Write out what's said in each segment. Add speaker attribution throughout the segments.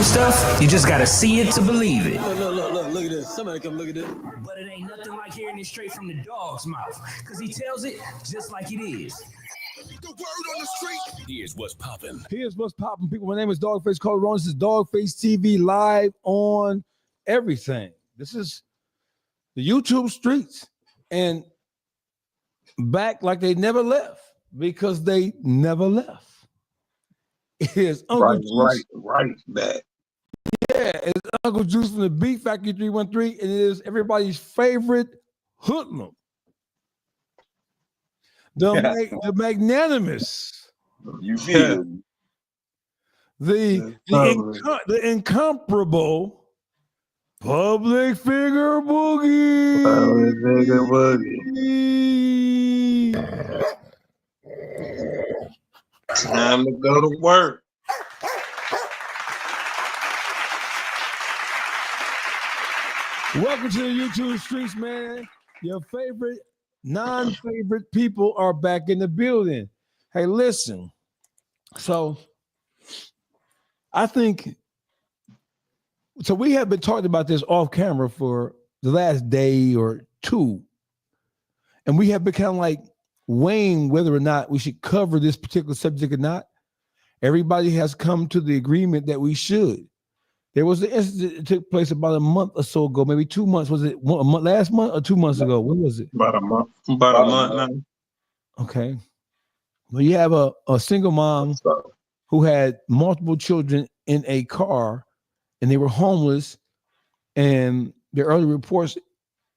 Speaker 1: some stuff, you just gotta see it to believe it.
Speaker 2: Look at this. Somebody come look at this.
Speaker 1: But it ain't nothing like hearing it straight from the dog's mouth, because he tells it just like it is.
Speaker 3: The word on the street.
Speaker 4: Here's what's popping.
Speaker 5: Here's what's popping, people. My name is Dogface Calderon. This is Dogface TV live on everything. This is the YouTube streets. And back like they never left, because they never left. It is Uncle Juice.
Speaker 6: Right back.
Speaker 5: Yeah, it's Uncle Juice from the Beat Factory 313, and it is everybody's favorite hoodlum. The magnanimous.
Speaker 6: You feel
Speaker 5: the incomparable public figure boogie.
Speaker 6: Public figure boogie. Time to go to work.
Speaker 5: Welcome to the YouTube streets, man. Your favorite, non-favorite people are back in the building. Hey, listen. So I think, so we have been talking about this off camera for the last day or two. And we have been kind of like weighing whether or not we should cover this particular subject or not. Everybody has come to the agreement that we should. There was an incident that took place about a month or so ago, maybe 2 months. Was it last month or 2 months ago? When was it?
Speaker 6: About a month now.
Speaker 5: Okay. Well, you have a single mom who had multiple children in a car, and they were homeless. And the early reports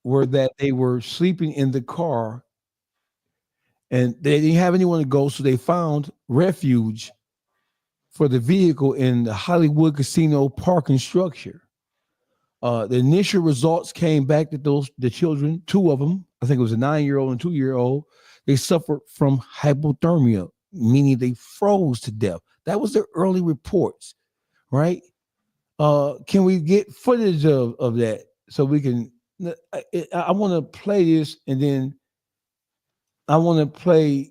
Speaker 5: were that they were sleeping in the car, and they didn't have anyone to go, so they found refuge for the vehicle in the Hollywood casino parking structure. The initial results came back that the children, two of them, I think it was a 9-year-old and 2-year-old, they suffered from hypothermia, meaning they froze to death. That was the early reports, right? Can we get footage of that so we can? I want to play this, and then I want to play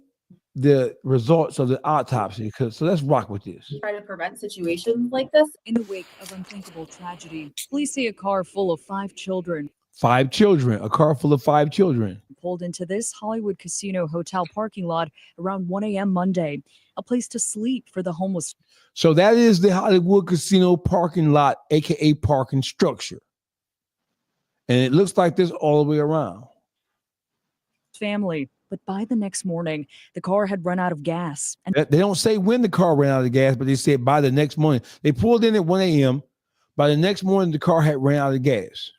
Speaker 5: the results of the autopsy, so let's rock with this.
Speaker 7: Try to prevent situations like this. In the wake of unthinkable tragedy, police say a car full of 5 children.
Speaker 5: 5 children, a car full of 5 children.
Speaker 7: Pulled into this Hollywood casino hotel parking lot around 1 a.m. Monday, a place to sleep for the homeless.
Speaker 5: So that is the Hollywood casino parking lot, aka parking structure. And it looks like this all the way around.
Speaker 7: Family. But by the next morning, the car had run out of gas. And
Speaker 5: they don't say when the car ran out of gas, but they said by the next morning. They pulled in at 1 a.m. By the next morning, the car had ran out of gas.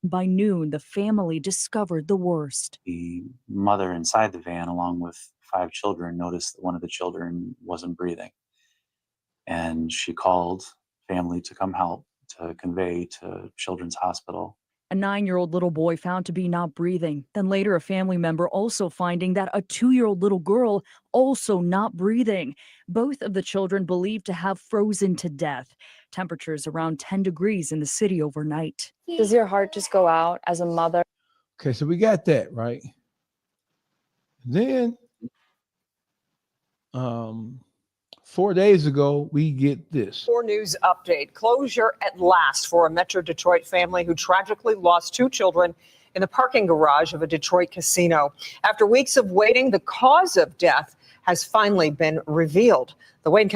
Speaker 7: By noon, the family discovered the worst.
Speaker 8: The mother inside the van, along with 5 children, noticed that one of the children wasn't breathing. And she called family to come help, to convey to Children's Hospital.
Speaker 7: A 9-year-old little boy found to be not breathing. Then later, a family member also finding that a 2-year-old little girl also not breathing. Both of the children believed to have frozen to death. Temperatures around 10 degrees in the city overnight.
Speaker 9: Does your heart just go out as a mother?
Speaker 5: Okay, so we got that, right? Then 4 days ago, we get this.
Speaker 10: 4 News update. Closure at last for a Metro Detroit family who tragically lost 2 children in the parking garage of a Detroit casino. After weeks of waiting, the cause of death has finally been revealed. The Wayne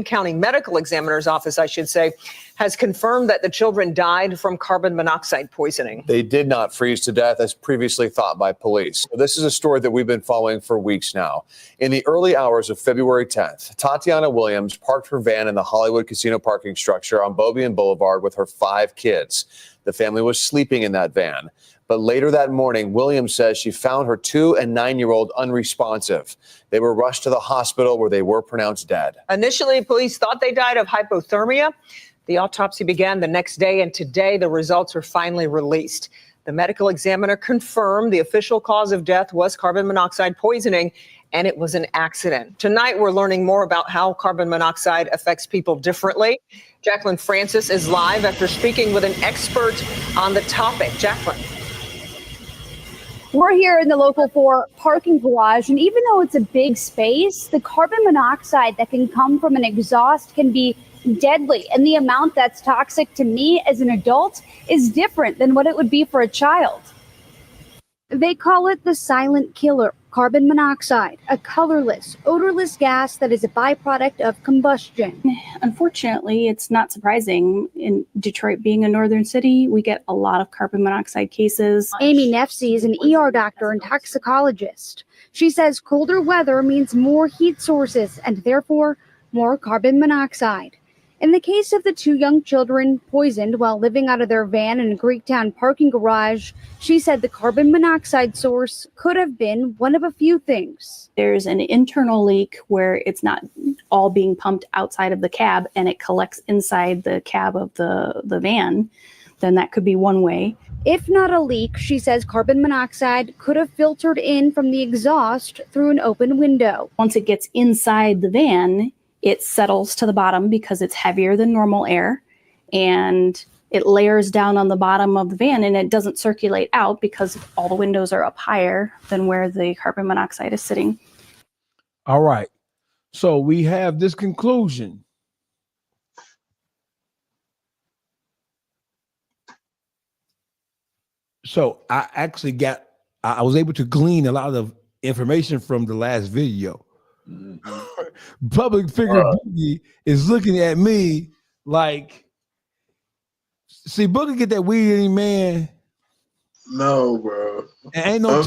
Speaker 10: County Medical Examiner's Office, I should say, has confirmed that the children died from carbon monoxide poisoning.
Speaker 11: They did not freeze to death as previously thought by police. This is a story that we've been following for weeks now. In the early hours of February 10th, Tatiana Williams parked her van in the Hollywood casino parking structure on Beaubien Boulevard with her 5 kids. The family was sleeping in that van. But later that morning, Williams says she found her 2- and 9-year-old unresponsive. They were rushed to the hospital where they were pronounced dead.
Speaker 10: Initially, police thought they died of hypothermia. The autopsy began the next day, and today the results were finally released. The medical examiner confirmed the official cause of death was carbon monoxide poisoning, and it was an accident. Tonight, we're learning more about how carbon monoxide affects people differently. Jacqueline Francis is live after speaking with an expert on the topic. Jacqueline.
Speaker 12: We're here in the local 4 parking garage, and even though it's a big space, the carbon monoxide that can come from an exhaust can be deadly, and the amount that's toxic to me as an adult is different than what it would be for a child. They call it the silent killer, carbon monoxide, a colorless, odorless gas that is a byproduct of combustion.
Speaker 4: Unfortunately, it's not surprising. In Detroit being a northern city, we get a lot of carbon monoxide cases.
Speaker 12: Amy Nefsey is an ER doctor and toxicologist. She says colder weather means more heat sources and therefore more carbon monoxide. In the case of the 2 young children poisoned while living out of their van in a Greektown parking garage, she said the carbon monoxide source could have been one of a few things.
Speaker 4: There's an internal leak where it's not all being pumped outside of the cab and it collects inside the cab of the van. Then that could be one way.
Speaker 12: If not a leak, she says carbon monoxide could have filtered in from the exhaust through an open window.
Speaker 4: Once it gets inside the van, it settles to the bottom because it's heavier than normal air, and it layers down on the bottom of the van, and it doesn't circulate out because all the windows are up higher than where the carbon monoxide is sitting.
Speaker 5: All right. So we have this conclusion. So I was able to glean a lot of information from the last video. Public figure Boogie is looking at me like, see, Boogie get that weed in him, man.
Speaker 6: No, bro.
Speaker 5: And ain't no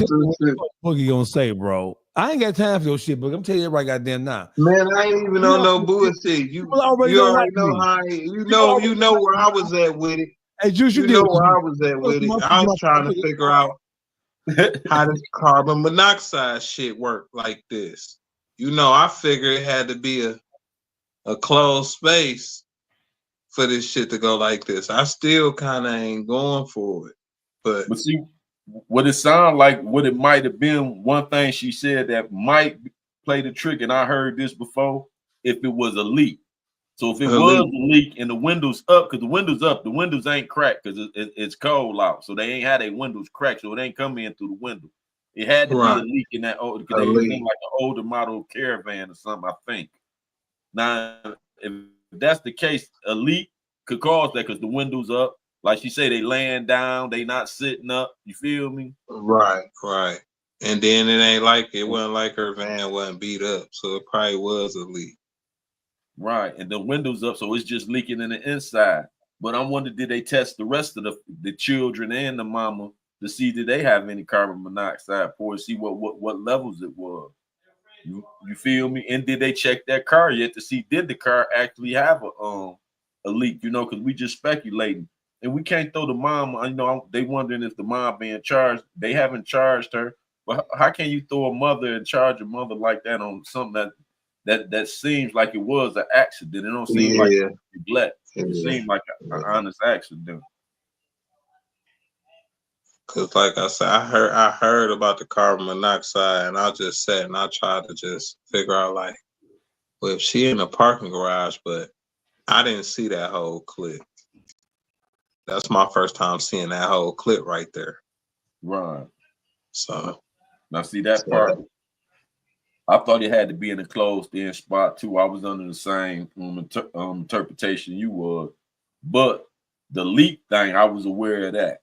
Speaker 5: Boogie gonna say, bro. I ain't got time for your shit, Boogie. I'm telling you right goddamn now.
Speaker 6: Man, I ain't even on no bullshit. You already know how you know where I was at with it.
Speaker 5: Hey, Juice,
Speaker 6: you know where I was at with it. I was trying to figure out how this carbon monoxide shit work like this. You know, I figured it had to be a closed space for this shit to go like this. I still kind of ain't going for it. But
Speaker 13: see, what it sounded like, what it might have been, one thing she said that might play the trick, and I heard this before, if it was a leak. So if it was a leak and the windows up, because the windows up, the windows ain't cracked because it's cold out. So they ain't had their windows cracked, so it ain't coming in through the window. It had to be a leak in that old, because they was in like an older model caravan or something, I think. Now, if that's the case, a leak could cause that because the windows up. Like she said, they laying down, they not sitting up. You feel me?
Speaker 6: Right. And then it wasn't like her van wasn't beat up, so it probably was a leak.
Speaker 13: Right, and the windows up, so it's just leaking in the inside. But I wonder, did they test the rest of the children and the mama to see did they have any carbon monoxide for see what levels it was? You feel me? And did they check that car yet to see did the car actually have a leak? You know, because we just speculating, and we can't throw the mom. You know, they wondering if the mom being charged. They haven't charged her, but how can you throw a mother and charge a mother like that on something that seems like it was an accident? It don't seem like neglect. It seemed like an honest accident.
Speaker 6: Cause like I said, I heard about the carbon monoxide, and I just sat and I tried to just figure out like, well, if she in the parking garage, but I didn't see that whole clip. That's my first time seeing that whole clip right there.
Speaker 13: Right.
Speaker 6: So
Speaker 13: now see that part. I thought it had to be in a closed-in spot too. I was under the same interpretation you were, but the leak thing, I was aware of that.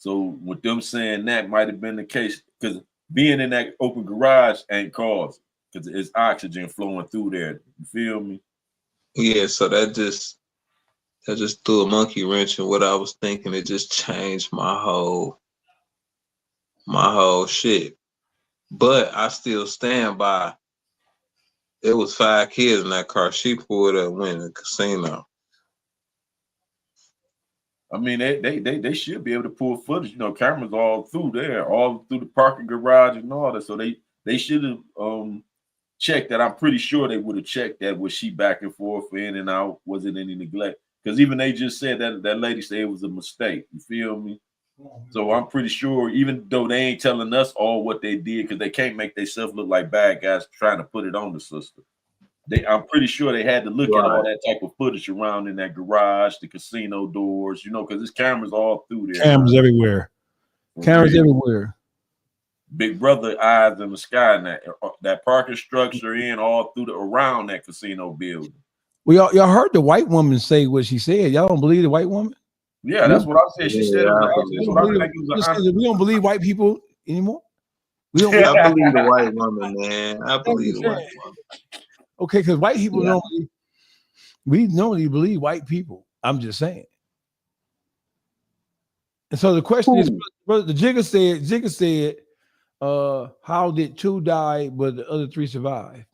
Speaker 13: So with them saying that might have been the case, because being in that open garage ain't caused, because it's oxygen flowing through there. You feel me?
Speaker 6: Yeah. So that just threw a monkey wrench in what I was thinking. It just changed my whole shit. But I still stand by. It was 5 kids in that car. She pulled up, went in the casino.
Speaker 13: I mean, they should be able to pull footage. You know, cameras all through there, all through the parking garage and all that. So they should have checked that. I'm pretty sure they would have checked that. Was she back and forth, in and out? Was it any neglect? Because even they just said that lady said it was a mistake. You feel me? So I'm pretty sure, even though they ain't telling us all what they did, because they can't make themselves look like bad guys trying to put it on the sister. I'm pretty sure they had to look at all that type of footage around in that garage, the casino doors, you know, because there's cameras all through there.
Speaker 5: Cameras everywhere. Cameras everywhere.
Speaker 13: Big brother eyes in the sky, and that parking structure in all through around that casino building.
Speaker 5: Well, y'all heard the white woman say what she said. Y'all don't believe the white woman?
Speaker 13: Yeah, that's what I said. She said it was
Speaker 5: we don't believe white people anymore. We don't.
Speaker 6: I believe the white woman, man. I believe the white woman.
Speaker 5: Okay, because white people normally believe white people. I'm just saying. And so the question is, brother, Jigga said, how did 2 die, but the other 3 survive?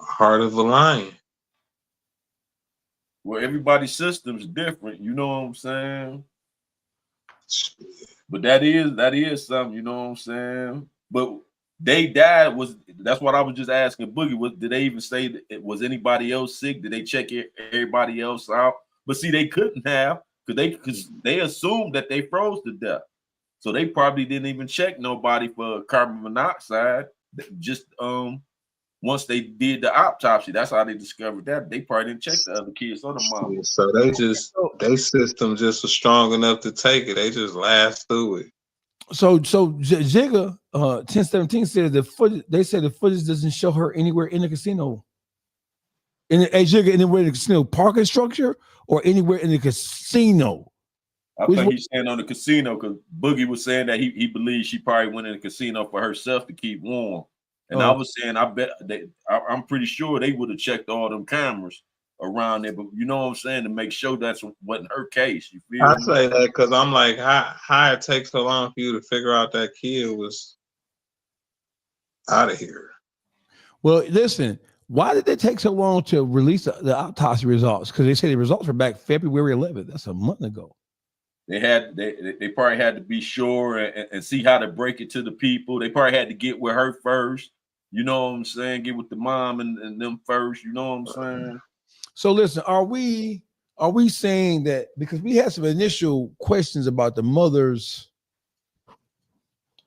Speaker 6: Heart of a lion.
Speaker 13: Well, everybody's system's different, you know what I'm saying? But that is something, you know what I'm saying? But they died that's what I was just asking Boogie. Did they even say that was anybody else sick? Did they check everybody else out? But see, they couldn't have because they assumed that they froze to death. So they probably didn't even check nobody for carbon monoxide. Just once they did the autopsy, that's how they discovered that. They probably didn't check the other kids or the mom.
Speaker 6: So they system just was strong enough to take it. They just last through it.
Speaker 5: So Jigga 1017 said the footage doesn't show her anywhere in the casino. Jigga, anywhere in the casino parking structure or anywhere in the casino.
Speaker 13: I think he's saying on the casino because Boogie was saying that he believes she probably went in the casino for herself to keep warm. And I was saying, I'm pretty sure they would have checked all them cameras around there, but you know what I'm saying, to make sure that wasn't her case. You feel
Speaker 6: I
Speaker 13: me?
Speaker 6: say that because I'm like, how it takes so long for you to figure out that kid was out of here.
Speaker 5: Well, listen, why did they take so long to release the autopsy results? Because they said the results were back February 11th. That's a month ago.
Speaker 13: They probably had to be sure and see how to break it to the people. They probably had to get with her first. You know what I'm saying? Get with the mom and them first. You know what I'm saying?
Speaker 5: So listen, are we saying that because we had some initial questions about the mother's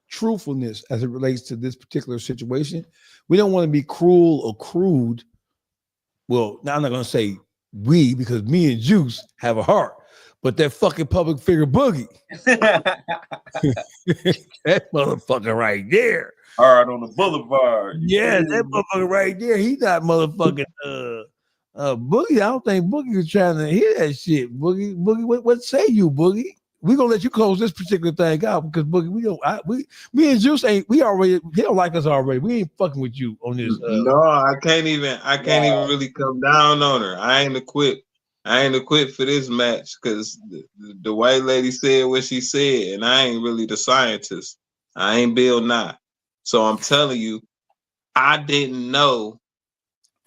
Speaker 5: truthfulness as it relates to this particular situation? We don't want to be cruel or crude. Well, now I'm not going to say we because me and Juice have a heart. But that fucking public figure Boogie, that motherfucker right there.
Speaker 13: Hard on the boulevard.
Speaker 5: Yeah, that motherfucker right there. He not motherfucking Boogie. I don't think Boogie was trying to hear that shit. Boogie, what say you, Boogie? We gonna let you close this particular thing out because Boogie, me and Juice he don't like us already. We ain't fucking with you on this.
Speaker 6: No, I can't even really come down on her. I ain't equipped for this match because the white lady said what she said, and I ain't really the scientist. I ain't Bill Nye. So I'm telling you, I didn't know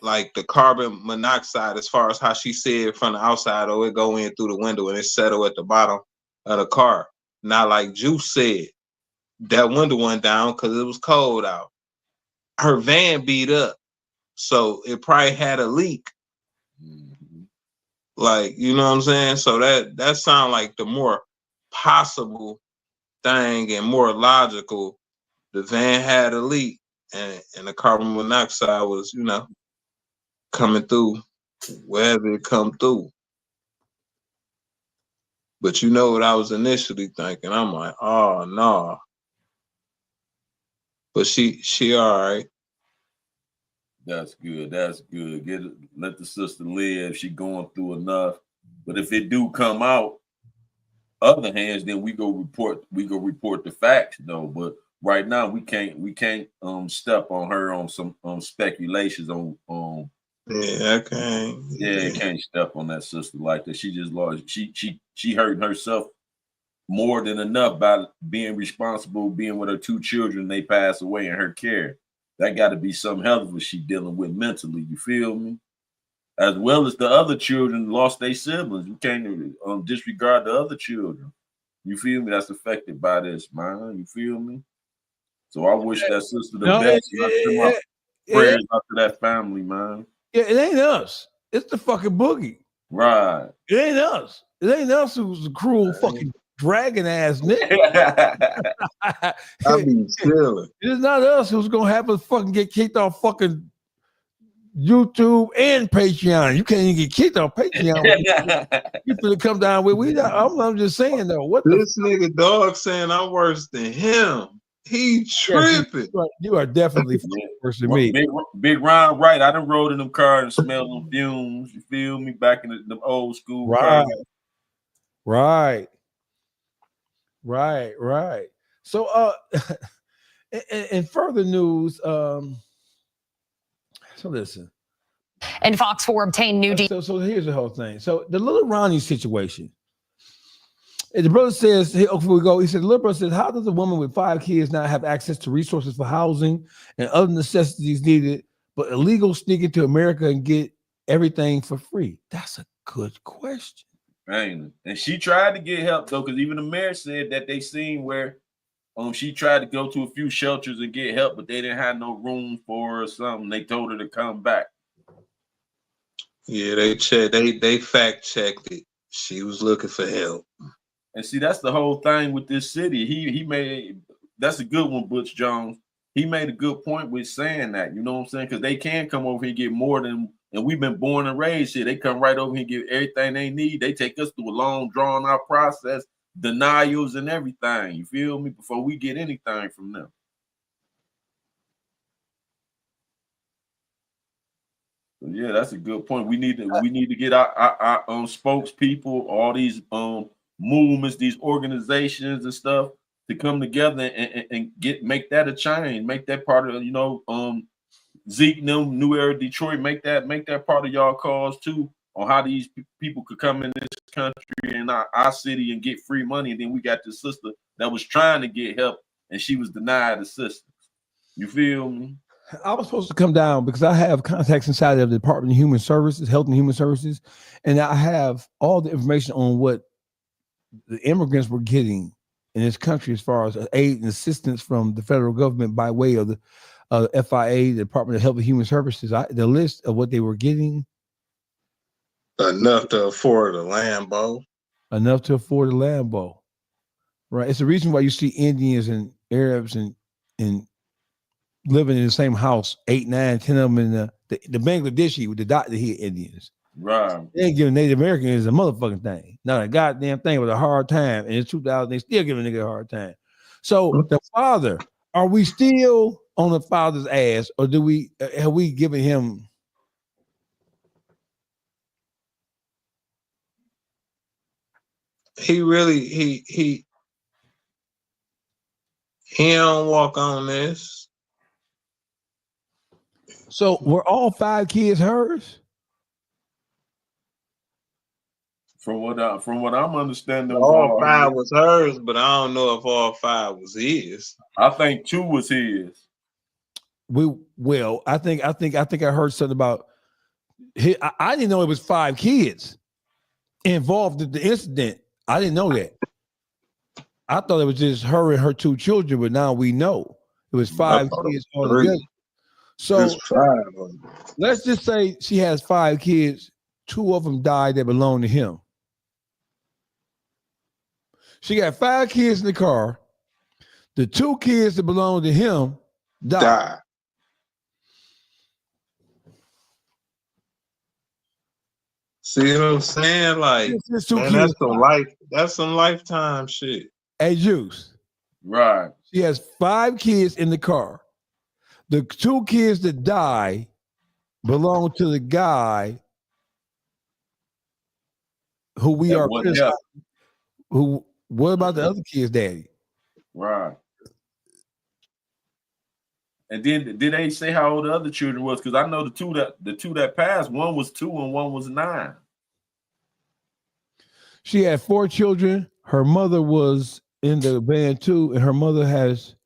Speaker 6: like the carbon monoxide as far as how she said from the outside, it go in through the window and it settle at the bottom of the car. Not like Juice said, that window went down because it was cold out. Her van beat up, so it probably had a leak. Like, you know what I'm saying? So that sounds like the more possible thing and more logical. The van had a leak and the carbon monoxide was, coming through wherever it come through. But you know what I was initially thinking? I'm like, oh no. But she all right.
Speaker 13: That's good. That's good. Let the sister live. She going through enough. But if it do come out, other hands, then we go report the facts though. But right now we can't step on her on some speculations on
Speaker 6: Yeah, I can't.
Speaker 13: Yeah, can't step on that sister like that. She just lost. She hurting herself more than enough by being responsible, being with her 2 children. They pass away in her care. That got to be some hell of what she dealing with mentally. You feel me? As well as the other children lost their siblings. You can't disregard the other children. You feel me? That's affected by this, man. You feel me? So I wish that sister the best. Prayers out to that family, man.
Speaker 5: Yeah, it ain't us. It's the fucking Boogie.
Speaker 13: Right.
Speaker 5: It ain't us. It ain't us who's a cruel fucking dragon ass nigga.
Speaker 6: I be chilling.
Speaker 5: It's not us who's gonna have us fucking get kicked off fucking YouTube and Patreon. You can't even get kicked off Patreon. You finna come down with I'm just saying though. What
Speaker 6: this nigga dog saying I'm worse than him. He tripping.
Speaker 5: You are definitely worse than me.
Speaker 13: Big Ron, right? I done rode in them cars and smelled them fumes. You feel me? Back in the old school cars.
Speaker 5: Right. So, in further news, so listen.
Speaker 14: And Fox 4 obtained new details.
Speaker 5: So here's the whole thing. So the Lil Ronnie situation. And the brother says, before we go, he said, the little brother says, how does a woman with 5 kids not have access to resources for housing and other necessities needed, but illegal sneak into America and get everything for free? That's a good question.
Speaker 13: And she tried to get help though, because even the mayor said that they seen where she tried to go to a few shelters and get help, but they didn't have no room for her or something. They told her to come back.
Speaker 6: Yeah, they fact checked it. She was looking for help.
Speaker 13: And see, that's the whole thing with this city. He made, that's a good one, Butch Jones. He made a good point with saying that, you know what I'm saying? Because they can come over here and get more than, and we've been born and raised here. They come right over here and get everything they need. They take us through a long, drawn out process, denials and everything. You feel me? Before we get anything from them. Yeah, that's a good point. We need to get our spokespeople, all these movements, these organizations and stuff to come together and make that a change, make that part of, you know, Zeke, them, New Era, Detroit, make that part of y'all cause too, on how these people could come in this country and our city and get free money. And then we got this sister that was trying to get help and she was denied assistance. You feel me?
Speaker 5: I was supposed to come down because I have contacts inside of the Department of Human Services, Health and Human Services, and I have all the information on what the immigrants were getting in this country as far as aid and assistance from the federal government by way of the FIA, the Department of Health and Human Services. The list of what they were getting.
Speaker 6: Enough to afford a Lambo.
Speaker 5: Enough to afford a Lambo. Right. It's the reason why you see Indians and Arabs and living in the same house, 8, 9, 10 of them in the Bangladeshi with the doctor here, Indians.
Speaker 13: Right.
Speaker 5: They ain't giving Native Americans a motherfucking thing. Not a goddamn thing with a hard time. And in 2000, they still giving a nigga a hard time. So the father, are we still on the father's ass, or have we given him?
Speaker 6: He really he don't walk on this.
Speaker 5: So were all 5 kids hers?
Speaker 13: From what I'm understanding,
Speaker 6: all 5 was hers, but I don't know if all 5 was his.
Speaker 13: I think 2 was his.
Speaker 5: I think I heard something about. I didn't know it was 5 kids involved in the incident. I didn't know that. I thought it was just her and her 2 children, but now we know it was 5 kids all together. So let's just say she has 5 kids. 2 of them died that belong to him. She got 5 kids in the car. The 2 kids that belong to him died.
Speaker 6: See what I'm saying? Like, man, that's some lifetime shit.
Speaker 5: Hey, Juice.
Speaker 13: Right.
Speaker 5: She has 5 kids in the car. The 2 kids that die belong to the guy who we are criticizing. What about the other kids, daddy?
Speaker 13: Right. And then did they say how old the other children was? Because I know the two that passed, one was 2 and one was 9.
Speaker 5: She had 4 children. Her mother was in the van too, and her mother has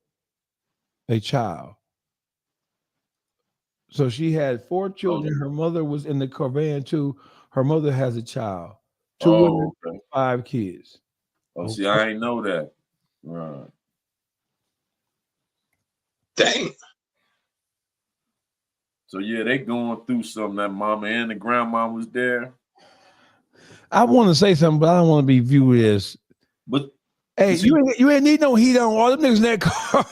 Speaker 5: a child. So she had 4 children. Her mother was in the van too. Her mother has a child. 2 women, 5 kids.
Speaker 13: Oh, see, I ain't know that. Right.
Speaker 6: Dang.
Speaker 13: So yeah, they going through something. That mama and the grandma was there.
Speaker 5: I want to say something, but I don't want to be viewed as.
Speaker 13: But
Speaker 5: hey, you ain't need no heat on all them niggas in that car.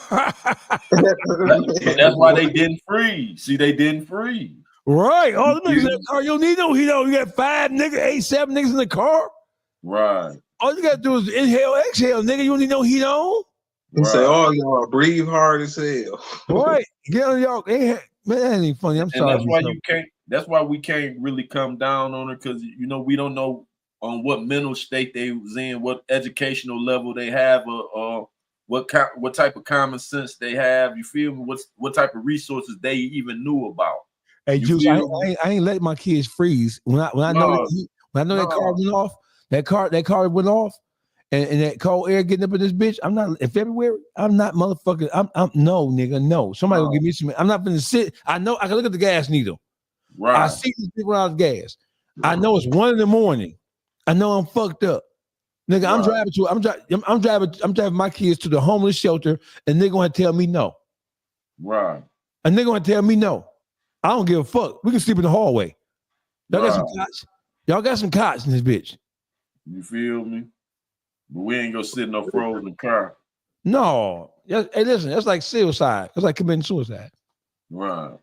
Speaker 13: But that's why they didn't freeze. See, they didn't freeze.
Speaker 5: Right, all them niggas in that car. You don't need no heat on. You got 5 niggas, 8, 7 niggas in the car.
Speaker 13: Right.
Speaker 5: All you gotta do is inhale, exhale, nigga. You don't need no heat on.
Speaker 6: And say, "Oh, y'all breathe hard as hell."
Speaker 5: Right? Get on y'all. Man, that ain't funny. I'm sorry.
Speaker 13: That's why you can't. That's why we can't really come down on her, because we don't know on what mental state they was in, what educational level they have, or what type of common sense they have. You feel me? What type of resources they even knew about.
Speaker 5: Hey, Juice, I ain't letting my kids freeze when I know that car went off. That car went off, and that cold air getting up in this bitch. I'm not in February. I'm not motherfucking. I'm no nigga. No, somebody will give me some. I'm not gonna sit. I know I can look at the gas needle.
Speaker 13: Right.
Speaker 5: I see these people out of gas. I know it's 1 a.m. I know I'm fucked up. Nigga, right. I'm driving my kids to the homeless shelter, and they're gonna tell me no.
Speaker 13: Right.
Speaker 5: And they're gonna tell me no. I don't give a fuck. We can sleep in the hallway. Y'all got some cots. Y'all got some cots in this bitch.
Speaker 13: You feel me? But we ain't gonna sit in no frozen car.
Speaker 5: No. Hey, listen, that's like suicide. It's like committing suicide.
Speaker 13: Right.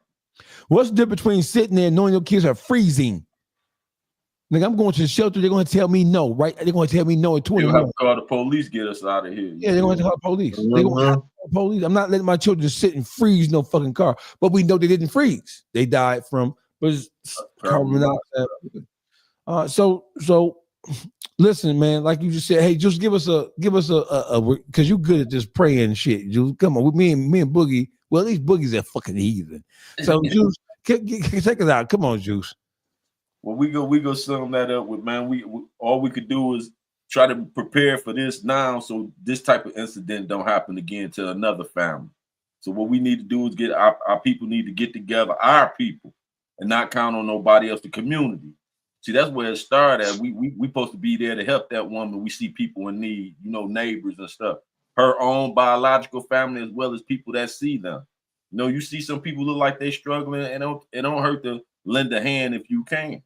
Speaker 5: What's the difference between sitting there and knowing your kids are freezing? Like, I'm going to the shelter, they're going to tell me no, right? They're going to tell me no at 20
Speaker 13: minutes. They'll have to call the police, get us out of here.
Speaker 5: Yeah, they're going to call the police. They're going to have to call the police. I'm not letting my children sit and freeze no fucking car. But we know they didn't freeze. They died from carbon monoxide. So listen, man, like you just said, hey, just give us a because you good at this praying shit. Juice, come on, with me and Boogie. Well, at least Boogie's a fucking heathen. So Juice, take us out. Come on, Juice.
Speaker 13: Well, we go sum that up with, man. We all we could do is try to prepare for this now, so this type of incident don't happen again to another family. So what we need to do is get our people need to get together, our people, and not count on nobody else, the community. See, that's where it started. We supposed to be there to help that woman. We see people in need, neighbors and stuff. Her own biological family as well as people that see them. You see some people look like they struggling, and it don't hurt to lend a hand if you can.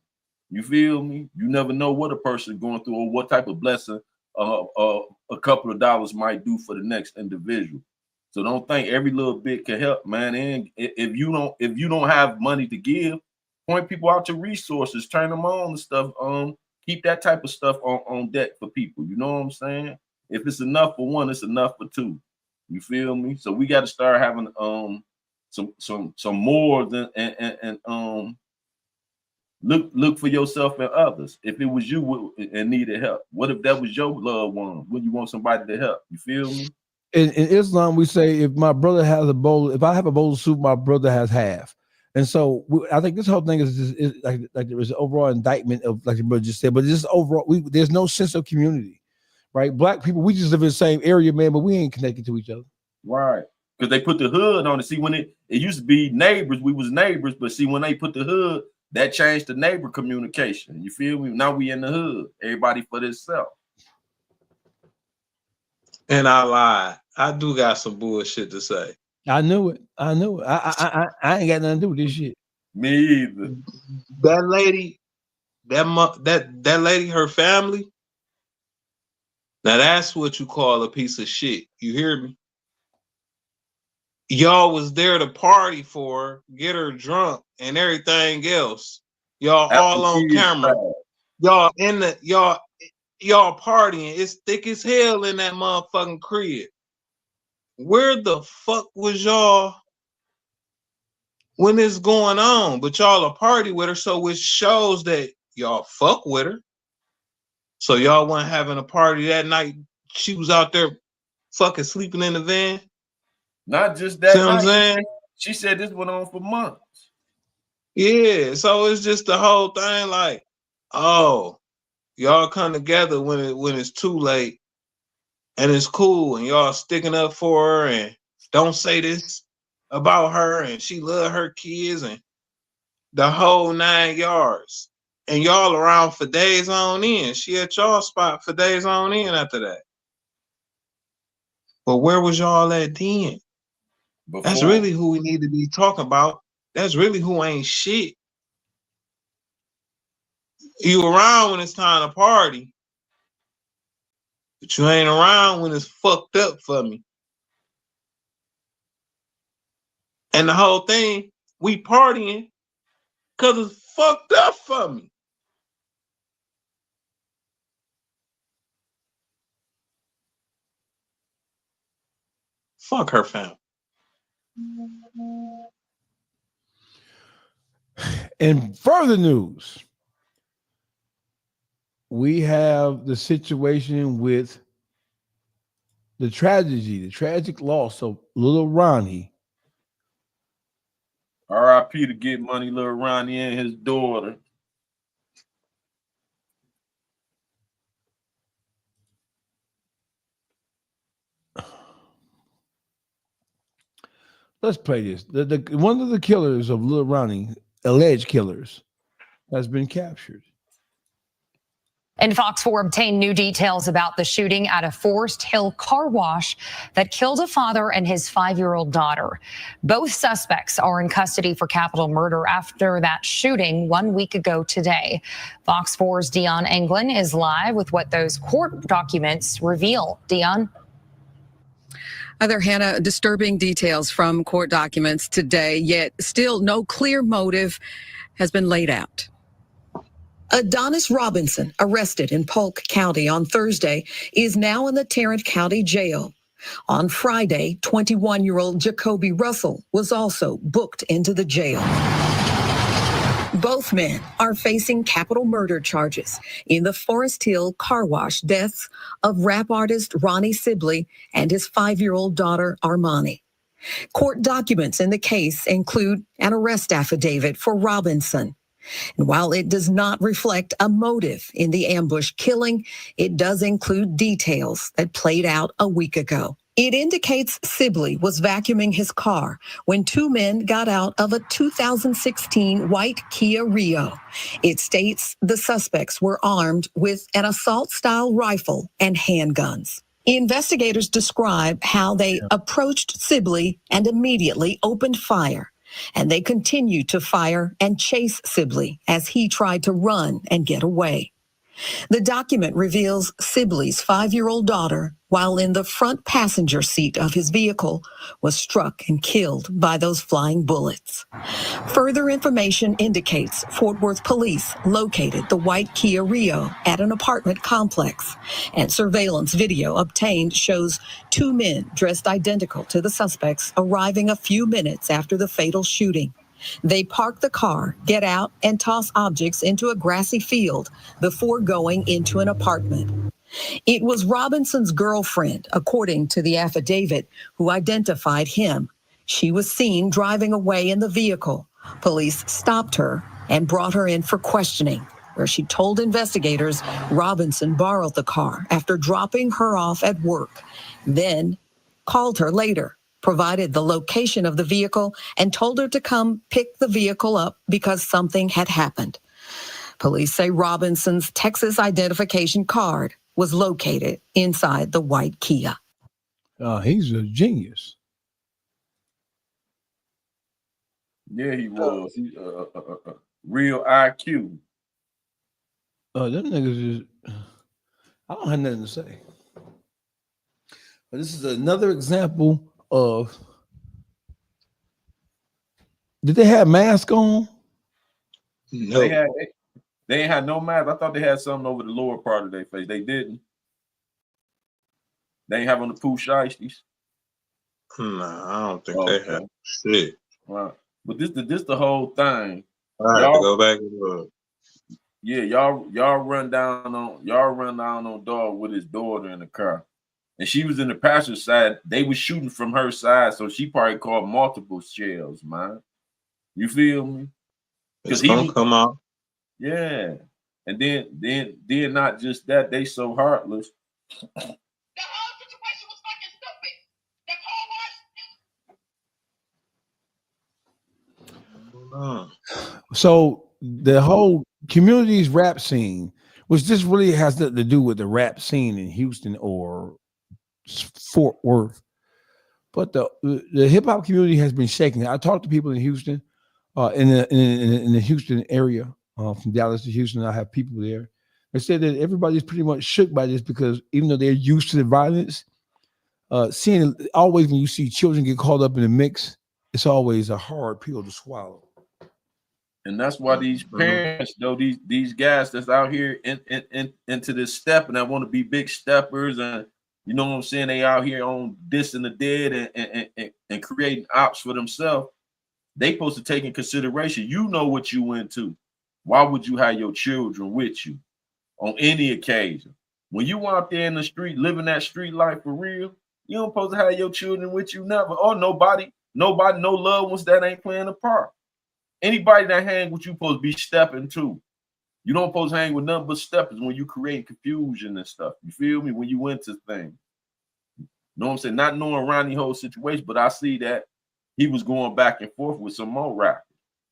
Speaker 13: You feel me? You never know what a person going through or what type of blessing a couple of dollars might do for the next individual. So don't think every little bit can help, man. And if you don't have money to give, point people out to resources, turn them on and stuff. Keep that type of stuff on deck for people. You know what I'm saying? If it's enough for one, it's enough for two. You feel me? So we got to start having some more than and look for yourself and others. If it was you and needed help, what if that was your loved one? Would you want somebody to help? You feel me?
Speaker 5: In Islam, we say if my brother has a bowl, if I have a bowl of soup, my brother has half. And so I think this whole thing is like there was an overall indictment of, like your brother just said, but just overall, there's no sense of community, right? Black people, we just live in the same area, man, but we ain't connected to each other.
Speaker 13: Right. Because they put the hood on it. See, when it used to be neighbors, we was neighbors, but see, when they put the hood, that changed the neighbor communication. You feel me? Now we in the hood. Everybody for themselves.
Speaker 6: And I lied. I do got some bullshit to say.
Speaker 5: I knew it. I ain't got nothing to do with this shit.
Speaker 13: Me either.
Speaker 6: That lady, that lady, her family. Now that's what you call a piece of shit. You hear me? Y'all was there to party for her, get her drunk and everything else. Y'all all on camera. Y'all partying. It's thick as hell in that motherfucking crib. Where the fuck was y'all when it's going on? But y'all a party with her, so it shows that y'all fuck with her. So y'all weren't having a party that night. She was out there fucking sleeping in the van.
Speaker 13: Not just that night.
Speaker 6: What I'm saying?
Speaker 13: She said this went on for months.
Speaker 6: Yeah, so it's just the whole thing like, oh, y'all come together when it's too late and it's cool and y'all sticking up for her and don't say this about her and she love her kids and the whole 9 yards. And y'all around for days on end. She at y'all spot for days on end after that. But where was y'all at then? Before. That's really who we need to be talking about. That's really who ain't shit. You around when it's time to party, but you ain't around when it's fucked up for me. And the whole thing, we partying because it's fucked up for me. Fuck her family.
Speaker 5: In further news, we have the situation with the tragic loss of Lil Ronnie.
Speaker 13: R.I.P. to Get Money, Lil Ronnie and his daughter.
Speaker 5: Let's play this. One of the killers of Lil Ronnie, alleged killers, has been captured.
Speaker 14: And Fox 4 obtained new details about the shooting at a Forest Hill car wash that killed a father and his 5-year-old daughter. Both suspects are in custody for capital murder after that shooting 1 week ago today. Fox 4's Dion Anglin is live with what those court documents reveal. Dion?
Speaker 15: Other Hannah, disturbing details from court documents today, yet still no clear motive has been laid out.
Speaker 16: Adonis Robinson, arrested in Polk County on Thursday, is now in the Tarrant County Jail. On Friday, 21-year-old Jacoby Russell was also booked into the jail. Both men are facing capital murder charges in the Forest Hill car wash deaths of rap artist Ronnie Sibley and his 5-year-old daughter Armani. Court documents in the case include an arrest affidavit for Robinson. And while it does not reflect a motive in the ambush killing, it does include details that played out a week ago. It indicates Sibley was vacuuming his car when two men got out of a 2016 white Kia Rio. It states the suspects were armed with an assault-style rifle and handguns. Investigators describe how they approached Sibley and immediately opened fire. And they continued to fire and chase Sibley as he tried to run and get away. The document reveals Sibley's 5-year-old daughter, while in the front passenger seat of his vehicle, was struck and killed by those flying bullets. Further information indicates Fort Worth police located the white Kia Rio at an apartment complex, and surveillance video obtained shows two men dressed identical to the suspects arriving a few minutes after the fatal shooting. They park the car, get out, and toss objects into a grassy field before going into an apartment. It was Robinson's girlfriend, according to the affidavit, who identified him. She was seen driving away in the vehicle. Police stopped her and brought her in for questioning, where she told investigators Robinson borrowed the car after dropping her off at work, then called her later, provided the location of the vehicle, and told her to come pick the vehicle up because something had happened. Police say Robinson's Texas identification card was located inside the white Kia.
Speaker 5: He's a genius.
Speaker 13: Yeah, he was. He real IQ.
Speaker 5: Them niggas is. I don't have nothing to say. But this is another example of. Did they have masks on?
Speaker 6: No.
Speaker 13: They ain't had no mask. I thought they had something over the lower part of their face. They didn't. They ain't have on the poo shiesties.
Speaker 6: Nah, I don't think they have shit.
Speaker 13: Right. But this the whole thing.
Speaker 6: I have to go back and look.
Speaker 13: Yeah, y'all run down on dog with his daughter in the car. And she was in the passenger side. They was shooting from her side, so she probably caught multiple shells, man. You feel me?
Speaker 6: Because he gonna come out.
Speaker 13: Yeah. And then not just that, they so heartless.
Speaker 5: So the whole community's rap scene, which this really has nothing to do with the rap scene in Houston or Fort Worth, but the hip hop community has been shaking. I talked to people in Houston, in the Houston area, from Dallas to Houston. I have people there. They said that everybody's pretty much shook by this because even though they're used to the violence, seeing always when you see children get caught up in the mix, it's always a hard pill to swallow.
Speaker 13: And that's why these parents, though, these guys that's out here into this step and that want to be big steppers and You know what I'm saying? They out here on this and the dead and creating ops for themselves. They supposed to take in consideration. You know what you went to. Why would you have your children with you on any occasion? When you out there in the street living that street life for real, you don't supposed to have your children with you never. Or nobody, no loved ones that ain't playing a part. Anybody that hang with you supposed to be stepping too. You don't supposed to hang with nothing but steppers when you create confusion and stuff. You feel me? When you into things. You know what I'm saying? Not knowing Ronnie's whole situation, but I see that he was going back and forth with some more rappers.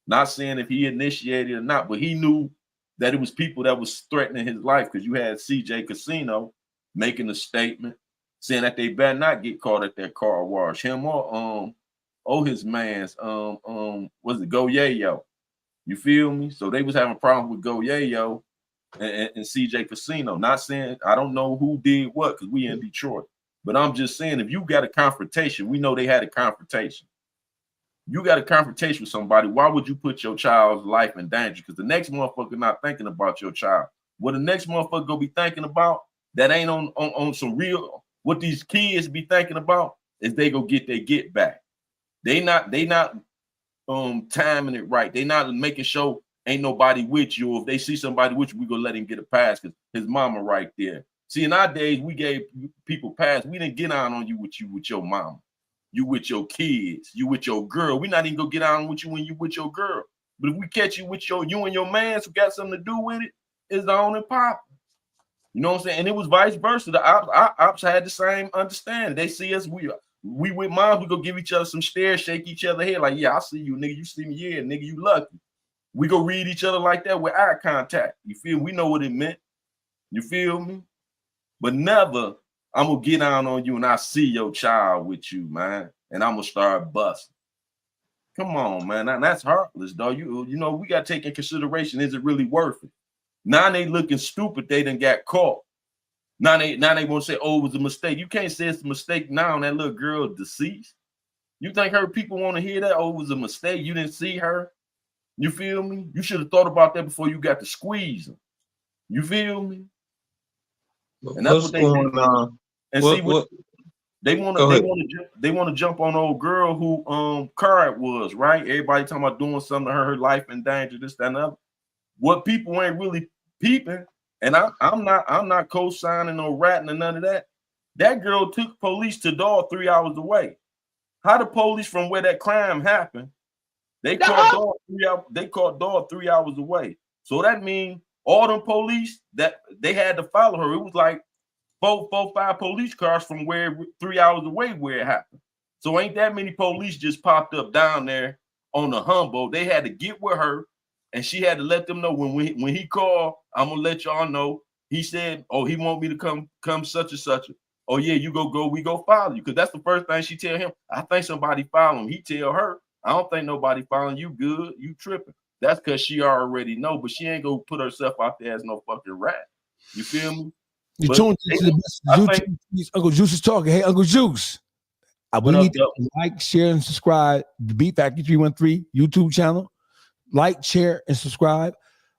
Speaker 13: Not saying if he initiated or not, but he knew that it was people that was threatening his life, because you had CJ Casino making a statement saying that they better not get caught at that car wash. Him or his man's was it Go Yayo? You feel me? So they was having problems with Go Yayo and CJ Casino. Not saying I don't know who did what, because we in Detroit. But I'm just saying, if you got a confrontation, we know they had a confrontation. You got a confrontation with somebody, why would you put your child's life in danger? Because the next motherfucker not thinking about your child. What the next motherfucker gonna be thinking about that ain't on some real, what these kids be thinking about is they go get their get back. They not timing it right. They not making sure ain't nobody with you. If they see somebody with you, we gonna let him get a pass because his mama right there. See, in our days, we gave people pass. We didn't get on you with your mama. You with your kids, you with your girl. We not even gonna get on with you when you with your girl. But if we catch you with you and your man who got something to do with it, it's on and pop. You know what I'm saying? And it was vice versa. The ops had the same understanding. They see us, we with moms, we go give each other some stares, shake each other head like, yeah, I see you, nigga. You see me, yeah, nigga, you lucky. We go read each other like that with eye contact. You feel me? We know what it meant. You feel me? But never, I'm gonna get on you and I see your child with you, man, and I'm gonna start busting. Come on, man. That's heartless, dog. You know, we gotta take in consideration, is it really worth it? Now they looking stupid, they done got caught. Now they want to say, oh, it was a mistake. You can't say it's a mistake now and that little girl deceased. You think her people want to hear that? Oh, it was a mistake. You didn't see her. You feel me? You should have thought about that before you got to squeeze them. You feel me? And that's what they going on. And see what they want to jump on old girl who car it was, right? Everybody talking about doing something to her life in danger, this, that, and other. What people ain't really peeping, and I'm not co-signing or ratting or none of that. That girl took police to Dog 3 hours away. How the police from where that crime happened, they caught Dog 3 hours away. So that means all them police that they had to follow her. It was like 5 police cars from where 3 hours away where it happened. So ain't that many police just popped up down there on the humble. They had to get with her, and she had to let them know when he called, I'm gonna let y'all know. He said, oh, he want me to come such and such. Oh yeah, you go, we go follow you. Because that's the first thing she tell him. I think somebody following him. He tell her, I don't think nobody following you. Good, you tripping. That's because she already know, but she ain't gonna put herself out there as no fucking rat. You feel me?
Speaker 5: You tuned into the best YouTube. Uncle Juice is talking. Hey, Uncle Juice. We need to like, share, and subscribe. The Beat Factory 313 YouTube channel. Like, share, and subscribe.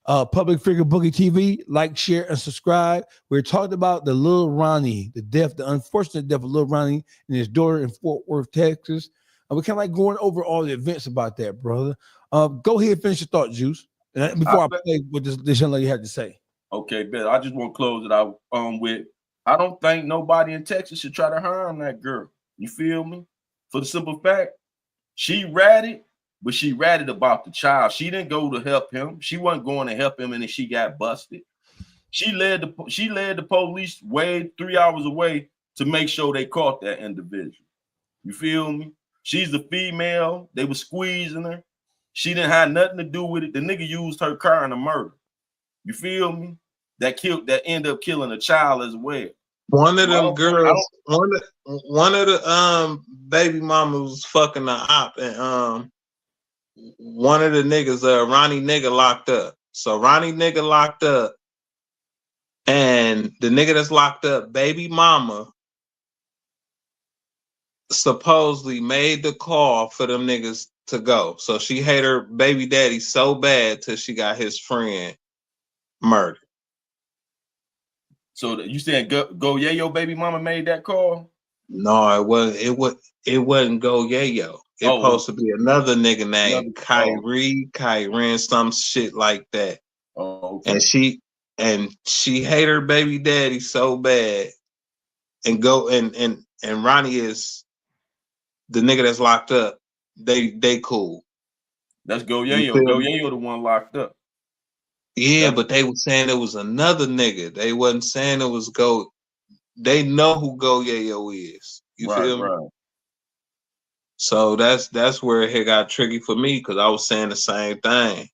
Speaker 5: Public Figure Boogie TV. Like, share, and subscribe. We're talking about the Lil Ronnie, the unfortunate death of Lil Ronnie and his daughter in Fort Worth, Texas. And we kind of like going over all the events about that, brother. Go ahead and finish your thought, Juice. And before I play what this young lady had to say. Okay, bet. I just want to close it out with, I don't think nobody in Texas should try to harm that girl. You feel me? For the simple fact, she ratted, but she ratted about the child. She didn't go to help him. She wasn't going to help him, and then she got busted. She led the police 3 hours away to make sure they caught that individual. You feel me? She's a female. They were squeezing her. She didn't have nothing to do with it. The nigga used her car in a murder. You feel me? That ended up killing a child as well. One of them girls, one of the baby mamas was fucking the op, and one of the niggas, Ronnie nigga locked up. So Ronnie nigga locked up, and the nigga that's locked up, baby mama, supposedly made the call for them niggas to go. So she hate her baby daddy so bad till she got his friend murdered.
Speaker 13: So you saying Go Yayo baby mama made that call?
Speaker 6: No, it wasn't Go Yayo. It supposed to be another nigga named Kyrie, some shit like that.
Speaker 13: Oh, okay.
Speaker 6: And she hate her baby daddy so bad. And Ronnie is the nigga that's locked up. They cool.
Speaker 13: That's Go Yayo. Go Yayo the one locked up.
Speaker 6: Yeah, but they were saying it was another nigga. They wasn't saying it was Go. They know who Go Yayo is. You feel me?
Speaker 13: Right.
Speaker 6: So that's where it got tricky for me because I was saying the same thing.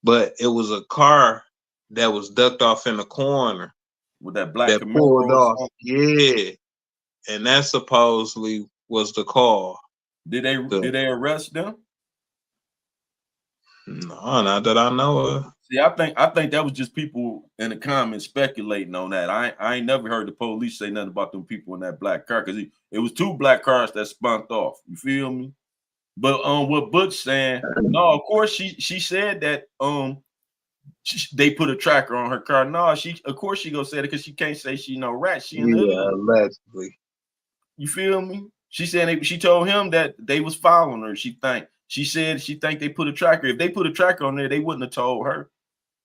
Speaker 6: But it was a car that was ducked off in the corner.
Speaker 13: With that black
Speaker 6: that pulled off. Yeah. And that supposedly was the call.
Speaker 13: Did they arrest them?
Speaker 6: No, not that I know of.
Speaker 13: See, I think that was just people in the comments speculating on that. I ain't never heard the police say nothing about them people in that black car because it was 2 black cars that spunked off. You feel me? But what Butch saying? No, of course she said that they put a tracker on her car. No, of course she gonna say it because she can't say she no rat. She
Speaker 6: allegedly.
Speaker 13: You feel me? She said she told him that they was following her. She said she think they put a tracker. If they put a tracker on there, they wouldn't have told her.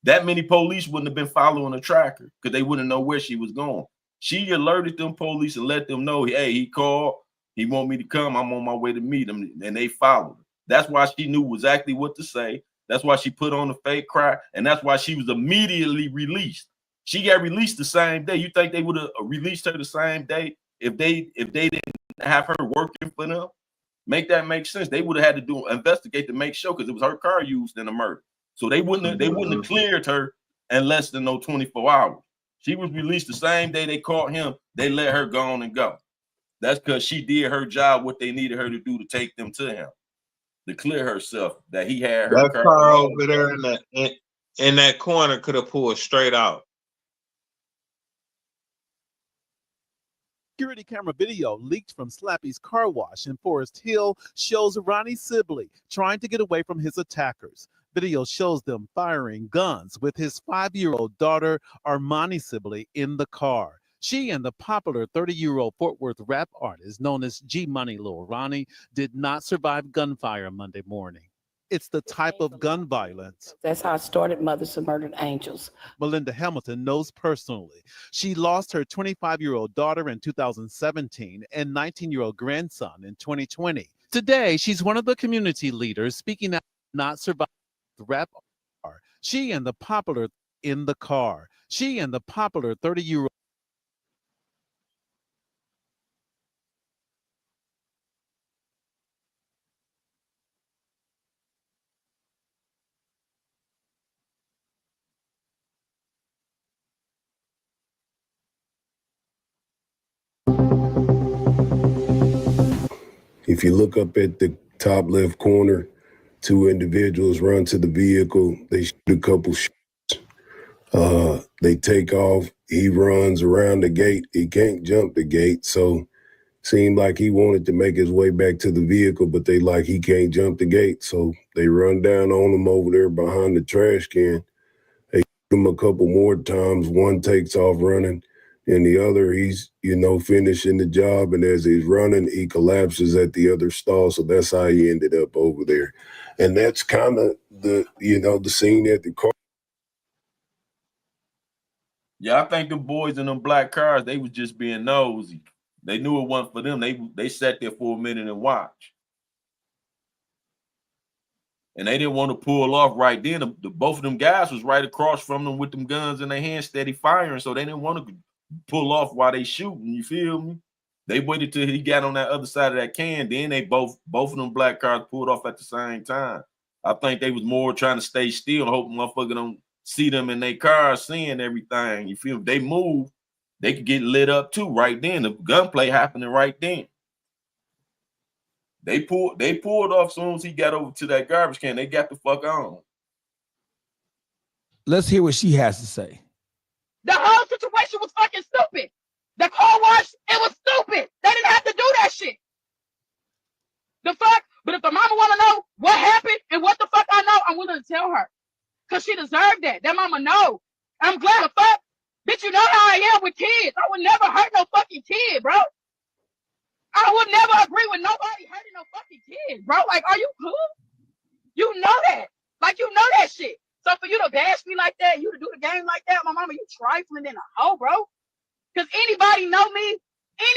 Speaker 13: That many police wouldn't have been following a tracker because they wouldn't know where she was going. She alerted them police and let them know, hey, he called. He want me to come. I'm on my way to meet him. And they followed her. That's why she knew exactly what to say. That's why she put on the fake cry. And that's why she was immediately released. She got released the same day. You think they would have released her the same day if they didn't have her working for them? Make that make sense. They would have had to investigate to make sure because it was her car used in the murder. So they wouldn't have cleared her in less than 24 hours. She was released the same day they caught him. They let her go on and go. That's because she did her job, what they needed her to do to take them to him, to clear herself that he had her
Speaker 6: that car over there in that corner could have pulled straight out.
Speaker 17: Security camera video leaked from Slappy's car wash in Forest Hill shows Ronnie Sibley trying to get away from his attackers. Video shows them firing guns with his 5-year-old daughter, Armani Sibley, in the car. She and the popular 30-year-old Fort Worth rap artist known as G Money Lil Ronnie did not survive gunfire Monday morning. It's the type of gun violence.
Speaker 18: That's how I started Mothers of Murdered Angels.
Speaker 17: Melinda Hamilton knows personally. She lost her 25-year-old daughter in 2017 and 19-year-old grandson in 2020. Today, she's one of the community leaders speaking out not survive the rap car. She and the popular in the car. She and the popular 30-year-old.
Speaker 19: If you look up at the top left corner, 2 individuals run to the vehicle. They shoot a couple shots. They take off. He runs around the gate. He can't jump the gate, so seemed like he wanted to make his way back to the vehicle, but he can't jump the gate, so they run down on him over there behind the trash can. They shoot him a couple more times. One takes off running. And the other, he's, finishing the job. And as he's running, he collapses at the other stall. So that's how he ended up over there. And that's kind of the scene at the car.
Speaker 13: Yeah, I think them boys in them black cars, they was just being nosy. They knew it wasn't for them. They sat there for a minute and watched. And they didn't want to pull off right then. Both of them guys was right across from them with them guns in their hands, steady firing. So they didn't want to pull off while they shooting. You feel me? They waited till he got on that other side of that can. Then they both of them black cars pulled off at the same time. I think they was more trying to stay still, hoping motherfucker don't see them in their cars, seeing everything. You feel me? They move, they could get lit up too right then. The gunplay happening right then. They pulled off as soon as he got over to that garbage can. They got the fuck on.
Speaker 5: Let's hear what she has to say.
Speaker 20: The whole situation was fucking stupid. The car wash, it was stupid. They didn't have to do that shit. The fuck? But if the mama want to know what happened and what the fuck I know, I'm willing to tell her. Because she deserved that. That mama know. I'm glad the fuck. Bitch, you know how I am with would never hurt no fucking kid, bro. I would never agree with nobody hurting no fucking kid, bro. Like, are you cool? You know that. Like, you know that shit. So for you to bash me like that, you to do the game like that, my mama, you trifling in a hoe, bro. Because anybody know me,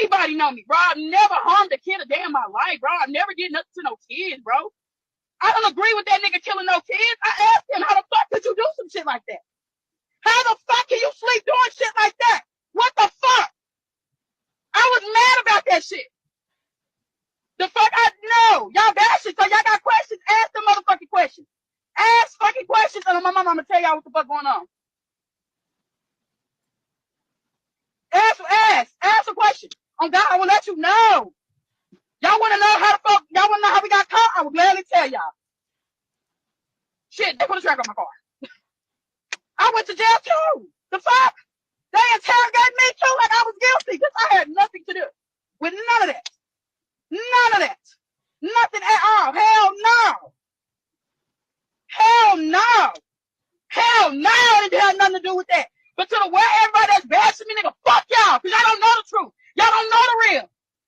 Speaker 20: bro. I've never harmed a kid a day in my life, bro. I never did nothing to no kids, bro. I don't agree with that nigga killing no kids. I asked him, how the fuck could you do some shit like that? How the fuck can you sleep doing shit like that? What the fuck? I was mad about that shit. The fuck I know. Y'all bashing, so y'all got questions. Ask the motherfucking questions. Ask fucking questions, and my mama, I'm gonna tell y'all what the fuck going on. Ask a question. On God, I will let you know. Y'all wanna know how the fuck, y'all wanna know how we got caught? I will gladly tell y'all. Shit, they put a track on my car. I went to jail too. The fuck? They interrogated me too like I was guilty. Because I had nothing to do with none of that. None of that. Nothing at all. Hell no. Hell no. Hell no. I didn't have nothing to do with that. But to the way everybody that's bashing me, nigga, fuck y'all. Because y'all don't know the truth. Y'all don't know the real.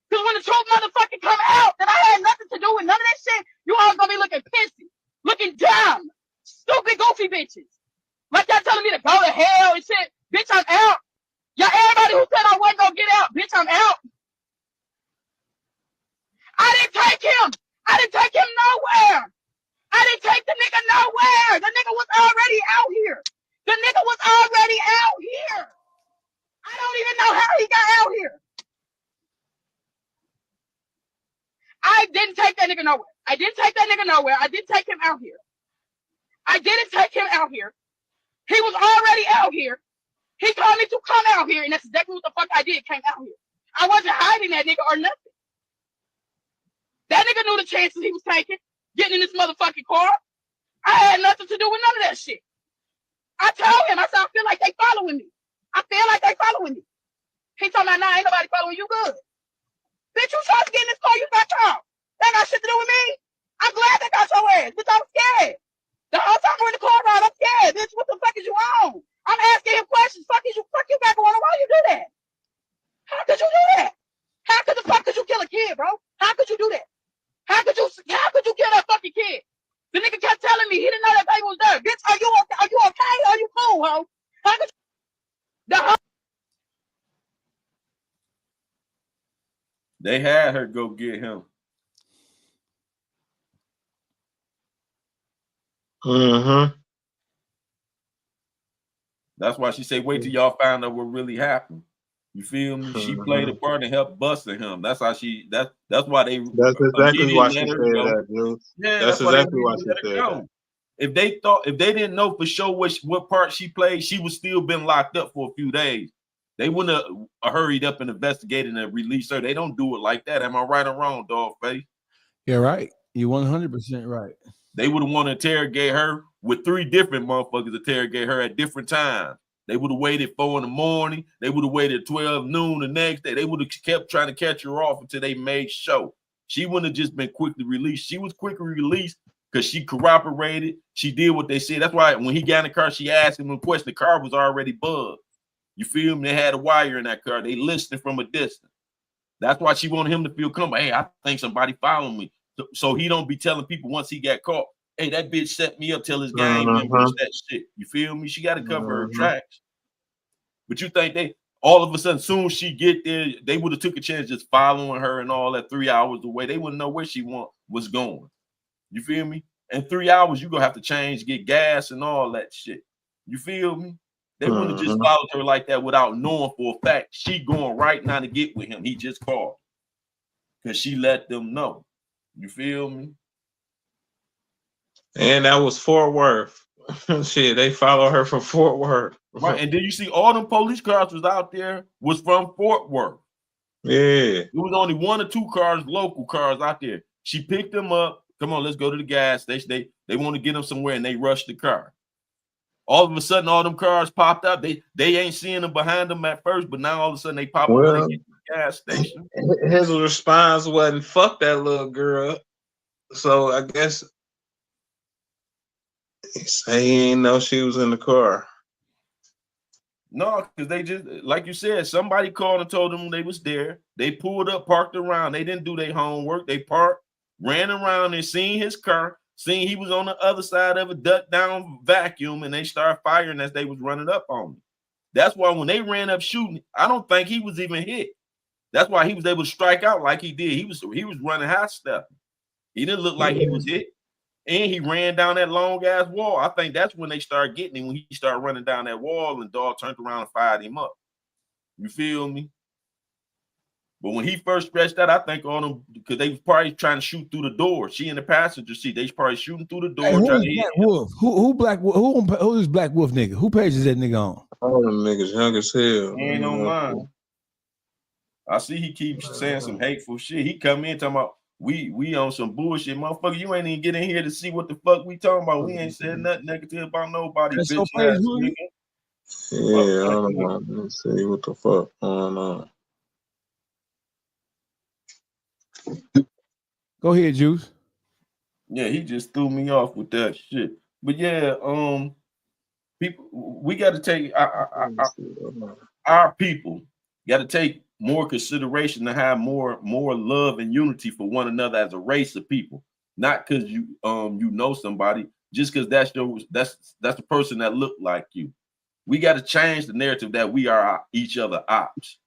Speaker 20: Because when the truth motherfucking come out that I had nothing to do with none of that shit, you all gonna be looking pissy. Looking dumb. Stupid, goofy bitches. Like y'all telling me to go to hell and shit. Bitch, I'm out. Y'all, everybody who said I wasn't gonna get out, bitch, I'm out. I didn't take him. I didn't take him nowhere. I didn't take the nigga nowhere. The nigga was already out here. The nigga was already out here. I don't even know how he got out here. I didn't take that nigga nowhere. I didn't take that nigga nowhere. I didn't take him out here. I didn't take him out here. He was already out here. He told me to come out here, and that's exactly what the fuck I did, came out here. I wasn't hiding that nigga or nothing. That nigga knew the chances he was taking, getting in this motherfucking car. I had nothing to do with none of that shit. I told him, I said, I feel like they following me. I feel like they following me. He told me, nah, ain't nobody following you good. Bitch, you tried to get in this car, you got caught. That got shit to do with me. I'm glad they got your ass. Bitch, I'm scared. The whole time we're in the car ride, I'm scared. Bitch, what the fuck is you on? I'm asking him questions. Fuck you back on. Why you do that? How could you do that? How could the fuck could you kill a kid, bro? How could you do that? How could you kill that fucking kid? The nigga kept telling me he didn't know that baby was there. Bitch, are you okay? Are you okay? Are you cool, ho? How could you?
Speaker 13: They had her go get him.
Speaker 6: Mm-hmm.
Speaker 13: That's why she said, wait till y'all find out what really happened. You feel me? She played a part and helped busting him. That's how she. That's why they.
Speaker 6: That's exactly why she said that, dude.
Speaker 13: Yeah,
Speaker 6: that's exactly why she said that.
Speaker 13: If they didn't know for sure what part she played, she would still been locked up for a few days. They wouldn't have hurried up and investigated and released her. They don't do it like that. Am I right or wrong, dog face?
Speaker 5: You're right. You're 100% right.
Speaker 13: They would have wanted to interrogate her with 3 different motherfuckers, interrogate her at different times. They would have waited 4 in the morning. They would have waited 12 noon the next day. They would have kept trying to catch her off until they made show. She wouldn't have just been quickly released. She was quickly released because she corroborated. She did what they said. That's why when he got in the car, she asked him a question. The car was already bugged. You feel me? They had a wire in that car. They listening from a distance. That's why she wanted him to feel comfortable. Hey, I think somebody following me. So he don't be telling people once he got caught, hey, that bitch set me up till his gang members that shit. You feel me? She got to cover her tracks. But you think they all of a sudden, soon as she get there, they would have took a chance just following her and all that 3 hours away. They wouldn't know where she was going. You feel me? In 3 hours, you're gonna have to change, get gas and all that shit. You feel me? They wouldn't have just followed her like that without knowing for a fact she going right now to get with him. He just called because she let them know. You feel me?
Speaker 6: And that was Fort Worth. Shit, they follow her from Fort Worth.
Speaker 13: Right. And then you see all them police cars was out there was from Fort Worth.
Speaker 6: Yeah.
Speaker 13: It was only 1 or 2 cars, local cars out there. She picked them up. Come on, let's go to the gas station. They want to get them somewhere and they rushed the car. All of a sudden, all them cars popped up. They ain't seeing them behind them at first, but now all of a sudden they pop up when they get to the gas station.
Speaker 6: His response wasn't fuck that little girl. So I guess he ain't know she was in the car.
Speaker 13: No, because they just, like you said, somebody called and told them they was there. They pulled up, parked around. They didn't do their homework. They parked, ran around and seen his car, seen he was on the other side of a duck down vacuum, and they started firing as they was running up on me. That's why when they ran up shooting, I don't think he was even hit. That's why he was able to strike out like he did. He was running high step. He didn't look like he was hit. And he ran down that long ass wall. I think that's when they started getting him, when he started running down that wall and dog turned around and fired him up. You feel me? But when he first stretched out, I think on him, because they was probably trying to shoot through the door. She in the passenger seat. They was probably shooting through the door.
Speaker 5: Hey, who is Black Wolf? Who is Black Wolf nigga? Who page is that nigga on?
Speaker 6: All them niggas young as hell.
Speaker 13: He ain't on mine. I see he keeps saying some hateful shit. He come in talking about we on some bullshit, motherfucker. You ain't even get in here to see what the fuck we talking about. We ain't said nothing negative about nobody,
Speaker 6: That's
Speaker 13: bitch
Speaker 6: so
Speaker 13: ass nigga.
Speaker 6: Yeah, I don't know. Let's see what the fuck going on.
Speaker 5: Go ahead, Juice.
Speaker 13: Yeah, he just threw me off with that shit. But yeah, people, we got to take our people got to take more consideration to have more love and unity for one another as a race of people. Not because you know somebody, just because that's the person that looked like you. We got to change the narrative that we are each other ops.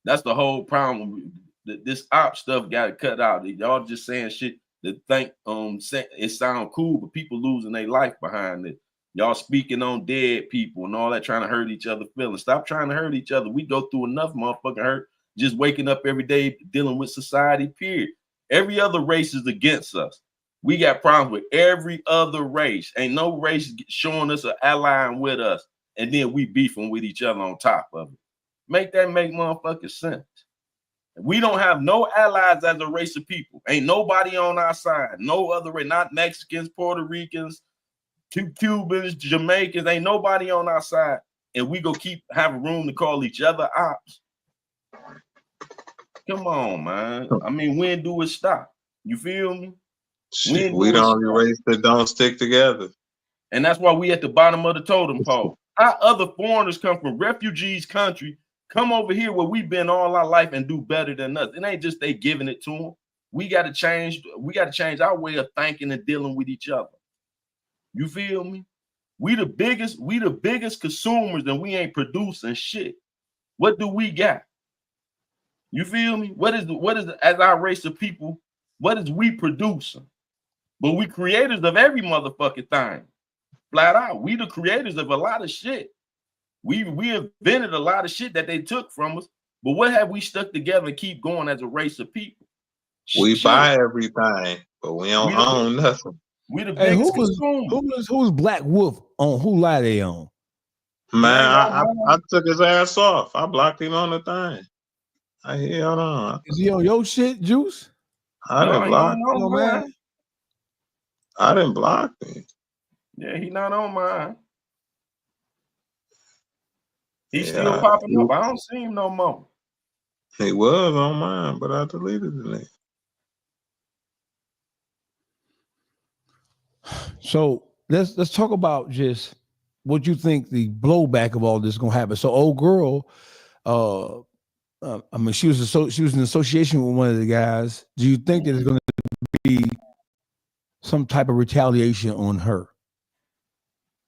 Speaker 13: That's the whole problem. This op stuff got to cut out. Y'all just saying shit that think it sound cool, but people losing their life behind it. Y'all speaking on dead people and all that, trying to hurt each other feelings. Stop trying to hurt each other. We go through enough motherfucking hurt just waking up every day dealing with society, period. Every other race is against us. We got problems with every other race. Ain't no race showing us an allying with us, and then we beefing with each other on top of it. Make motherfucking sense. We don't have no allies as a race of people. Ain't nobody on our side. No other race, not Mexicans, Puerto Ricans, Cubans, Jamaicans. Ain't nobody on our side. And we go keep having room to call each other ops. Come on, man. I mean, when do it stop? You feel me?
Speaker 6: Shit, we the only race that don't stick together.
Speaker 13: And that's why we at the bottom of the totem pole. Our other foreigners come from refugees country, come over here where we've been all our life and do better than us. It ain't just they giving it to them. We got to change our way of thinking and dealing with each other. You feel me? We the biggest consumers, and we ain't producing shit. What do we got? You feel me? What is as our race of people, what is we producing? But we creators of every motherfucking thing. Flat out. We the creators of a lot of shit. We invented a lot of shit that they took from us. But what have we stuck together and keep going as a race of people?
Speaker 6: We buy everything, but we don't own nothing.
Speaker 13: We the biggest consumers.
Speaker 5: Who's Black Wolf on? Who lie they on?
Speaker 6: Man, I took his ass off. I blocked him on the thing. Hold on.
Speaker 5: Is he on your shit, Juice?
Speaker 6: I didn't block him, man. I didn't block him.
Speaker 13: Yeah, he not on mine. He's still popping up. I don't see him no more.
Speaker 6: He was on mine, but I deleted it.
Speaker 5: So let's talk about just what you think the blowback of all this is gonna happen. So old girl, I mean, she was in association with one of the guys. Do you think that there's going to be some type of retaliation on her?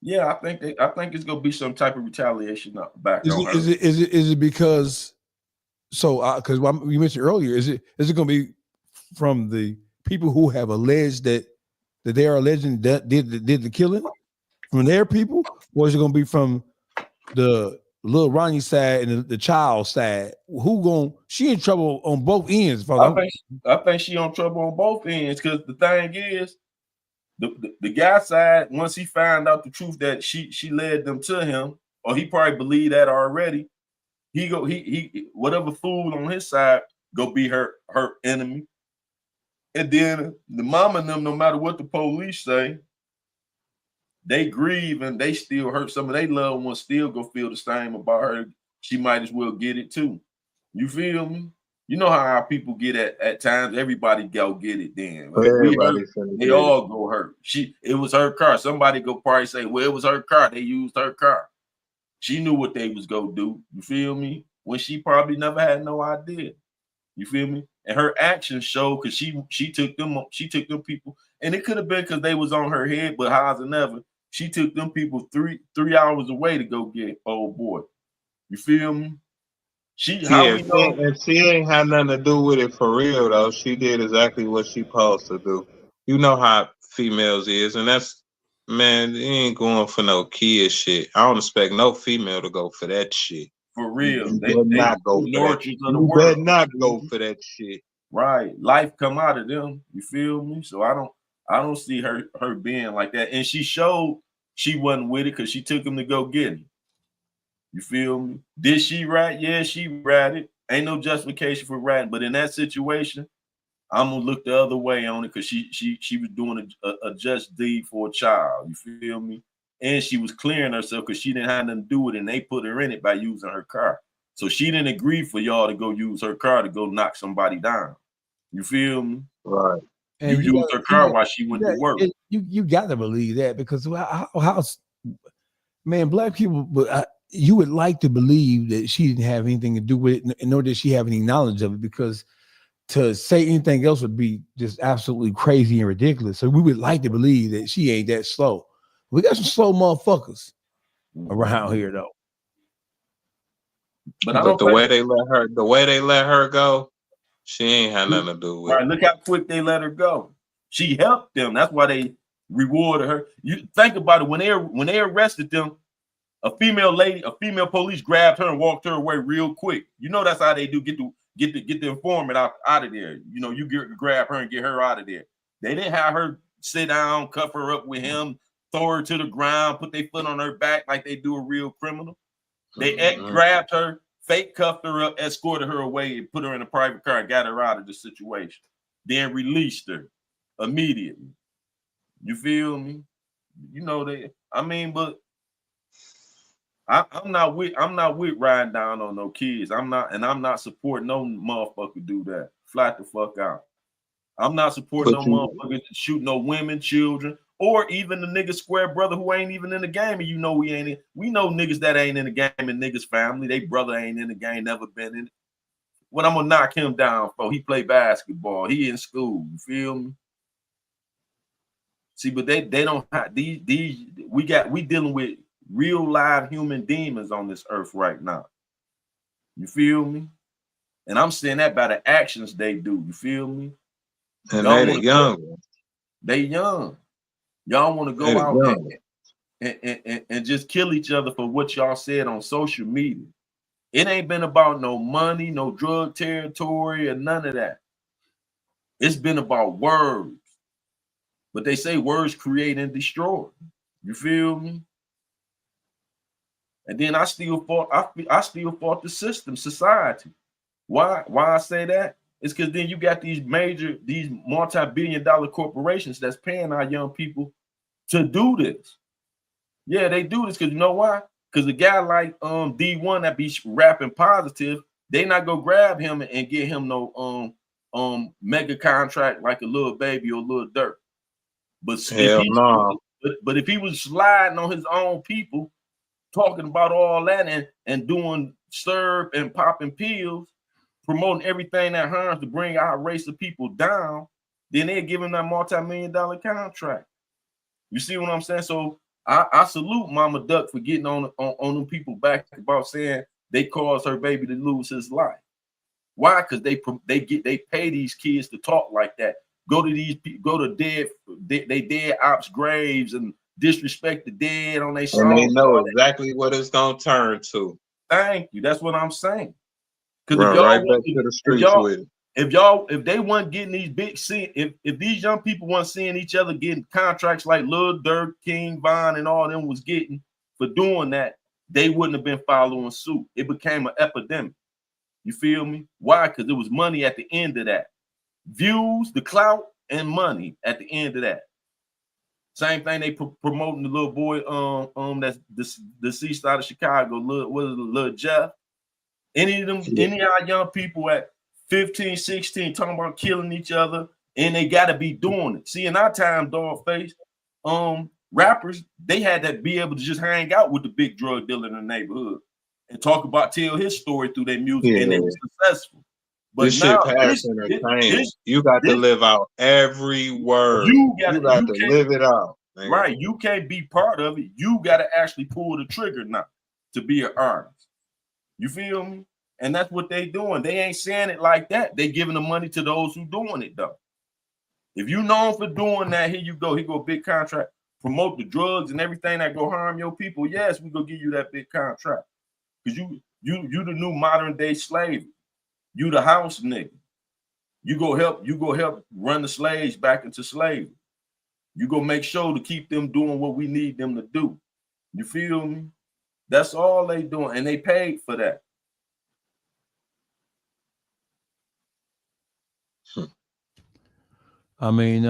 Speaker 13: Yeah, I think it's going to be some type of retaliation back on her.
Speaker 5: Is it because? So, because you mentioned earlier, is it going to be from the people who have alleged that they are alleging that did the killing from their people, or is it going to be from the Lil Ronnie side and the child side? She in trouble on both ends.
Speaker 13: I think she on trouble on both ends, because the thing is, the guy side, once he found out the truth that she led them to him, or he probably believed that already, he whatever fool on his side go be her enemy. And then the mama and them, no matter what the police say, they grieve and they still hurt. Some of their loved ones still go feel the same about her. She might as well get it too. You feel me? You know how our people get at times. Everybody go get it then. They all go hurt. It was her car. Somebody go probably say, well, it was her car. They used her car. She knew what they was gonna do. You feel me? When she probably never had no idea. You feel me? And her actions show because she took them people, and it could have been because they was on her head, but how's it never? She took them people three hours away to go get old boy. You feel me?
Speaker 6: Yeah, she ain't had nothing to do with it for real though. She did exactly what she supposed to do. You know how females is, and that's man, they ain't going for no kid shit. I don't expect no female to go for that shit.
Speaker 13: For real.
Speaker 6: You
Speaker 13: They
Speaker 6: better not go for that. You better not go for that shit.
Speaker 13: Right. Life come out of them. You feel me? So I don't see her being like that. And she showed she wasn't with it because she took him to go get him. You feel me? Did she rat? Yeah, she ratted. Ain't no justification for ratting. But in that situation, I'm gonna look the other way on it because she was doing a just deed for a child. You feel me? And she was clearing herself because she didn't have nothing to do with it, and they put her in it by using her car. So she didn't agree for y'all to go use her car to go knock somebody down. You feel me?
Speaker 6: Right.
Speaker 5: And
Speaker 13: you used her car while she went to work.
Speaker 5: You got to believe that because how man, black people, you would like to believe that she didn't have anything to do with it, nor did she have any knowledge of it, because to say anything else would be just absolutely crazy and ridiculous. So we would like to believe that she ain't that slow. We got some slow motherfuckers around here, though.
Speaker 6: But the way they let her go, she ain't had nothing to do with
Speaker 13: Right,
Speaker 6: it.
Speaker 13: look how quick they let her go. She helped them. That's why they rewarded her. You think about it, when they arrested them, a female police grabbed her and walked her away real quick. You know that's how they do get the informant out of there. You know, you grab her and get her out of there. They didn't have her sit down, cuff her up with him, throw her to the ground, put their foot on her back like they do a real criminal. They grabbed her, fake cuffed her up, escorted her away, and put her in a private car and got her out of the situation. Then released her immediately. You feel me? You know that. I mean, but I'm not with riding down on no kids. I'm not supporting no motherfucker do that. Flat the fuck out. I'm not supporting motherfuckers to shoot no women, children, or even the nigga square brother who ain't even in the game. And you know we ain't in. We know niggas that ain't in the game and niggas family. They brother ain't in the game, never been in it. What I'm gonna knock him down for? He play basketball. He in school. You feel me? See, but they don't have these. We dealing with real live human demons on this earth right now. You feel me? And I'm saying that by the actions they do. You feel me?
Speaker 6: And they young.
Speaker 13: They young. Y'all want to go out and just kill each other for what y'all said on social media. It ain't been about no money, no drug territory, or none of that. It's been about words. But they say words create and destroy. You feel me? And then I still fought the system, society. Why I say that? It's because then you got these multi-billion-dollar corporations that's paying our young people to do this. Yeah, they do this because you know why? Because a guy like D1 that be rapping positive, they not go grab him and get him no mega contract like a Lil Baby or Lil Durk. But if he was sliding on his own people, talking about all that and doing serve and popping pills, promoting everything that harms to bring our race of people down, then they're giving that multi-million-dollar contract. You see what I'm saying? So I salute Mama Duck for getting on them people back about saying they caused her baby to lose his life. Why? Because they pay these kids to talk like that. Go to dead ops graves and disrespect the dead on their songs.
Speaker 6: And they know exactly what it's gonna turn to.
Speaker 13: Thank you. That's what I'm saying. Because
Speaker 6: right back to the streets with it.
Speaker 13: If they weren't getting these big if these young people weren't seeing each other getting contracts like Lil Durk, King Von, and all them was getting for doing that, they wouldn't have been following suit. It became an epidemic. You feel me? Why? Because there was money at the end of that. Views, the clout, and money at the end of that. Same thing they promoting the little boy that's deceased out of Chicago, Lil Jeff. Any of our young people at 15, 16 talking about killing each other, and they gotta be doing it. See, in our time, dog face, rappers, they had to be able to just hang out with the big drug dealer in the neighborhood and tell his story through their music, and they were successful. But
Speaker 6: this
Speaker 13: now,
Speaker 6: shit past entertainment. You got to live out every word. You got to live it out. Nigga.
Speaker 13: Right. You can't be part of it. You got to actually pull the trigger now to be an artist. You feel me? And that's what they doing. They ain't saying it like that. They giving the money to those who doing it though. If you known for doing that, here you go. Here go a big contract. Promote the drugs and everything that go harm your people. Yes, we gonna give you that big contract. Because you the new modern day slave. You the house nigga. You go help run the slaves back into slavery. You go make sure to keep them doing what we need them to do. You feel me? That's all they doing, and they paid for that.
Speaker 5: I mean,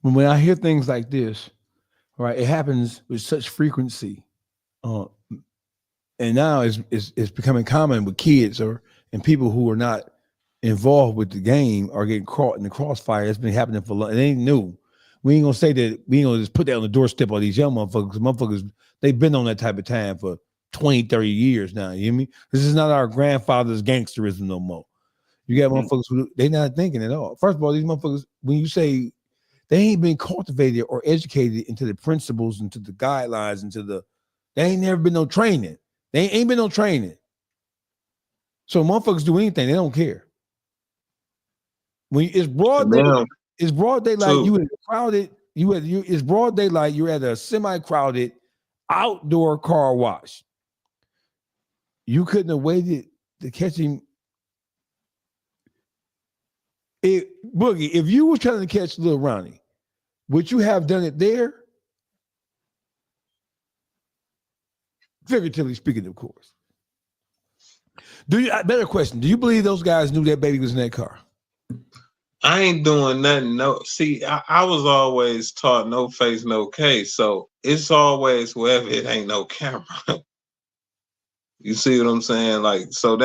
Speaker 5: when I hear things like this, right, it happens with such frequency, and now it's becoming common with kids and people who are not involved with the game are getting caught in the crossfire. It's been happening for long. It ain't new. We ain't gonna say that. We ain't gonna just put that on the doorstep of these young motherfuckers. Motherfuckers, they've been on that type of time for 20, 30 years now. You hear me? This is not our grandfather's gangsterism no more. You got motherfuckers who they not thinking at all. First of all, these motherfuckers, when you say they ain't been cultivated or educated into the principles, into the guidelines, they ain't never been no training. They ain't been no training. So motherfuckers do anything, they don't care. When it's broad daylight, it's broad daylight. You in a crowded, it's broad daylight. You're at a semi-crowded outdoor car wash. You couldn't have waited to catch him. Boogie, if you were trying to catch Lil Ronnie, would you have done it there? Figuratively speaking, of course. Better question. Do you believe those guys knew that baby was in that car?
Speaker 6: I ain't doing nothing. No, see, I was always taught no face, no case. So it's always wherever it ain't no camera. You see what I'm saying? Like, so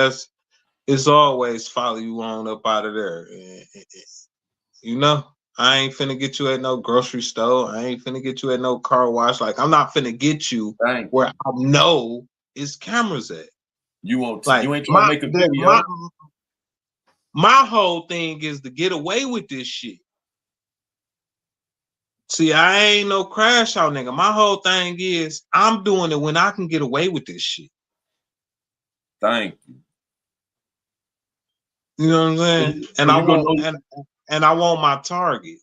Speaker 6: it's always follow you on up out of there. You know, I ain't finna get you at no grocery store. I ain't finna get you at no car wash. Like, I'm not finna get you where I know it's cameras at.
Speaker 13: You won't.
Speaker 6: Like,
Speaker 13: you ain't trying to make a video.
Speaker 6: My whole thing is to get away with this shit. See, I ain't no crash out nigga. My whole thing is I'm doing it when I can get away with this shit.
Speaker 13: Thank you.
Speaker 6: You know what I'm saying? And I want my target.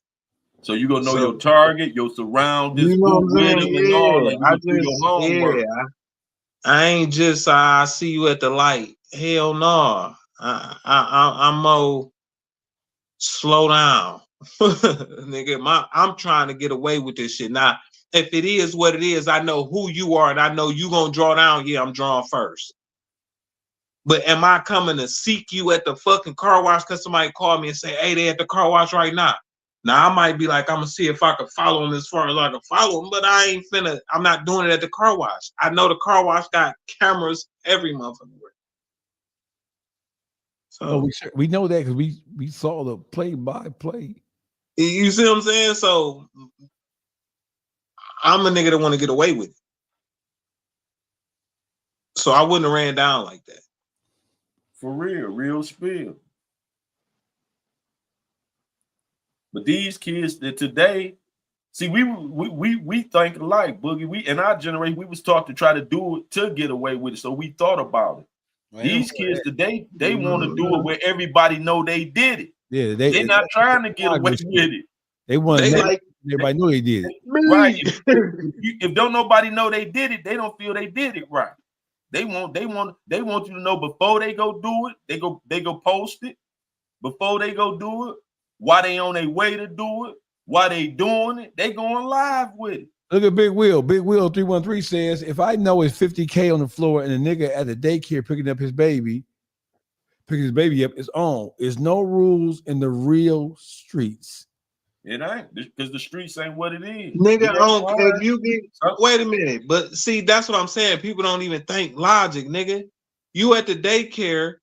Speaker 13: So you gonna know your target, your surroundings,
Speaker 6: you know what I'm saying?
Speaker 13: and all. Like
Speaker 6: I ain't just I see you at the light. Hell no. I'm more slow down. Nigga, I'm trying to get away with this shit. Now, if it is what it is, I know who you are and I know you gonna draw down. Yeah, I'm drawing first. But am I coming to seek you at the fucking car wash because somebody called me and say, hey, they at the car wash right now? Now I might be like, I'm gonna see if I can follow them as far as I can follow them, but I'm not doing it at the car wash. I know the car wash got cameras every motherfucker.
Speaker 5: So we know that because we saw the play-by-play.
Speaker 6: You see what I'm saying? So I'm a nigga that want to get away with it. So I wouldn't have ran down like that.
Speaker 13: For real spill. But these kids that today, see, we think alike, Boogie. We in our generation, we was taught to try to do it to get away with it. So we thought about it. Man, these kids today, they want to do it where everybody know they did it.
Speaker 5: Yeah,
Speaker 13: they're not trying to get away with it.
Speaker 5: They want everybody know they did it.
Speaker 13: Right. If don't nobody know they did it, they don't feel they did it right. They want you to know before they go do it, they go post it. Before they go do it, why they on their way to do it, why they doing it, they going live with it.
Speaker 5: Look at Big Will. Big Will 313 says, if I know it's 50K on the floor and a nigga at the daycare picking his baby up, it's on. There's no rules in the real streets.
Speaker 13: It ain't, because the streets ain't what it is.
Speaker 6: Nigga, if you get, wait a minute, but see, that's what I'm saying. People don't even think logic, nigga. You at the daycare,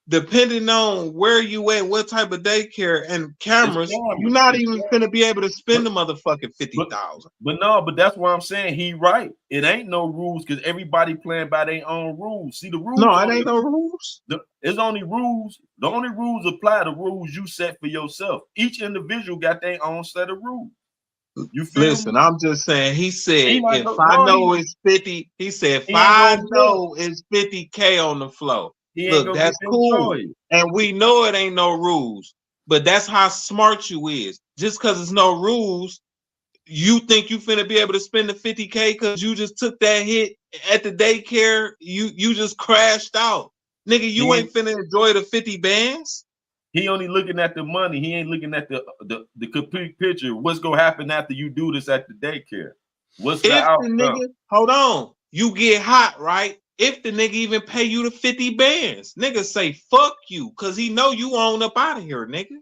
Speaker 6: depending on where you at, what type of daycare and cameras, you're not even gonna be able to spend the motherfucking 50,000.
Speaker 13: But that's why I'm saying he right. It ain't no rules because everybody playing by their own rules. See the rules.
Speaker 6: No, it ain't no rules.
Speaker 13: It's only rules. The only rules apply to rules you set for yourself. Each individual got their own set of rules. You feel
Speaker 6: Listen,
Speaker 13: me?
Speaker 6: I'm just saying. He said
Speaker 13: He
Speaker 6: if I know it's 50, he said if I know it's 50K on the floor. Look, that's cool, and we know it ain't no rules, but that's how smart you is. Just because it's no rules, you think you finna be able to spend the 50K because you just took that hit at the daycare. You just crashed out, nigga. You ain't finna enjoy the 50 bands.
Speaker 13: He only looking at the money. He ain't looking at the complete picture. What's gonna happen after you do this at the daycare? What's the outcome?
Speaker 6: Nigga, hold on, you get hot, right? If the nigga even pay you the 50 bands, nigga say fuck you, cause he know you on up out of here, nigga.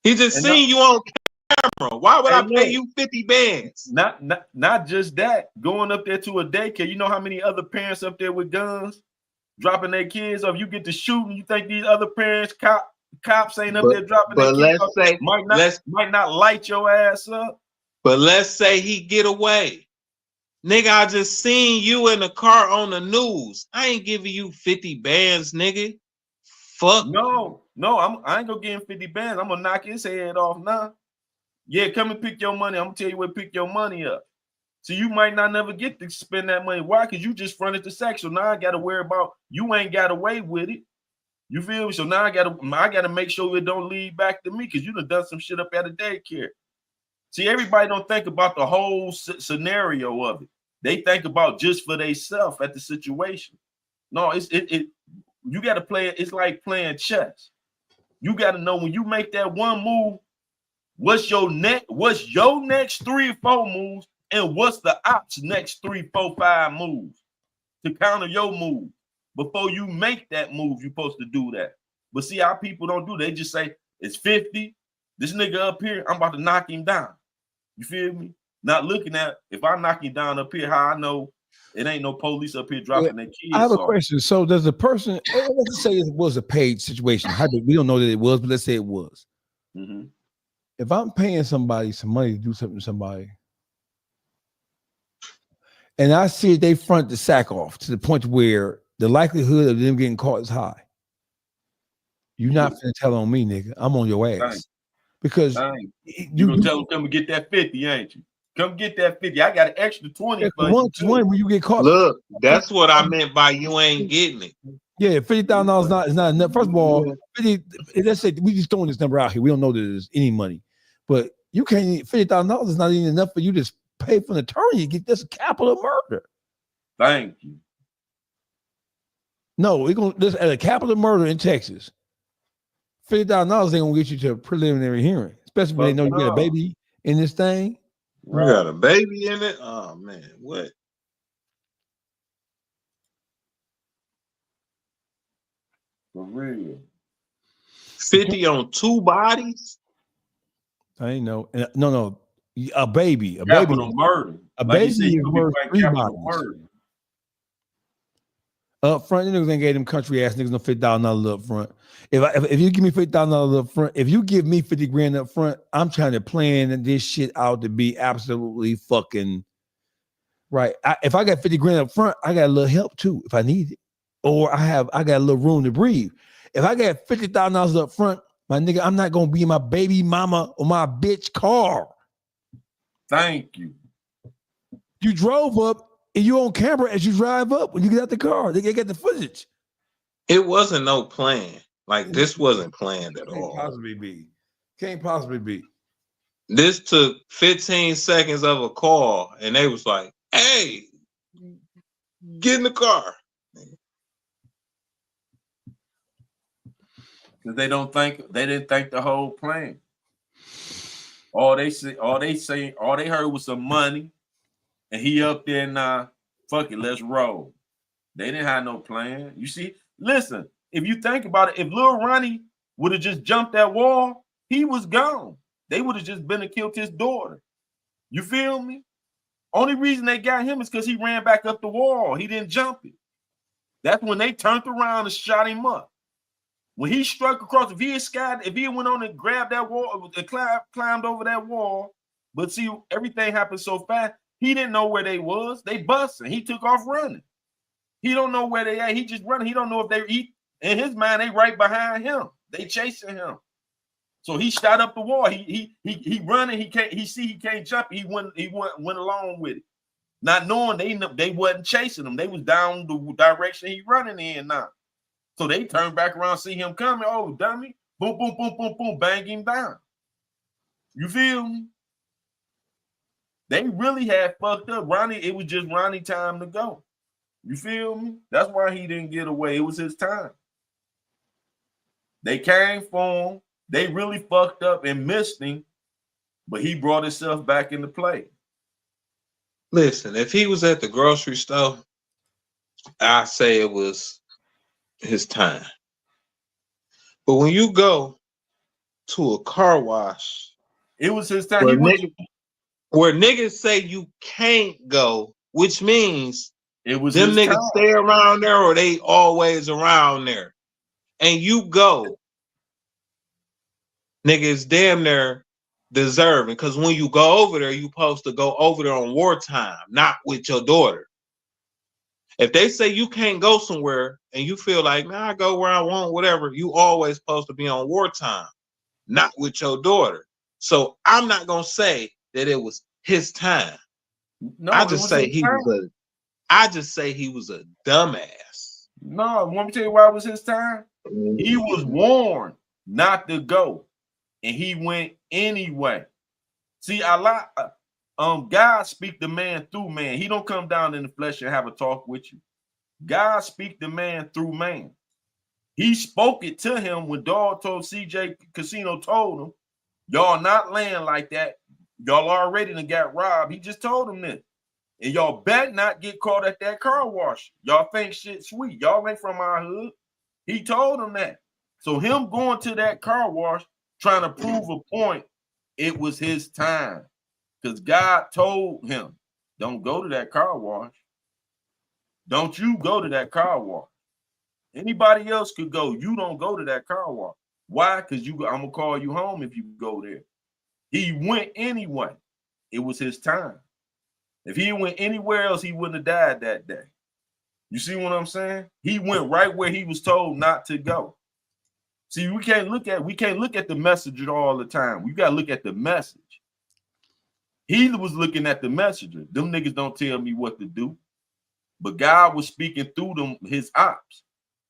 Speaker 6: He just seen you on camera. Why would I pay you 50 bands?
Speaker 13: Not just that. Going up there to a daycare, you know how many other parents up there with guns dropping their kids off? You get to shooting. You think these other parents, cops ain't up there dropping their kids off? Might not light your ass up.
Speaker 6: But let's say he get away. Nigga, I just seen you in the car on the news. I ain't giving you 50 bands, nigga. Fuck.
Speaker 13: No, I ain't gonna give him 50 bands. I'm gonna knock his head off now. Yeah, come and pick your money. I'm gonna tell you where to pick your money up. So you might not never get to spend that money. Why? Because you just fronted the sex. So now I gotta worry about you ain't got away with it. You feel me? So now I gotta make sure it don't lead back to me because you done some shit up at a daycare. See, everybody don't think about the whole scenario of it. They think about just for themselves at the situation. No, you got to play it. It's like playing chess. You got to know when you make that one move, what's your next 3 or 4 moves, and what's the ops next 3, 4, 5 moves to counter your move. Before you make that move, you're supposed to do that. But see how people don't do. They just say it's 50. This nigga up here, I'm about to knock him down. You feel me? Not looking at if I knock you down up here, how I know it ain't no police up here dropping their kids.
Speaker 5: I have a question. So does the person, let's say it was a paid situation. We don't know that it was, but let's say it was.
Speaker 13: Mm-hmm.
Speaker 5: If I'm paying somebody some money to do something to somebody, and I see they front the sack off to the point where the likelihood of them getting caught is high, you're not finna tell on me, nigga. I'm on your ass. Because
Speaker 13: you gonna tell them come and get that 50, ain't you? Come get that 50. I got an extra 20 for
Speaker 5: one when you get caught.
Speaker 6: Look, that's what I meant by you ain't getting it.
Speaker 5: Yeah, $50,000 is not enough. First of all, 50. Let's say we just throwing this number out here. We don't know that there's any money, but you can't. $50,000 is not even enough for you to pay for an attorney to get this capital murder.
Speaker 13: Thank you.
Speaker 5: No, we're gonna this at a capital murder in Texas. $50,000 ain't gonna get you to a preliminary hearing, especially when they know you got a baby in this thing.
Speaker 6: You got a baby in it? Oh man, what?
Speaker 13: For real.
Speaker 6: 50 on 2 bodies?
Speaker 5: I ain't know. No, a baby.
Speaker 13: Capital murder.
Speaker 5: A baby is worth 3 bodies.
Speaker 13: Murder.
Speaker 5: Up front, you niggas ain't gave them country ass niggas no $50,000 up front. If you give me $50,000 up front, if you give me 50 grand up front, I'm trying to plan this shit out to be absolutely fucking right. If I got 50 grand up front, I got a little help too if I need it, or I got a little room to breathe. If I got $50,000 up front, my nigga, I'm not gonna be in my baby mama or my bitch car.
Speaker 13: Thank you.
Speaker 5: You drove up. And you on camera as you drive up when you get out the car. They get the footage.
Speaker 6: It wasn't no plan. Like this wasn't planned at all.
Speaker 5: Can't possibly be.
Speaker 6: This took 15 seconds of a call, and they was like, "Hey, get in the car."
Speaker 13: Because they didn't think the whole plan. All they heard was some money. And he up there now, fuck it, let's roll. They didn't have no plan. You see, listen, if you think about it, if Lil Ronnie would have just jumped that wall, he was gone. They would have just been and killed his daughter. You feel me? Only reason they got him is because he ran back up the wall. He didn't jump it. That's when they turned around and shot him up. When he struck across, if he went on and grabbed that wall and climbed over that wall, but see, everything happened so fast, he didn't know where they was. They busting. He took off running. He don't know where they at. He just running. He don't know if in his mind, they right behind him. They chasing him. So he shot up the wall. He running. He can't jump. He went along with it, not knowing they wasn't chasing him. They was down the direction he running in now. So they turned back around, see him coming. Oh, dummy! Boom, boom, boom, boom, boom, bang him down. You feel me? They really had fucked up Ronnie. It was just Ronnie time to go. You feel me? That's why he didn't get away. It was his time. They came for him. They really fucked up and missed him, but he brought himself back into play.
Speaker 6: Listen, if he was at the grocery store, I say it was his time. But when you go to a car wash,
Speaker 13: it was his time.
Speaker 6: Where niggas say you can't go, which means
Speaker 13: it was
Speaker 6: them
Speaker 13: his
Speaker 6: niggas
Speaker 13: time.
Speaker 6: stay around there or they always around there. And you go, niggas damn near deserving. Because when you go over there, you supposed to go over there on wartime, not with your daughter. If they say you can't go somewhere and you feel like, I go where I want, whatever, you always supposed to be on wartime, not with your daughter. So I'm not going to say that it was his time.
Speaker 13: No,
Speaker 6: I just say he was a dumbass.
Speaker 13: No, want me to tell you why it was his time? He was warned not to go, and he went anyway. See, God speak the man through man. He don't come down in the flesh and have a talk with you. God speak the man through man. He spoke it to him when Dog told CJ Casino told him, y'all not laying like that. Y'all already done got robbed. He just told him this. And y'all bet not get caught at that car wash. Y'all think shit sweet. Y'all ain't from our hood. He told him that. So him going to that car wash, trying to prove a point, it was his time. Because God told him, don't go to that car wash. Don't you go to that car wash. Anybody else could go. You don't go to that car wash. Why? Because I'm going to call you home if you go there. He went anyway. It was his time. If he went anywhere else, he wouldn't have died that day. You see what I'm saying? He went right where he was told not to go. See, we can't look at the message all the time. We got to look at the message. He was looking at the messenger. Them niggas don't tell me what to do. But God was speaking through them, his ops.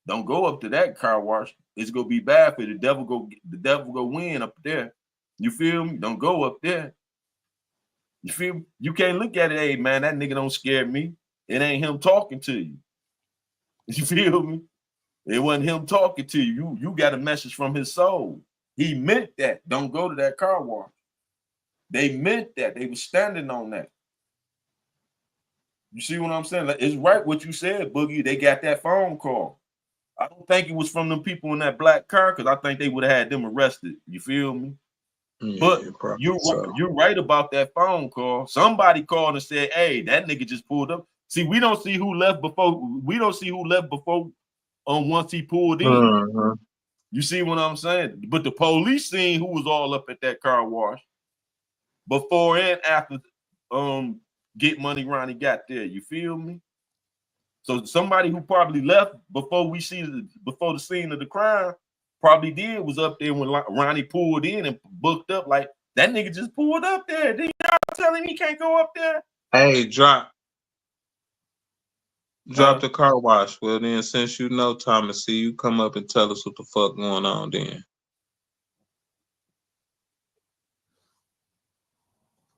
Speaker 13: Don't go up to that car wash. It's gonna be bad for you. The devil go win up there. You feel me? Don't go up there. You feel me? You can't look at it, hey man, that nigga don't scare me. It ain't him talking to you. You feel me? It wasn't him talking to you. You got a message from his soul. He meant that. Don't go to that car wash. They meant that. They were standing on that. You see what I'm saying? Like, it's right what you said, Boogie. They got that phone call. I don't think it was from them people in that black car because I think they would have had them arrested. You feel me? But you're right about that phone call. Somebody called and said, hey, that nigga just pulled up. See, we don't see who left before. We don't see who left before once he pulled in. You see what I'm saying? But the police seen who was all up at that car wash before and after Get Money Ronnie got there. You feel me? So somebody who probably left before before the scene of the crime probably was up there when Ronnie pulled in and booked up. Like, that nigga just pulled up there. Then y'all telling me he can't go up there?
Speaker 6: Hey, drop the car wash. Well, then, since you know, Thomas, see, you come up and tell us what the fuck going on then.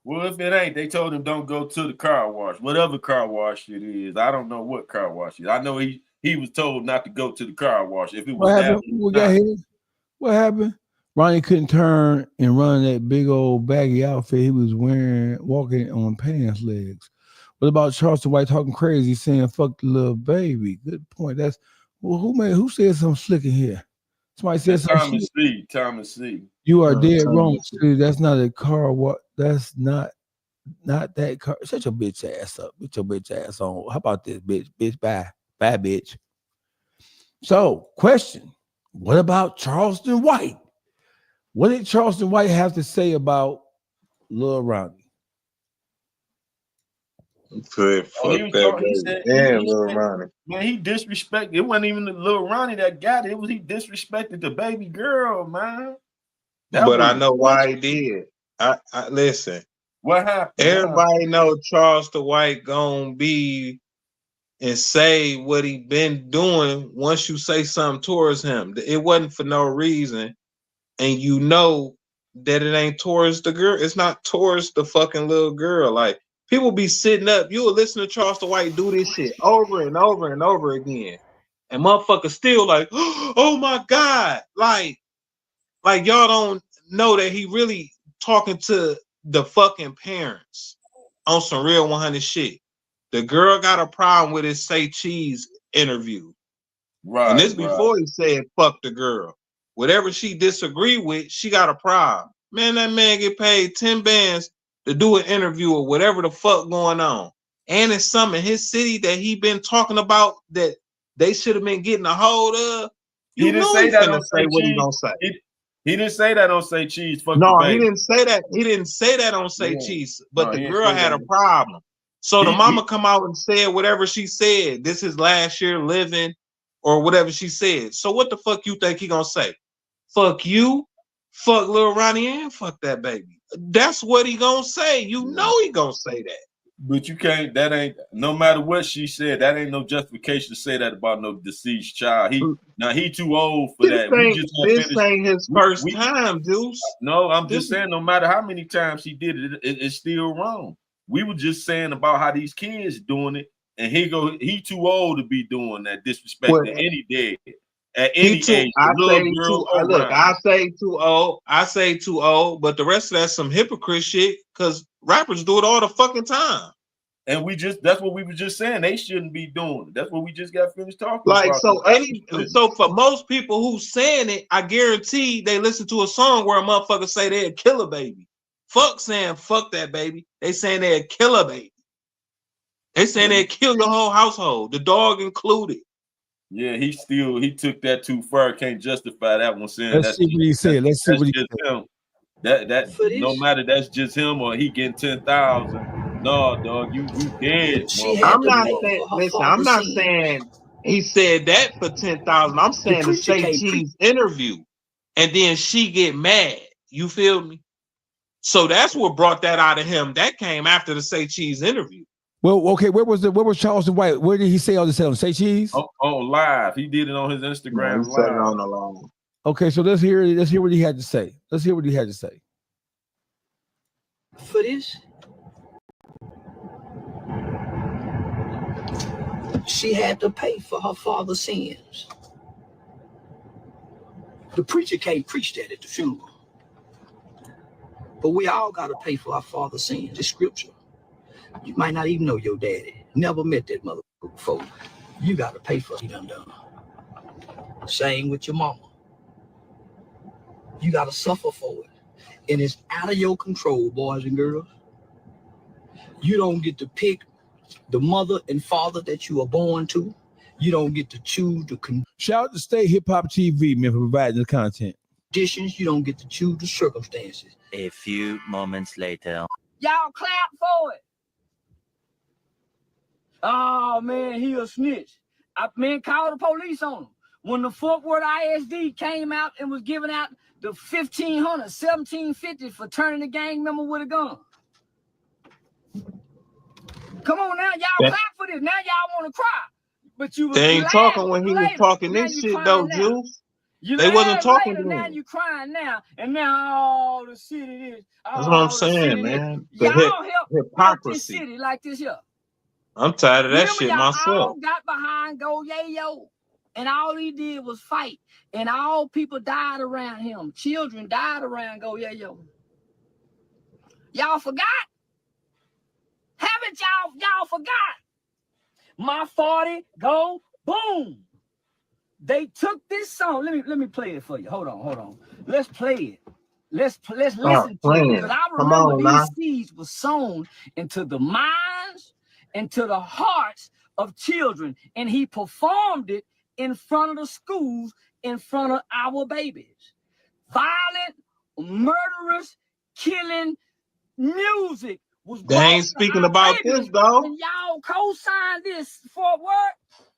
Speaker 13: Well, if it ain't, they told him don't go to the car wash. Whatever car wash it is. I don't know what car wash it is. I know he was told not to go to the car wash. If it was
Speaker 5: What happened? Ronnie couldn't turn and run that big old baggy outfit he was wearing, walking on pants legs. What about Charleston White talking crazy, saying "fuck the little baby"? Good point. That's who said something slick in here? Somebody said something.
Speaker 13: Thomas C.
Speaker 5: You are dead wrong. See, that's not a car. What? That's not that car. Shut your bitch ass up. Get your bitch ass on. How about this, bitch? Bitch, bye, bitch. So, question: what about Charleston White? What did Charleston White have to say about Lil Ronnie?
Speaker 6: Fuck that baby. Lil Ronnie.
Speaker 13: Man, he disrespected. It wasn't even the Lil Ronnie that got it. It was he disrespected the baby girl, man.
Speaker 6: But I know why he did. I listen.
Speaker 13: What happened?
Speaker 6: Everybody know Charleston White gonna be and say what he been doing once you say something towards him. It wasn't for no reason, and you know that it ain't towards the girl. It's not towards the fucking little girl. Like, people be sitting up. You will listen to Charleston White do this shit over and over and over again, and motherfuckers still like, oh my God, like y'all don't know that he really talking to the fucking parents on some real 100 shit. The girl got a problem with his Say Cheese interview.
Speaker 13: Right.
Speaker 6: And this before he said fuck the girl. Whatever she disagree with, she got a problem. Man, that man get paid 10 bands to do an interview or whatever the fuck going on. And it's something in his city that he been talking about that they should have been getting a hold of. You
Speaker 13: He didn't
Speaker 6: know
Speaker 13: say
Speaker 6: he's
Speaker 13: that
Speaker 6: finna
Speaker 13: on
Speaker 6: say what he gonna say.
Speaker 13: He didn't say that on Say Cheese. Fuck
Speaker 6: No,
Speaker 13: the
Speaker 6: he
Speaker 13: baby.
Speaker 6: didn't say that. He didn't say that on Say
Speaker 13: Yeah.
Speaker 6: Cheese. But
Speaker 13: No,
Speaker 6: the
Speaker 13: he didn't
Speaker 6: girl
Speaker 13: say
Speaker 6: had
Speaker 13: that.
Speaker 6: a problem. So the
Speaker 13: He-
Speaker 6: mama come out and said whatever she said. This is last year living or whatever she said. So what the fuck you think he gonna say? Fuck you, fuck Lil Ronnie, and fuck that baby. That's what he gonna say. You know he gonna say that.
Speaker 13: But you can't. That ain't. No matter what she said, that ain't no justification to say that about no deceased child. He too old for that.
Speaker 6: This ain't his first time, Deuce.
Speaker 13: No, I'm just saying. No matter how many times he did it, it's still wrong. We were just saying about how these kids doing it, and he too old to be doing that disrespect to any dead at any age.
Speaker 6: I say too old. I say too old, but the rest of that's some hypocrite shit because rappers do it all the fucking time.
Speaker 13: And that's what we were just saying. They shouldn't be doing it. That's what we just got finished talking
Speaker 6: Like,
Speaker 13: about.
Speaker 6: so for most people who saying it, I guarantee they listen to a song where a motherfucker say they'd kill a baby. Fuck saying fuck that baby. They saying they'd kill a baby. They saying they'd kill your whole household, the dog included.
Speaker 13: Yeah, he took that too far. Can't justify that one saying
Speaker 5: Let's see what he said. Let's see what he said.
Speaker 13: Him. That no matter that's just him or he getting 10,000. No, dog, you dead.
Speaker 6: I'm not saying. Listen, I'm not saying he said that for 10,000. I'm saying the Say Cheese interview, and then she get mad. You feel me? So that's what brought that out of him. That came after the Say Cheese interview.
Speaker 5: Well, okay, where was Charleston White? Where did he say all this on Say Cheese?
Speaker 13: On live. He did it on his Instagram live.
Speaker 6: On the line.
Speaker 5: Okay, so let's hear what he had to say. Let's hear what he had to say.
Speaker 21: For this, she had to pay for her father's sins. The preacher can't preach that at the funeral. But we all got to pay for our father's sins. It's scripture. You might not even know your daddy. Never met that mother before. You got to pay for what he done. Same with your mama. You got to suffer for it. And it's out of your control, boys and girls. You don't get to pick the mother and father that you are born to. You don't get to choose the
Speaker 5: Shout out to State Hip Hop TV, man, for providing the content.
Speaker 21: conditions. You don't get to choose the circumstances.
Speaker 22: A few moments later.
Speaker 20: Y'all clap for it. Oh, man, he a snitch. Man, call the police on him. When the Fort Worth ISD came out and was giving out the $1,500, $1,750 for turning a gang member with a gun. Come on now, y'all clap for this. Now y'all want to cry. But you was
Speaker 6: They ain't talking when he was talking
Speaker 20: Now
Speaker 6: this
Speaker 20: you
Speaker 6: shit
Speaker 20: crying
Speaker 6: though,
Speaker 20: now.
Speaker 6: Juice.
Speaker 20: You
Speaker 6: They wasn't
Speaker 20: laugh
Speaker 6: talking
Speaker 20: later,
Speaker 6: to
Speaker 20: now
Speaker 6: him.
Speaker 20: you crying now. And now all the city is.
Speaker 6: That's what I'm saying, man. The
Speaker 20: Y'all help this
Speaker 6: hypocrisy.
Speaker 20: city like this here.
Speaker 6: I'm tired of that
Speaker 20: Remember,
Speaker 6: shit
Speaker 20: y'all
Speaker 6: myself.
Speaker 20: all got behind Go Yayo, and all he did was fight, and all people died around him. Children died around Go Yayo. Y'all forgot? Haven't y'all forgot? My 40 go boom. They took this song. Let me play it for you. Hold on. Let's play it. Let's listen to it, because I
Speaker 6: Come
Speaker 20: remember
Speaker 6: on,
Speaker 20: these
Speaker 6: now.
Speaker 20: seeds were sown into the minds, into the hearts of children, and he performed it
Speaker 21: in front of the schools, in front of our babies. Violent, murderous, killing music was
Speaker 6: They ain't speaking about this though.
Speaker 21: and y'all co-signed this for what?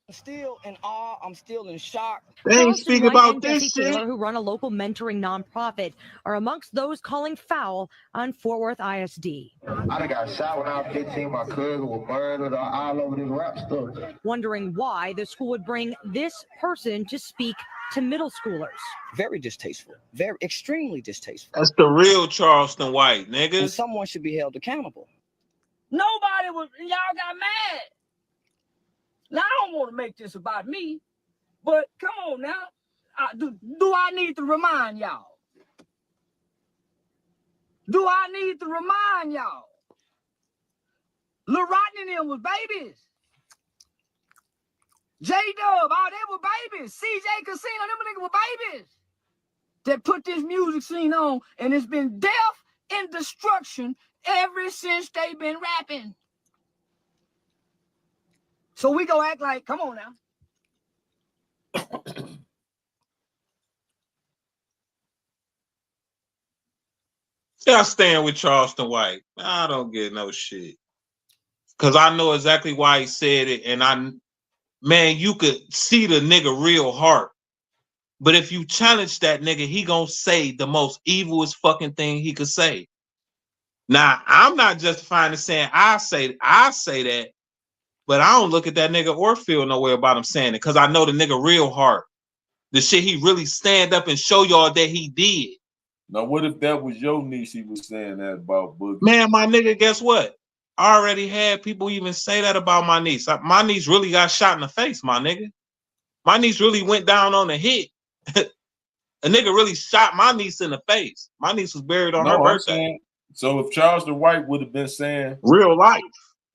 Speaker 21: I'm still in awe. I'm still in shock.
Speaker 6: They ain't
Speaker 1: Charleston
Speaker 6: speak
Speaker 1: White
Speaker 6: about
Speaker 1: and
Speaker 6: this
Speaker 1: Jesse
Speaker 6: shit.
Speaker 1: Taylor, who run a local mentoring nonprofit, are amongst those calling foul on Fort Worth ISD.
Speaker 2: I done got shot when I was 15. My cousin was murdered all over this rap stuff.
Speaker 1: Wondering why the school would bring this person to speak to middle schoolers.
Speaker 21: Very distasteful. Very extremely distasteful.
Speaker 6: That's the real Charleston White,
Speaker 21: And
Speaker 6: niggas.
Speaker 21: someone should be held accountable. Nobody was, y'all got mad. Now, I don't want to make this about me, but come on now. Do I need to remind y'all? Do I need to remind y'all? Lil Ronnie and them was babies. J-Dub, all they were babies. CJ Casino, them niggas were babies. That put this music scene on, and it's been death and destruction ever since they been rapping. So we go act like, come on now.
Speaker 6: Yeah, I stand with Charleston White. I don't get no shit. Cause I know exactly why he said it, and man, you could see the nigga real heart. But if you challenge that nigga, he gonna say the most evilest fucking thing he could say. Now, I'm not justifying it saying I say that, but I don't look at that nigga or feel no way about him saying it, because I know the nigga real heart. The shit he really stand up and show y'all that he did.
Speaker 13: Now, what if that was your niece he was saying that about, Boogie?
Speaker 6: Man, my nigga, guess what? I already had people even say that about my niece. My niece really got shot in the face, my nigga. My niece really went down on a hit. A nigga really shot my niece in the face. My niece was buried on her birthday.
Speaker 13: So if Charleston White would have been saying
Speaker 6: real life,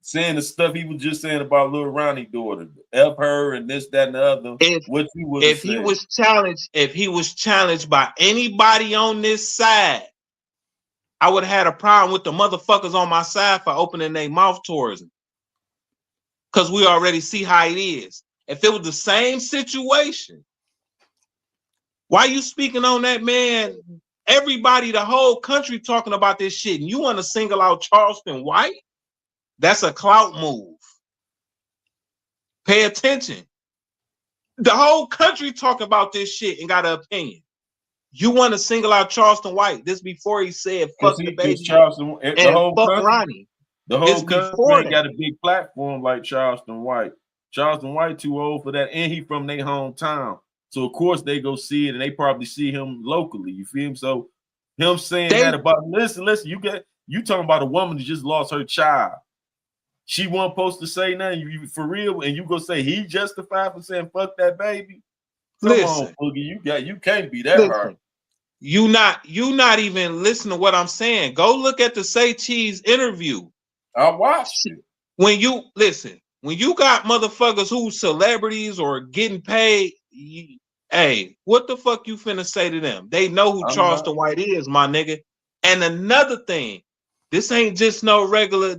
Speaker 13: saying the stuff he was just saying about Lil Ronnie Daughter, F her and this, that, and the other, what you would have said?
Speaker 6: If he was challenged by anybody on this side, I would have had a problem with the motherfuckers on my side for opening their mouth towards him. Because we already see how it is. If it was the same situation, why you speaking on that, man? Everybody, the whole country talking about this shit, and you want to single out Charleston White? That's a clout move. Pay attention. The whole country talking about this shit and got an opinion. You want to single out Charleston White? This before he said fuck the baby
Speaker 13: Charleston,
Speaker 6: and
Speaker 13: the whole
Speaker 6: fuck
Speaker 13: country,
Speaker 6: Ronnie.
Speaker 13: The whole country ain't got a big platform like Charleston White. Charleston White too old for that, and he from their hometown. So of course they go see it, and they probably see him locally. You feel him? So him saying that about listen, you talking about a woman who just lost her child. She wasn't supposed to say nothing. You for real, and you go say he justified for saying fuck that baby. Come on, Boogie, you can't be that hard.
Speaker 6: You not even listening to what I'm saying. Go look at the Say Cheese interview.
Speaker 13: I watched it.
Speaker 6: When you got motherfuckers who celebrities or getting paid, hey, what the fuck you finna say to them? They know who Charleston White is, my nigga. And another thing, this ain't just no regular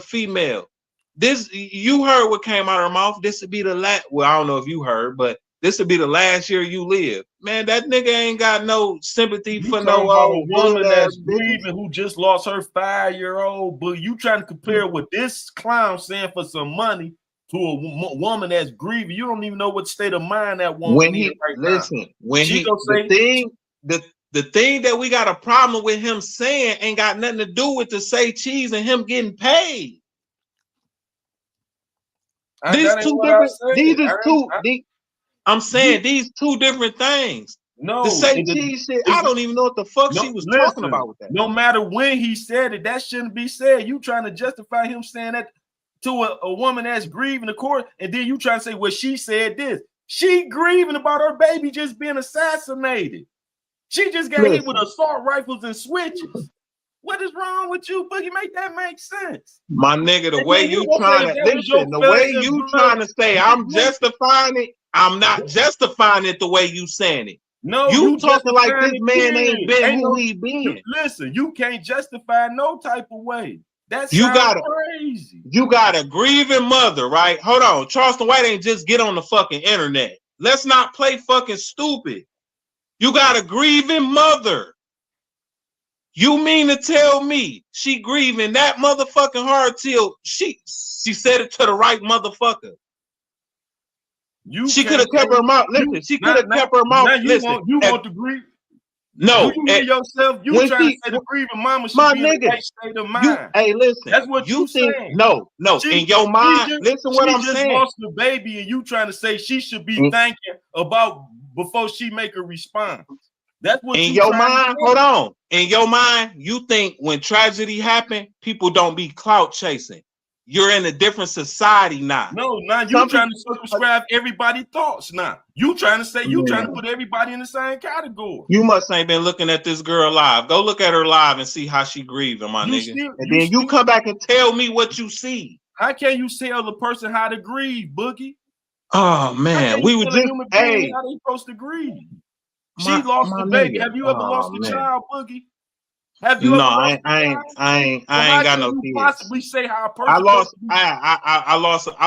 Speaker 6: female. This, you heard what came out of her mouth. This would be the last. Well, I don't know if you heard, but this would be the last year you live. Man, that nigga ain't got no sympathy for no old
Speaker 13: woman that's grieving who just lost her 5-year-old. But you trying to compare what this clown saying for some money to a woman that's grieving? You don't even know what state of mind that woman is right now.
Speaker 6: When he the thing that we got a problem with him saying ain't got nothing to do with the Say Cheese and him getting paid. These two different things.
Speaker 13: No,
Speaker 6: the Say Cheese shit, I don't even know what the fuck she was talking about with that.
Speaker 13: No matter when he said it, that shouldn't be said. You trying to justify him saying that to a woman that's grieving, of course, and then you trying to say, well, she said this. She grieving about her baby just being assassinated. She just got hit with assault rifles and switches. What is wrong with you, Boogie? Make that make sense.
Speaker 6: My nigga, the way you trying to listen, the way you trying to say I'm justifying it, I'm not justifying it the way you saying it.
Speaker 13: No,
Speaker 6: you talking like this man ain't been who he been.
Speaker 13: Listen, you can't justify no type of way. That
Speaker 6: You
Speaker 13: sounds
Speaker 6: got
Speaker 13: crazy.
Speaker 6: You got a grieving mother, right? Hold on. Charleston White ain't just get on the fucking internet. Let's not play fucking stupid. You got a grieving mother. You mean to tell me she grieving that motherfucking hard till she said it to the right motherfucker? She could have kept her mouth. Listen, she could have kept her mouth.
Speaker 13: Now you
Speaker 6: Listen,
Speaker 13: want to grieve?
Speaker 6: No.
Speaker 13: Do you hear yourself? You trying to say the grieving mama should be in the right state of mind.
Speaker 6: Hey, listen.
Speaker 13: That's what you
Speaker 6: think,
Speaker 13: saying.
Speaker 6: No. In your mind, listen what I'm
Speaker 13: saying. She just lost the baby, and you trying to say she should be thinking about before she make a response. That's what
Speaker 6: in
Speaker 13: you
Speaker 6: your
Speaker 13: trying to
Speaker 6: mind.
Speaker 13: say.
Speaker 6: Hold on. In your mind, you think when tragedy happen, people don't be clout chasing. You're in a different society now.
Speaker 13: No, now you trying to circumscribe everybody's thoughts. Now you trying to say trying to put everybody in the same category.
Speaker 6: You must ain't been looking at this girl live. Go look at her live and see how she grieving, my nigga. And then you come back and tell me what you see.
Speaker 13: How can you tell the person how to grieve, Boogie?
Speaker 6: Oh man, we were just
Speaker 13: how they supposed to grieve. She lost the baby.
Speaker 6: nigga.
Speaker 13: Have you ever lost a
Speaker 6: man.
Speaker 13: child, Boogie? Have you
Speaker 6: No,
Speaker 13: ever lost
Speaker 6: I ain't got no kids.
Speaker 13: Possibly say how a person
Speaker 6: I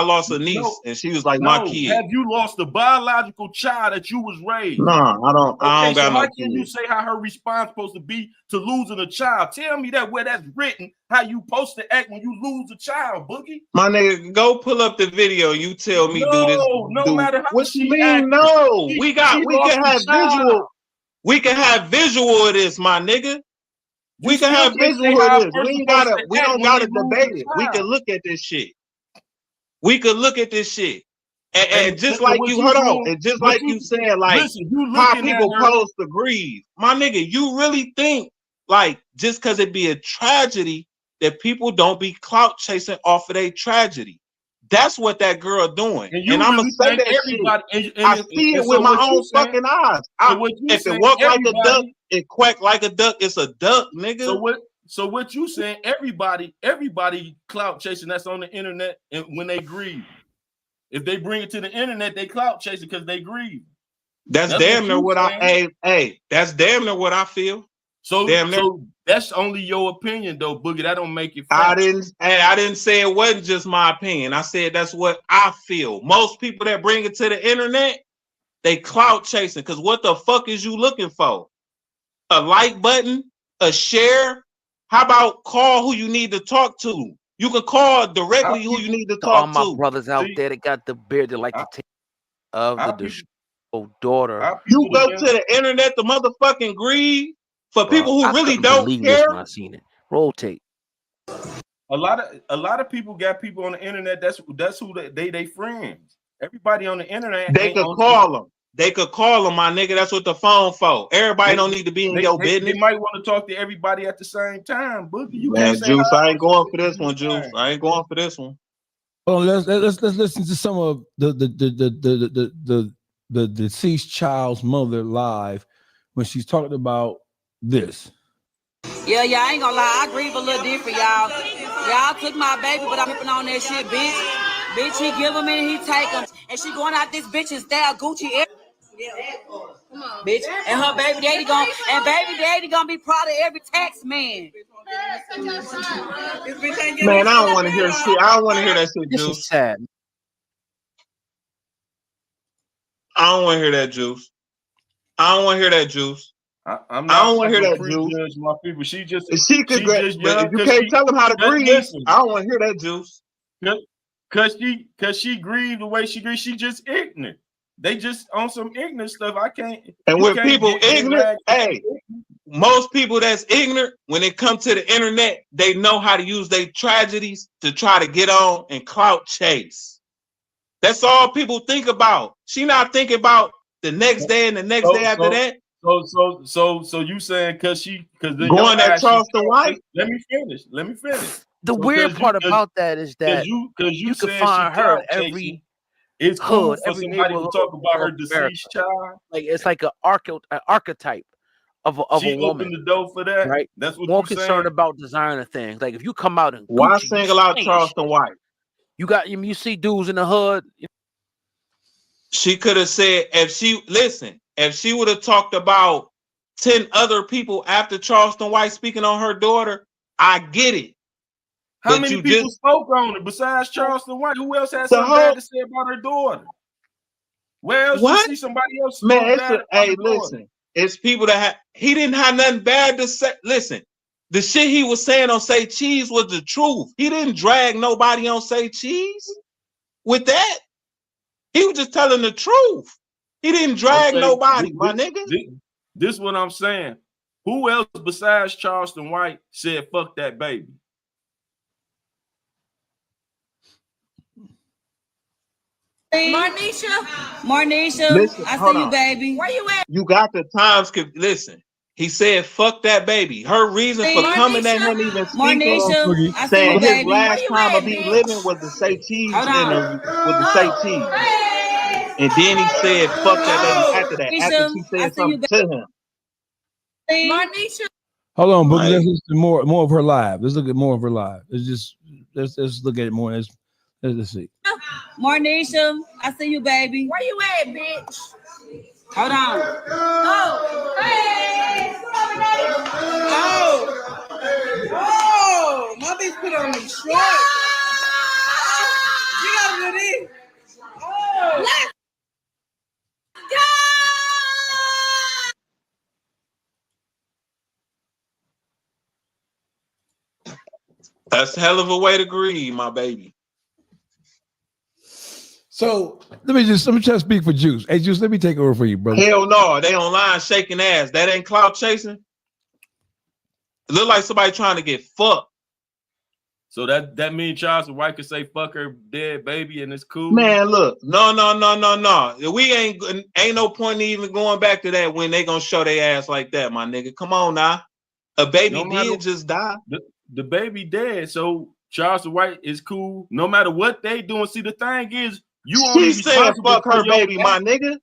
Speaker 6: lost a niece, and she was like my kid.
Speaker 13: Have you lost a biological child that you was raised?
Speaker 6: No, I don't got no
Speaker 13: how
Speaker 6: kids.
Speaker 13: can you say how her response supposed to be to losing a child? Tell me that where that's written, how you supposed to act when you lose a child, Boogie.
Speaker 6: My nigga, go pull up the video. You tell me do this.
Speaker 13: No matter how
Speaker 6: what you
Speaker 13: she
Speaker 6: mean?
Speaker 13: acted,
Speaker 6: No, we can
Speaker 13: lost
Speaker 6: have
Speaker 13: a child.
Speaker 6: visual. We can have visual of this, my nigga. We can have visual of this. We don't gotta debate it. We can look at this shit. We could look at this shit. And just like you, hold on, and just like you said, like how people supposed to grieve. My nigga, you really think like just because it be a tragedy that people don't be clout chasing off of their tragedy? That's what that girl doing. And I'm gonna say that shit. I see it with my own fucking eyes. If it walk like a duck, it quack like a duck, it's a duck, nigga.
Speaker 13: So what you saying? Everybody clout chasing that's on the internet, and when they grieve, if they bring it to the internet, they clout chasing because they grieve.
Speaker 6: That's damn near what that's damn near what I feel.
Speaker 13: So that's only your opinion, though, Boogie. That don't make it.
Speaker 6: I didn't say it wasn't just my opinion. I said that's what I feel. Most people that bring it to the internet, they clout chasing. Because what the fuck is you looking for? A like button, a share. How about call who you need to talk to? You can call directly who you need to talk to.
Speaker 3: All my brothers out there that got the beard that like to take of the daughter.
Speaker 6: You go to the internet, the motherfucking grieve. For people who really don't care,
Speaker 3: when I seen it. Roll tape.
Speaker 13: A lot of people got people on the internet. That's who they friends. Everybody on the internet.
Speaker 6: They could call them. They could call them, my nigga. That's what the phone for. Everybody don't need to be in your business.
Speaker 13: They might want to talk to everybody at the same time, Boogie.
Speaker 6: Man, Juice, I ain't going for this one, Juice. I ain't going for this one.
Speaker 5: Hold on, let's listen to some of the deceased child's mother live when she's talking about this.
Speaker 8: Yeah, I ain't gonna lie, I grieve a little different, y'all. Y'all took my baby, but I'm ripping on that shit, bitch. Bitch, he give them and he take them. And she going out this bitch and style Gucci. Bitch, and her baby daddy gonna be proud of every tax man.
Speaker 6: Man, I don't want to hear shit. I don't want to hear that shit, Juice.
Speaker 3: This is sad.
Speaker 6: I don't want to hear that, Juice. I don't want to hear that, Juice.
Speaker 13: I don't
Speaker 6: want to hear that, Juice.
Speaker 13: My people. She just
Speaker 6: but if you can't tell them how to grieve, I don't want to hear that, Juice.
Speaker 13: Cause she grieved the way she grieved. She just ignorant. They just on some ignorant stuff. I can't.
Speaker 6: And when people ignorant, most people that's ignorant, when it comes to the internet, they know how to use their tragedies to try to get on and clout chase. That's all people think about. She not thinking about the next day and the next day after that.
Speaker 13: So you saying because
Speaker 6: going at Charleston White?
Speaker 13: Let me finish.
Speaker 3: The weird part about that is that you can find her every
Speaker 13: it's cool
Speaker 3: hood,
Speaker 13: for
Speaker 3: every
Speaker 13: somebody to
Speaker 3: neighborhood
Speaker 13: talk about her
Speaker 3: of
Speaker 13: deceased
Speaker 3: America.
Speaker 13: child.
Speaker 3: Like it's like an archetype of a
Speaker 13: She
Speaker 3: woman.
Speaker 13: opened the door for that,
Speaker 3: right?
Speaker 13: That's what
Speaker 3: more
Speaker 13: you're
Speaker 3: concerned
Speaker 13: saying?
Speaker 3: about designer things. Like if you come out and
Speaker 6: Why
Speaker 3: Gucci,
Speaker 6: single out Charleston White?
Speaker 3: You see dudes in the hood.
Speaker 6: She could have said if she would have talked about 10 other people after Charleston White speaking on her daughter, I get it.
Speaker 13: How many people spoke on it besides Charleston White? Who else had something bad to say about her daughter? Where else you see somebody else?
Speaker 6: Man, listen, it's people that he didn't have nothing bad to say. Listen, the shit he was saying on Say Cheese was the truth. He didn't drag nobody on Say Cheese with that. He was just telling the truth. He didn't drag nobody, my nigga.
Speaker 13: This is what I'm saying. Who else besides Charleston White said fuck that baby?
Speaker 8: Marnisha,
Speaker 6: listen,
Speaker 8: I see you, baby. Where you at?
Speaker 6: You got the times. Listen, he said fuck that baby. Her reason for coming at him even speaking, saying his last time of be living was the Say Cheese interview with the Say Cheese. And then he said fuck that baby after that, after she said something to him.
Speaker 8: Marnisha.
Speaker 5: Hold on, Boogie. Let's listen to more of her live. Let's look at more of her live. Let's look at it more. Let's see.
Speaker 8: Marnisha, I see you, baby. Where you at, bitch? Hold on. Oh, hey.
Speaker 7: Oh, my bitch put on these shorts. You gotta do this. Oh.
Speaker 6: That's a hell of a way to grieve, my baby.
Speaker 5: So let me try to speak for Juice. Hey, Juice, let me take over for you, brother.
Speaker 6: Hell no, they online shaking ass. That ain't clout chasing. It look like somebody trying to get fucked.
Speaker 13: So that means Charleston White could say fuck her dead baby and it's cool.
Speaker 6: Man, look, no. We ain't no point in even going back to that when they gonna show their ass like that, my nigga. Come on now. A baby did just die.
Speaker 13: The baby dead, so Charleston White is cool no matter what they doing. See, the thing is,
Speaker 6: she said fuck her baby, my nigga.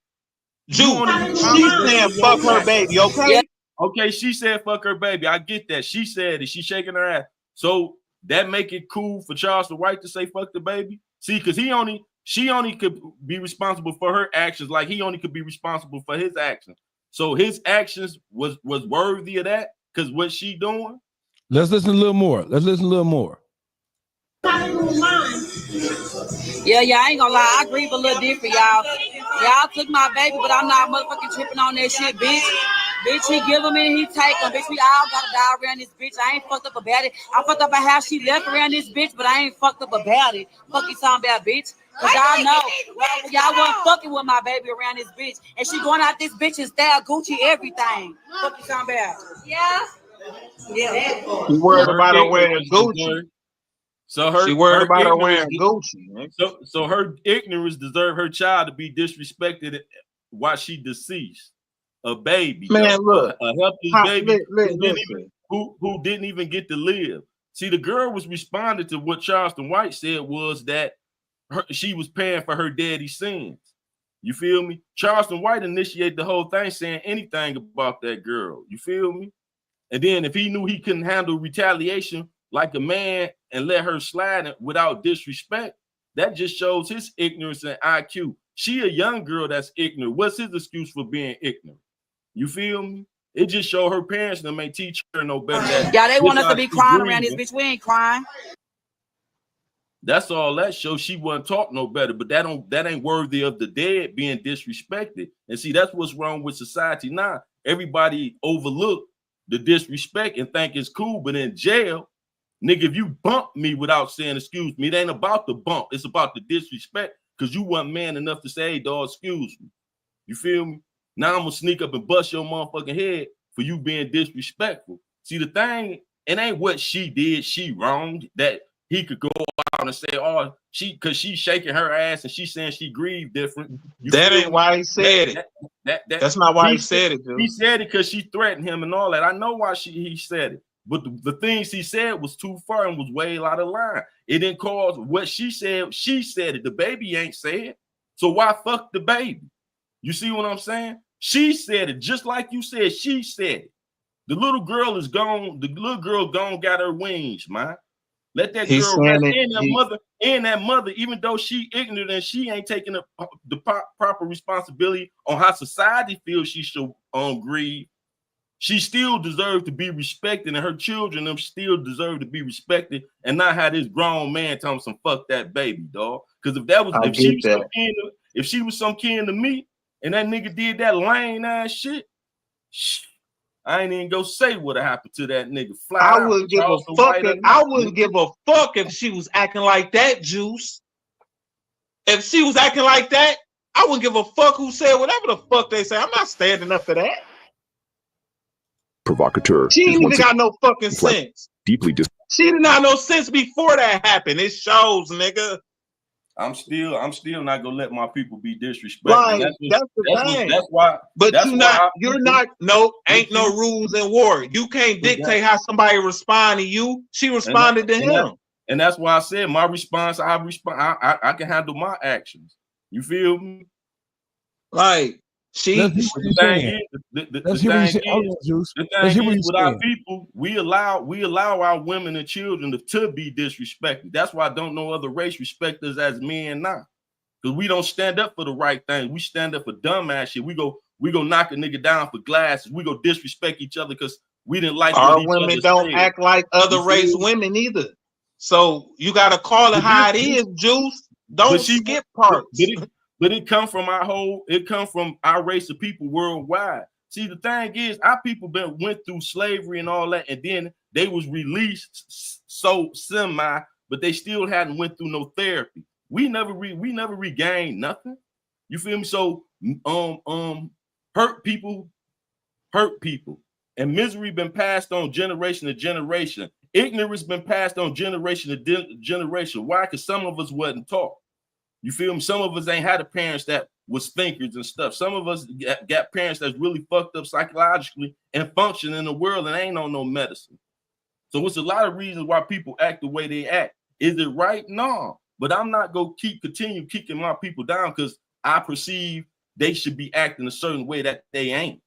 Speaker 6: She saying fuck her baby, okay?
Speaker 13: Yeah. Okay, she said fuck her baby. I get that. She said it. She shaking her ass. So that make it cool for Charleston White to say fuck the baby. See, because she only could be responsible for her actions, like he only could be responsible for his actions. So his actions was worthy of that because what she doing.
Speaker 5: Let's listen a little more.
Speaker 8: Yeah, I ain't gonna lie. I grieve a little different, y'all. Y'all took my baby, but I'm not motherfucking tripping on that shit, bitch. Bitch, he give them and he take them. Bitch, we all gotta die around this bitch. I ain't fucked up about it. I fucked up about how she left around this bitch, but I ain't fucked up about it. Fuck you talking about, bitch. Cause y'all know, y'all wasn't fucking with my baby around this bitch. And she going out this bitch and style Gucci everything. Fuck you talking about. Yeah.
Speaker 6: She worried about her wearing Gucci.
Speaker 13: She
Speaker 6: worried about her wearing Gucci.
Speaker 13: So her ignorance deserve her child to be disrespected while she deceased. A baby,
Speaker 6: man, look,
Speaker 13: a helpless baby who didn't even get to live. See, the girl was responding to what Charleston White said was that she was paying for her daddy's sins. You feel me? Charleston White initiated the whole thing saying anything about that girl. You feel me? And then if he knew he couldn't handle retaliation like a man and let her slide without disrespect, that just shows his ignorance and IQ. She a young girl that's ignorant. What's his excuse for being ignorant? You feel me? It just show her parents that may teach her no better.
Speaker 8: Yeah, they want us to be crying around this bitch. We ain't crying.
Speaker 13: That's all that shows. She wasn't taught no better, but that ain't worthy of the dead being disrespected. And see, that's what's wrong with society now. Everybody overlook the disrespect and think it's cool, but in jail, nigga, if you bump me without saying excuse me, it ain't about the bump. It's about the disrespect because you weren't man enough to say, hey, dog, excuse me. You feel me? Now I'm gonna sneak up and bust your motherfucking head for you being disrespectful. See, the thing, it ain't what she did, she wronged, that he could go out and say, oh, because she's shaking her ass and she's saying she grieved different.
Speaker 6: That ain't why he said it. That's not why he said it, dude.
Speaker 13: He said it because she threatened him and all that. I know why he said it. But the things he said was too far and was way out of line. It didn't cause what she said it. The baby ain't said. So why fuck the baby? You see what I'm saying? She said it just like you said. She said it. The little girl is gone. The little girl gone got her wings, man. Let that girl rest. And that mother, even though she ignorant and she ain't taking the proper responsibility on how society feels she should grieve. she still deserves to be respected, and her children them still deserve to be respected, and not have this grown man telling some fuck that baby, dog. Because if she was some kin to me, and that nigga did that lame ass shit, I ain't even go say what happened to that nigga.
Speaker 6: I wouldn't give a fuck. I wouldn't give a fuck if she was acting like that, Juice. If she was acting like that, I wouldn't give a fuck who said whatever the fuck they say. I'm not standing up for that.
Speaker 9: Provocateur.
Speaker 6: She ain't even got no fucking sense.
Speaker 9: Deeply
Speaker 6: She didn't have no sense before that happened. It shows, nigga.
Speaker 13: I'm still not gonna let my people be disrespected.
Speaker 6: Right, that's the thing.
Speaker 13: That's why.
Speaker 6: But ain't no rules in war. You can't dictate how somebody respond to you. She responded to him.
Speaker 13: And that's why I said my response, I can handle my actions. You feel me?
Speaker 6: Like
Speaker 13: the thing is with our people, we allow our women and children to be disrespected. That's why I don't know other race respect us as men now. Because we don't stand up for the right thing. We stand up for dumb ass shit. We go knock a nigga down for glasses. We go disrespect each other because we didn't like
Speaker 6: our women don't act like other race women either. So you gotta call it how it is, Juice. Don't skip parts.
Speaker 13: But it come from our race of people worldwide. See, the thing is, our people went through slavery and all that, and then they was released so semi, but they still hadn't went through no therapy. We never regained nothing. You feel me? So hurt people, and misery been passed on generation to generation. Ignorance been passed on generation to generation. Why? Because some of us wasn't taught. You feel me? Some of us ain't had parents that was thinkers and stuff. Some of us got parents that's really fucked up psychologically and function in the world and ain't on no medicine. So it's a lot of reasons why people act the way they act. Is it right? No. But I'm not going to continue kicking my people down because I perceive they should be acting a certain way that they ain't.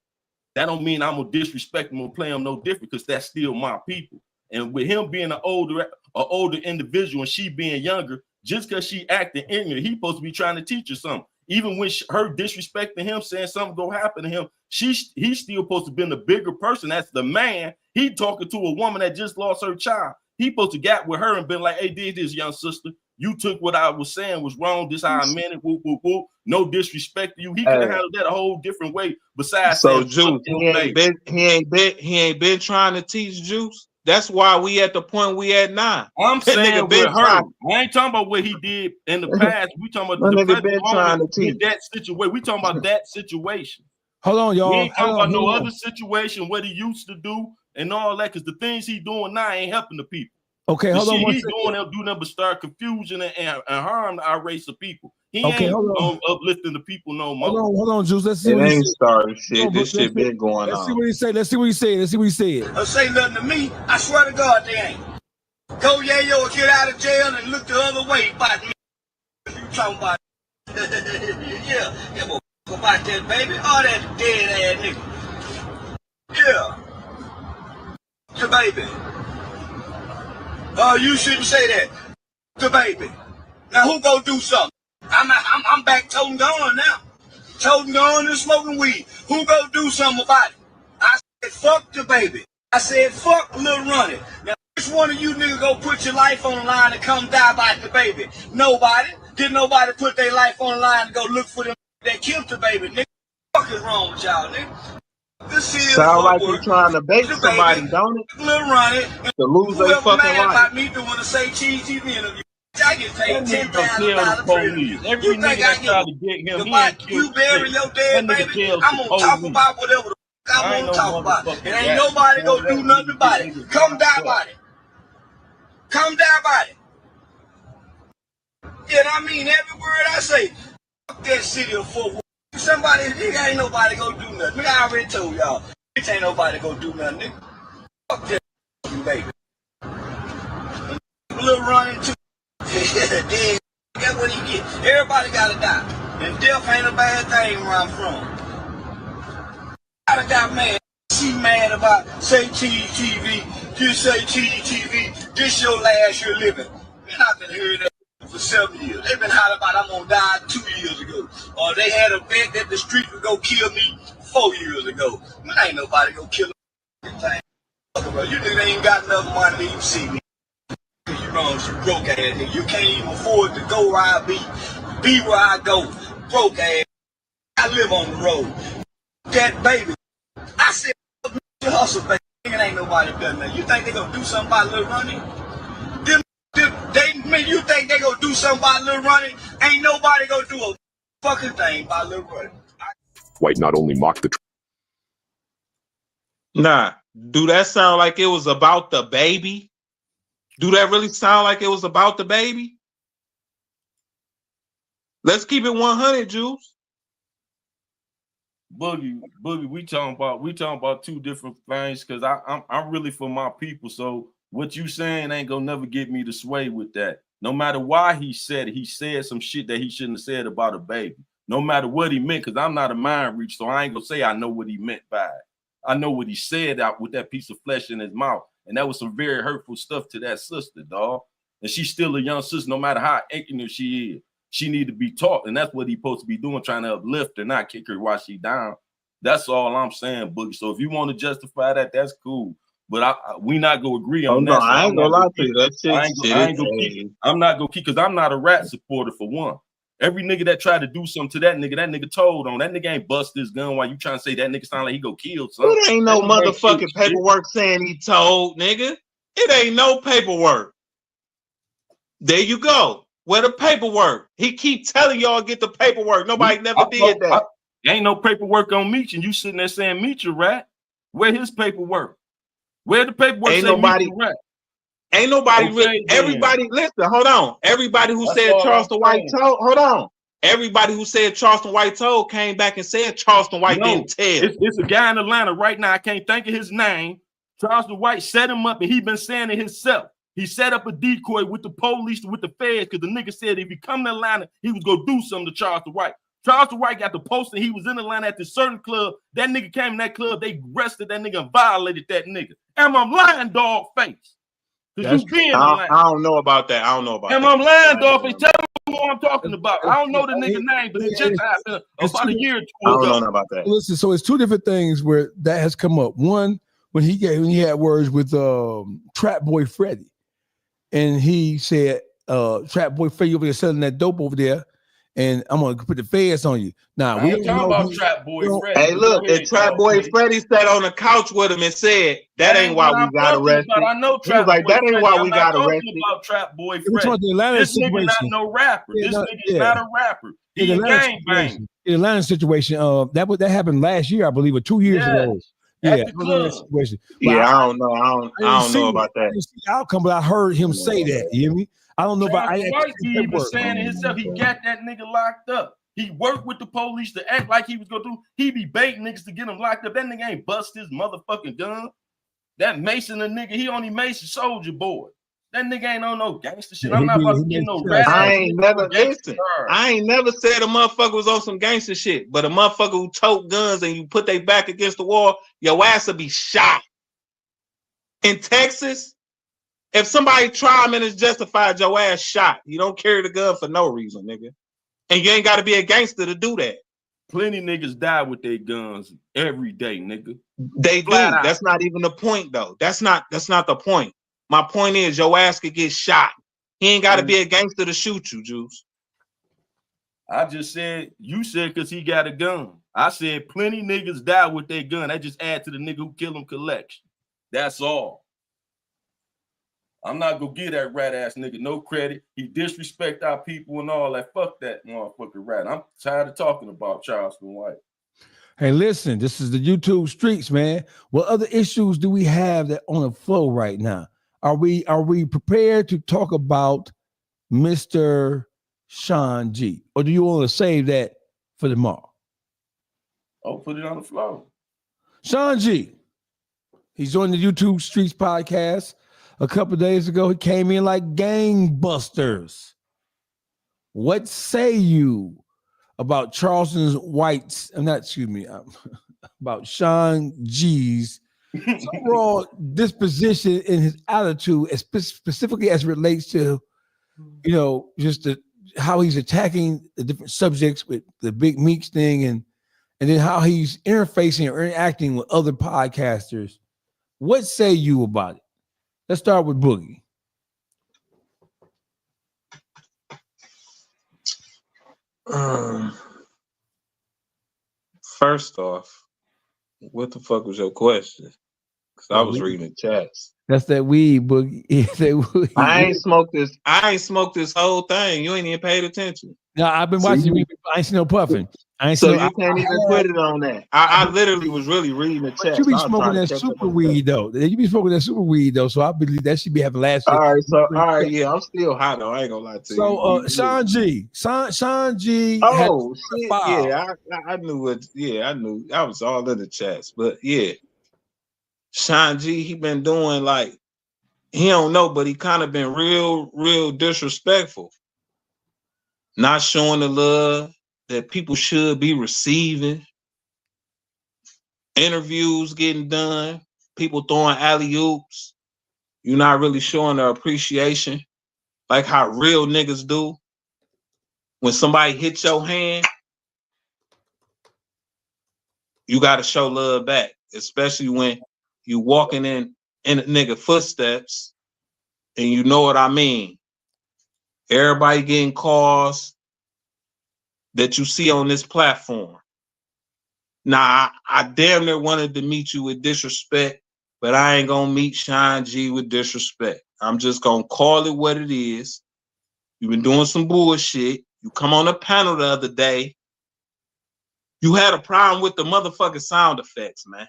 Speaker 13: That don't mean I'm going to disrespect them or play them no different because that's still my people. And with him being an older individual and she being younger, just because she acting ignorant, he supposed to be trying to teach her something. Even when her disrespecting him, saying something gonna happen to him, he's still supposed to be the bigger person. That's the man. He talking to a woman that just lost her child. He supposed to get with her and been like, "Hey, did this, young sister? You took what I was saying was wrong. This how I meant it. Whoop, whoop, whoop. No disrespect to you." He could have handled that a whole different way. Besides,
Speaker 6: so Juice, he ain't been trying to teach Juice. That's why we at the point we at now.
Speaker 13: I'm saying with her. I ain't talking about what he did in the past. We talking about the present moment with that situation. We talking about that situation.
Speaker 5: Hold on, y'all.
Speaker 13: We ain't talking about no other situation, what he used to do and all that, because the things he doing now ain't helping the people.
Speaker 5: Okay, hold on.
Speaker 13: He's doing nothing but start confusion and harm our race of people. He ain't uplifting the people no more.
Speaker 5: Hold on, Juice. Let's see
Speaker 6: it
Speaker 5: what
Speaker 6: ain't started shit. This shit been going on.
Speaker 5: Let's see what he said. Let's see what he said.
Speaker 11: Don't say nothing to me. I swear to God, they ain't. Go yayo or get out of jail and look the other way about me. You talking about? Yeah, about that baby. All that dead ass nigga. Yeah, the baby. Oh, you shouldn't say that. The baby. Now who go do something? I'm back toting gone now. Toting gone and smoking weed. Who go do something about it? I said fuck the baby. I said fuck Lil Ronnie. Now which one of you niggas go put your life on the line and come die by the baby? Nobody. Did nobody put their life on the line and go look for them that killed the baby? Nigga, what the fuck is wrong with y'all, nigga? This is
Speaker 6: sound like you're trying to bait somebody, don't it?
Speaker 11: Lil Ronnie.
Speaker 6: To lose their fucking life.
Speaker 11: About me doing a say cheese TV interview. I get paid $10,000 per year.
Speaker 13: Every nigga that tried to get him, he ain't killed.
Speaker 11: You bury your dead baby, I'm gonna talk about whatever the fuck I wanna talk about. And ain't nobody gonna do nothing about it. Come die about it. Come die about it. Yeah, I mean every word I say. Fuck that city of Fort Worth. Somebody, nigga, ain't nobody gonna do nothing. Nigga, I already told y'all. Bitch, ain't nobody gonna do nothing, nigga. Fuck that baby. Lil Ronnie too. Then get what he get. Everybody gotta die. And death ain't a bad thing where I'm from. I done got mad. She mad about say cheese TV. Just say cheese TV. This your last year living. Man, I've been hearing that for 7 years. They've been hollering about I'm gonna die 2 years ago. Or they had a bet that the street would go kill me 4 years ago. Man, ain't nobody gonna kill me. thing. You niggas ain't got enough money to even see me. You wrong, you broke ass nigga. You can't even afford to go where I be where I go. Broke ass. I live on the road. That baby. I said, you hustle, baby. Ain't nobody done that. You think they gonna do something about Lil Ronnie? You think they gonna do something about Lil Ronnie? Ain't nobody gonna do a fucking thing about Lil Ronnie.
Speaker 9: White not only mocked the
Speaker 6: Nah, do that sound like it was about the baby? Do that really sound like it was about the baby? Let's keep it 100, Juice.
Speaker 13: Boogie, we talking about two different things because I'm really for my people. So what you saying ain't gonna never get me to sway with that. No matter why he said some shit that he shouldn't have said about a baby. No matter what he meant, because I'm not a mind reach, so I ain't gonna say I know what he meant by it. I know what he said out with that piece of flesh in his mouth, and that was some very hurtful stuff to that sister, dog. And she's still a young sister, no matter how ignorant she is. She need to be taught, and that's what he's supposed to be doing, trying to uplift her, not kick her while she down. That's all I'm saying, Boogie. So if you want to justify that, that's cool. But we not gonna agree on that.
Speaker 6: No, I ain't gonna lie to you. That shit.
Speaker 13: I'm not gonna keep because I'm not a rat supporter for one. Every nigga that tried to do something to that nigga told on. That nigga ain't bust his gun while you trying to say that nigga sound like he go kill something.
Speaker 6: It ain't no motherfucking paperwork saying he told, nigga. It ain't no paperwork. There you go. Where the paperwork? He keep telling y'all get the paperwork. Nobody never did that.
Speaker 13: Ain't no paperwork on Meech, and you sitting there saying Meech a rat. Where his paperwork? Where the paperwork?
Speaker 6: Ain't nobody. Ain't nobody really. Everybody, listen. Hold on. Everybody who said Charleston White told. Hold on. Everybody who said Charleston White told came back and said Charleston White didn't tell.
Speaker 13: It's a guy in Atlanta right now. I can't think of his name. Charleston White set him up, and he been saying it himself. He set up a decoy with the police, with the feds, because the nigga said if he come to Atlanta, he was gonna do something to Charleston White. Charleston White got the poster. He was in Atlanta at this certain club. That nigga came in that club. They arrested that nigga and violated that nigga. Am I lying, dog face?
Speaker 6: I don't know about that. I don't know about that.
Speaker 13: Am I lying, dog face? Tell me what I'm talking about. I don't know the nigga name, but it just happened about a year or two ago.
Speaker 6: I don't know about that.
Speaker 5: Listen, so it's two different things where that has come up. One, when he had words with Trap Boy Freddy. And he said, Trap Boy Freddy over there selling that dope over there, and I'm gonna put the feds on you. Now we
Speaker 13: ain't talking about Trap Boy Freddy.
Speaker 6: Hey, look, if Trap Boy Freddy sat on the couch with him and said, "That ain't why we got arrested."
Speaker 13: I know Trap
Speaker 6: Boy That ain't why we got arrested.
Speaker 13: About Trap Boy
Speaker 5: Freddy.
Speaker 13: This nigga not no rapper. This nigga is not a rapper. He a gangbang.
Speaker 5: In the Atlanta situation, that happened last year, I believe, or 2 years ago. Yeah, situation.
Speaker 6: Yeah, I don't know. I don't know about that.
Speaker 5: I didn't see the outcome, but I heard him say that. You hear me? I don't know about.
Speaker 13: He was saying it himself. He got that nigga locked up. He worked with the police to act like he was gonna do. He be baiting niggas to get him locked up. That nigga ain't bust his motherfucking gun. That Mason, a nigga, he only Mason soldier boy. That nigga ain't on no gangster shit. I'm not about to get no rat.
Speaker 6: I ain't never said a motherfucker was on some gangster shit, but a motherfucker who tote guns and you put their back against the wall, your ass will be shot. In Texas, if somebody try him and it's justified, your ass shot. You don't carry the gun for no reason, nigga. And you ain't got to be a gangster to do that.
Speaker 13: Plenty niggas die with their guns every day, nigga.
Speaker 6: They do. That's not even the point, though. That's not the point. My point is, your ass could get shot. He ain't got to be a gangster to shoot you, Juice.
Speaker 13: I just said, you said because he got a gun. I said plenty niggas die with their gun. That just add to the nigga who kill him collection. That's all. I'm not gonna give that rat ass nigga no credit. He disrespect our people and all that. Fuck that motherfucking rat. I'm tired of talking about Charleston White.
Speaker 5: Hey, listen, this is the YouTube streets, man. What other issues do we have that on the flow right now? Are we prepared to talk about Mr. Sean G? Or do you want to save that for tomorrow?
Speaker 13: Oh, put it on the floor.
Speaker 5: Sean G. He's on the YouTube Streets podcast. A couple of days ago, he came in like gangbusters. What say you about about Sean G's overall disposition in his attitude, specifically as it relates to, just how he's attacking the different subjects with the Big Meeks thing, and then how he's interfacing or interacting with other podcasters What say you about it? Let's start with Boogie.
Speaker 6: First off, what the fuck was your question? Because I was reading the chats.
Speaker 5: That's that weed, Boogie. That weed.
Speaker 6: I ain't smoked this whole thing. You ain't even paid attention.
Speaker 5: No, I've been watching you. I ain't seen no puffing.
Speaker 6: You can't even put it on that. I literally was really reading the chat.
Speaker 5: You be smoking that super weed though. You be smoking that super weed though. So I believe that should be having last year.
Speaker 6: All right, yeah, I'm still hot though. I ain't gonna lie to you.
Speaker 5: Sean G. Sean G.
Speaker 6: Oh shit, yeah, I knew it. Yeah, I knew. I was all in the chats, but yeah, Sean G. He been doing like he don't know, but he kind of been real disrespectful. Not showing the love that people should be receiving. Interviews getting done, people throwing alley-oops. You're not really showing the appreciation like how real niggas do. When somebody hits your hand, you got to show love back, especially when you walking in a nigga footsteps, and you know what I mean. Everybody getting calls that you see on this platform. Now, I damn near wanted to meet you with disrespect, but I ain't gonna meet Sean G with disrespect. I'm just gonna call it what it is. You've been doing some bullshit. You come on a panel the other day. You had a problem with the motherfucking sound effects, man.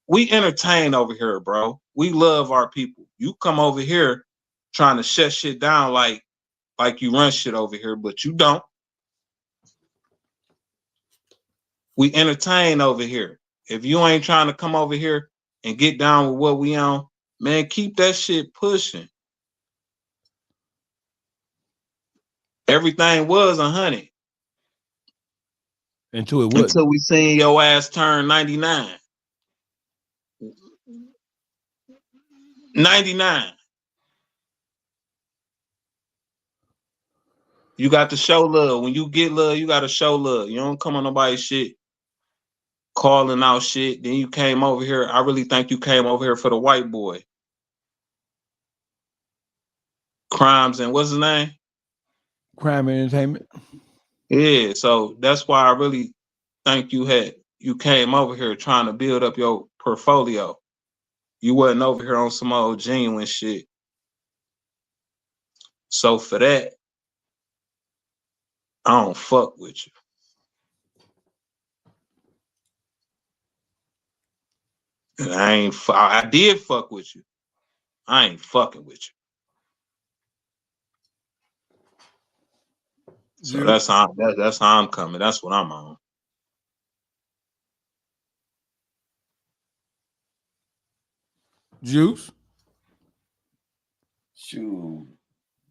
Speaker 6: We entertain over here, bro. We love our people. You come over here trying to shut shit down like you run shit over here, but you don't. We entertain over here. If you ain't trying to come over here and get down with what we on, man, keep that shit pushing. Everything was 100.
Speaker 5: Until it was.
Speaker 6: Until we seen your ass turn 99. 99. You got to show love. When you get love, you got to show love. You don't come on nobody's shit, calling out shit. Then you came over here. I really think you came over here for the white boy. Crimes and what's his name?
Speaker 5: Crime and Entertainment.
Speaker 6: Yeah, so that's why I really think you came over here trying to build up your portfolio. You wasn't over here on some old genuine shit. So for that, I don't fuck with you. And I did fuck with you. I ain't fucking with you. So that's how I'm coming. That's what I'm on.
Speaker 5: Juice.
Speaker 13: Shoot,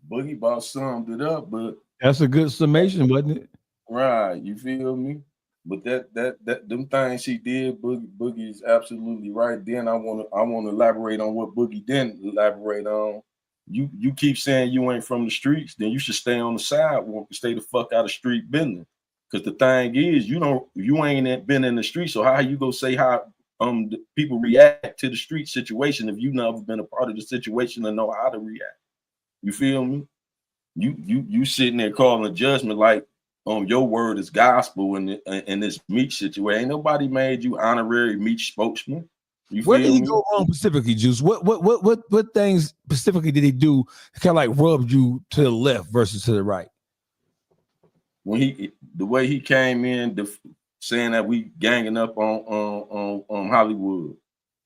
Speaker 13: Boogie about summed it up, but
Speaker 5: that's a good summation, wasn't it?
Speaker 13: Right, you feel me? But that them things she did, Boogie is absolutely right. Then I want to elaborate on what Boogie didn't elaborate on. You keep saying you ain't from the streets, then you should stay on the sidewalk and stay the fuck out of street business. Because the thing is, you ain't been in the street, so how you go say how the people react to the street situation if you never been a part of the situation and know how to react? You feel me? You sitting there calling judgment like your word is gospel in this meat situation. Ain't nobody made you honorary meat spokesman.
Speaker 5: Where did he go wrong specifically, Juice? What things specifically did he do kind of like rubbed you to the left versus to the right?
Speaker 13: When the way he came in saying that we ganging up on Hollywood.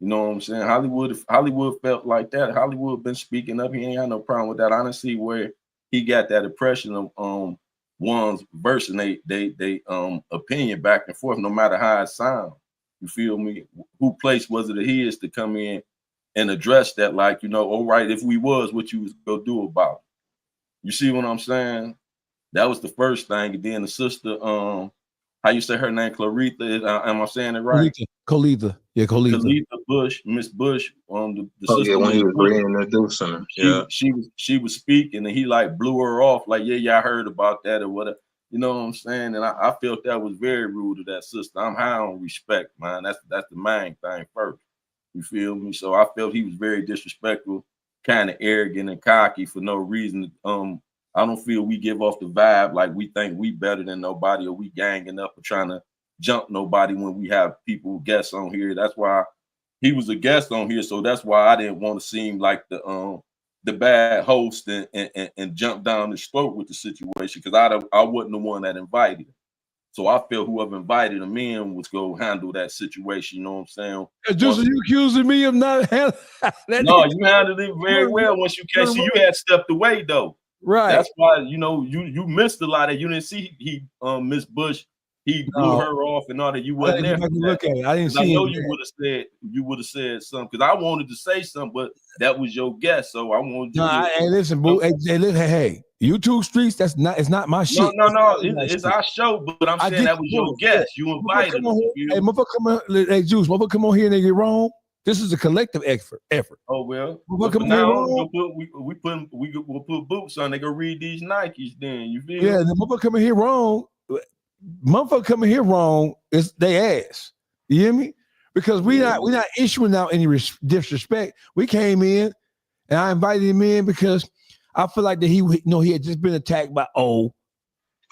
Speaker 13: You know what I'm saying? Hollywood felt like that. Hollywood been speaking up. He ain't had no problem with that. I don't see where he got that impression of one's verse and they opinion back and forth, no matter how it sounds. You feel me? Who place was it of his to come in and address that? Like, all right, if we was, what you was gonna do about it? You see what I'm saying? That was the first thing. And then the sister, how you say her name, Clarita? Am I saying it right?
Speaker 5: Colita. Yeah, Colita.
Speaker 13: Colita Bush, Miss Bush. The
Speaker 6: sister.
Speaker 13: Yeah,
Speaker 6: when he was reintroducing her. Yeah.
Speaker 13: She was speaking and he like blew her off, like, yeah, I heard about that or whatever. You know what I'm saying? And I felt that was very rude to that sister. I'm high on respect, man. That's the main thing first. You feel me? So I felt he was very disrespectful, kind of arrogant and cocky for no reason. I don't feel we give off the vibe like we think we better than nobody or we ganging up or trying to jump nobody when we have people guests on here. That's why he was a guest on here. So that's why I didn't want to seem like the bad host and jump down his throat with the situation, because I wasn't the one that invited him. So I feel whoever invited him in was go handle that situation. You know what I'm saying?
Speaker 5: Just you accusing me of not handling that?
Speaker 13: No, you handled it very well once you came. See, you had stepped away though.
Speaker 5: Right.
Speaker 13: That's why you missed a lot of. You didn't see he Miss Bush. He blew her off and all that. You wasn't there.
Speaker 5: Look at it. I didn't see.
Speaker 13: I know you would have said something, because I wanted to say something, but that was your guess. So I wanted.
Speaker 5: Hey, listen, boo. Hey, YouTube streets. It's not my shit.
Speaker 13: No. It's our show, but I'm saying that was your guess. You invited him.
Speaker 5: Hey, motherfucker, come on. Hey, Juice, motherfucker, come on here and they get wrong. This is a collective effort.
Speaker 13: Oh well.
Speaker 5: Now
Speaker 13: We'll put boots on. They go read these Nikes. Then you feel?
Speaker 5: Yeah, the motherfucker coming here wrong. Motherfucker coming here wrong is they ass. You hear me? Because we're not issuing out any disrespect. We came in and I invited him in because I feel like that he had just been attacked by O,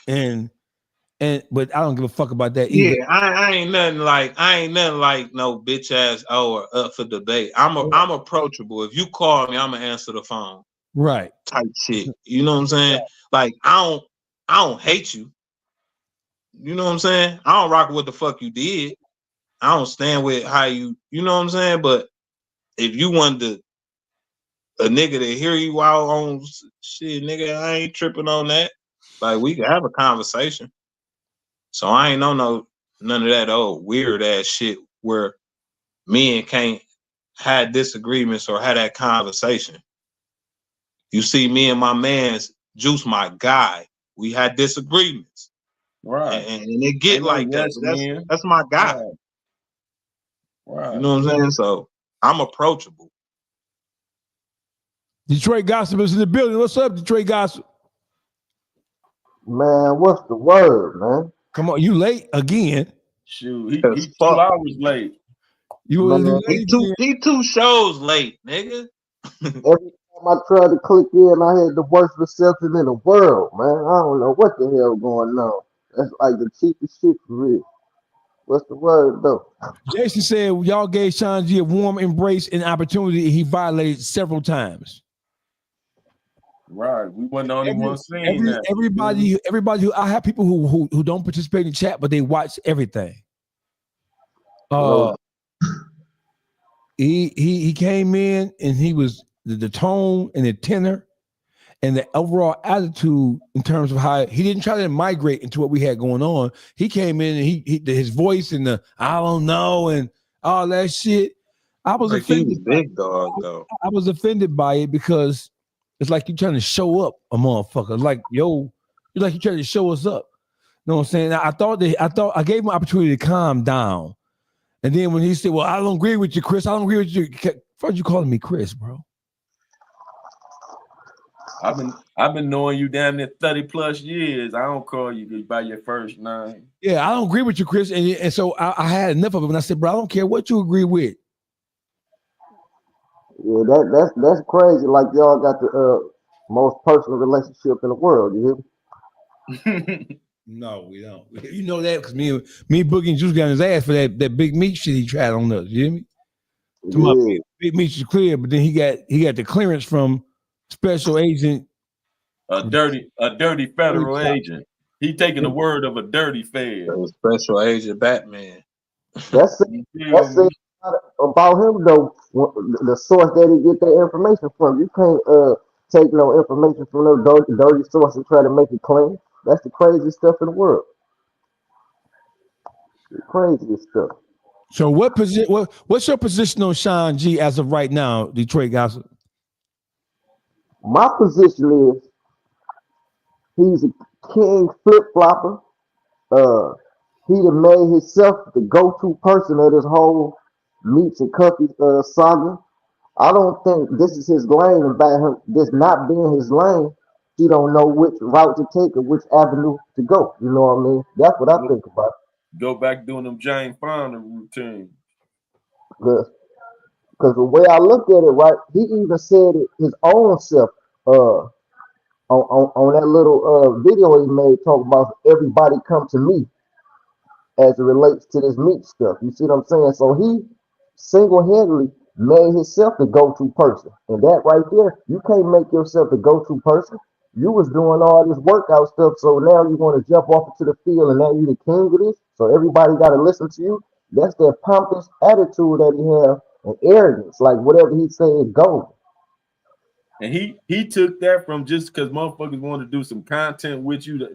Speaker 5: but I don't give a fuck about that either.
Speaker 6: Yeah, I ain't nothing like no bitch ass O or up for debate. I'm approachable. If you call me, I'm gonna answer the phone.
Speaker 5: Right.
Speaker 6: Type shit. You know what I'm saying? Like I don't hate you. You know what I'm saying? I don't rock with what the fuck you did. I don't stand with how you know what I'm saying? But if you wanted a nigga to hear you out on shit, nigga, I ain't tripping on that. Like, we can have a conversation. So I ain't know none of that old weird ass shit where men can't have disagreements or have that conversation. You see, me and my man's Juice, my guy, we had disagreements.
Speaker 13: Right.
Speaker 6: And it get like that. That's my guy.
Speaker 13: Right.
Speaker 6: You know what I'm saying? So I'm approachable.
Speaker 5: Detroit Gossip is in the building. What's up, Detroit Gossip?
Speaker 2: Man, what's the word, man?
Speaker 5: Come on, you late again.
Speaker 13: Shoot, he's 2 hours late.
Speaker 6: He 2 shows late, nigga.
Speaker 2: Every time I tried to click in, I had the worst reception in the world, man. I don't know what the hell going on. That's like the cheapest shit for real. What's the word though?
Speaker 5: Jason said y'all gave Sean G a warm embrace and opportunity, and he violated several times.
Speaker 13: Right, we wasn't the only one saying that.
Speaker 5: Everybody who I have people who don't participate in chat, but they watch everything. He came in and he was the tone and the tenor and the overall attitude in terms of how he didn't try to migrate into what we had going on. He came in and his voice and the I don't know and all that shit. I was offended.
Speaker 6: Big dog though.
Speaker 5: I was offended by it because it's like you trying to show up a motherfucker. Like, yo, you're like you trying to show us up. You know what I'm saying? I thought I gave him an opportunity to calm down. And then when he said, well, I don't agree with you, Chris. I don't agree with you. First you calling me Chris, bro.
Speaker 13: I've been knowing you damn near 30 plus years. I don't call you by your first name.
Speaker 5: Yeah, I don't agree with you, Chris. And so I had enough of it. And I said, bro, I don't care what you agree with.
Speaker 2: Yeah, that's crazy. Like y'all got the most personal relationship in the world. You hear me?
Speaker 5: No, we don't. You know that because me and Boogie and Juice got his ass for that big meat shit he tried on us. You hear me? Yeah. Big meat is clear, but then he got the clearance from special agent.
Speaker 13: A dirty federal agent. He taking the word of a dirty fed.
Speaker 6: Special agent Batman.
Speaker 2: That's it about him though. The source that he get that information from. You can't take no information from no dirty source and try to make it clean. That's the craziest stuff in the world. The craziest stuff.
Speaker 5: So what's your position on Sean G as of right now, Detroit Gossip?
Speaker 2: My position is he's a king flip-flopper. He done made himself the go-to person of this whole meats and cookies saga. I don't think this is his lane, and by him this not being his lane, he don't know which route to take or which avenue to go. You know what I mean? That's what I think about.
Speaker 13: Go back doing them Jane Fonda routines.
Speaker 2: Good. Because the way I look at it, right, he even said it his own self on that little video he made talking about everybody come to me as it relates to this meat stuff. You see what I'm saying? So he single-handedly made himself the go-to person. And that right there, you can't make yourself the go-to person. You was doing all this workout stuff, so now you want to jump off into the field and now you the king of this. So everybody got to listen to you. That's that pompous attitude that he have and arrogance. Like whatever he say is gold.
Speaker 13: And he took that from just because motherfuckers want to do some content with you.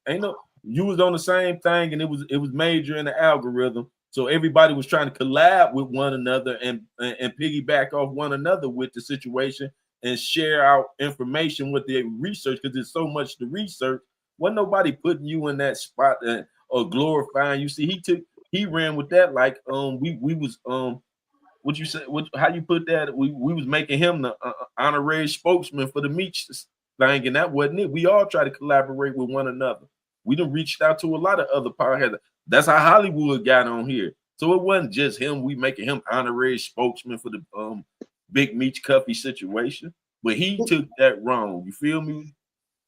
Speaker 13: Ain't no, you was on the same thing, and it was major in the algorithm. So everybody was trying to collab with one another and piggyback off one another with the situation and share out information with their research, because there's so much to research. Wasn't nobody putting you in that spot or glorifying you. See, he ran with that like we was what you say? How you put that? We was making him the honorary spokesman for the meat thing, and that wasn't it. We all try to collaborate with one another. We done reached out to a lot of other podcasts. That's how Hollywood got on here. So it wasn't just him. We making him honorary spokesman for the Big Meech Cuffy situation. But he took that wrong. You feel me?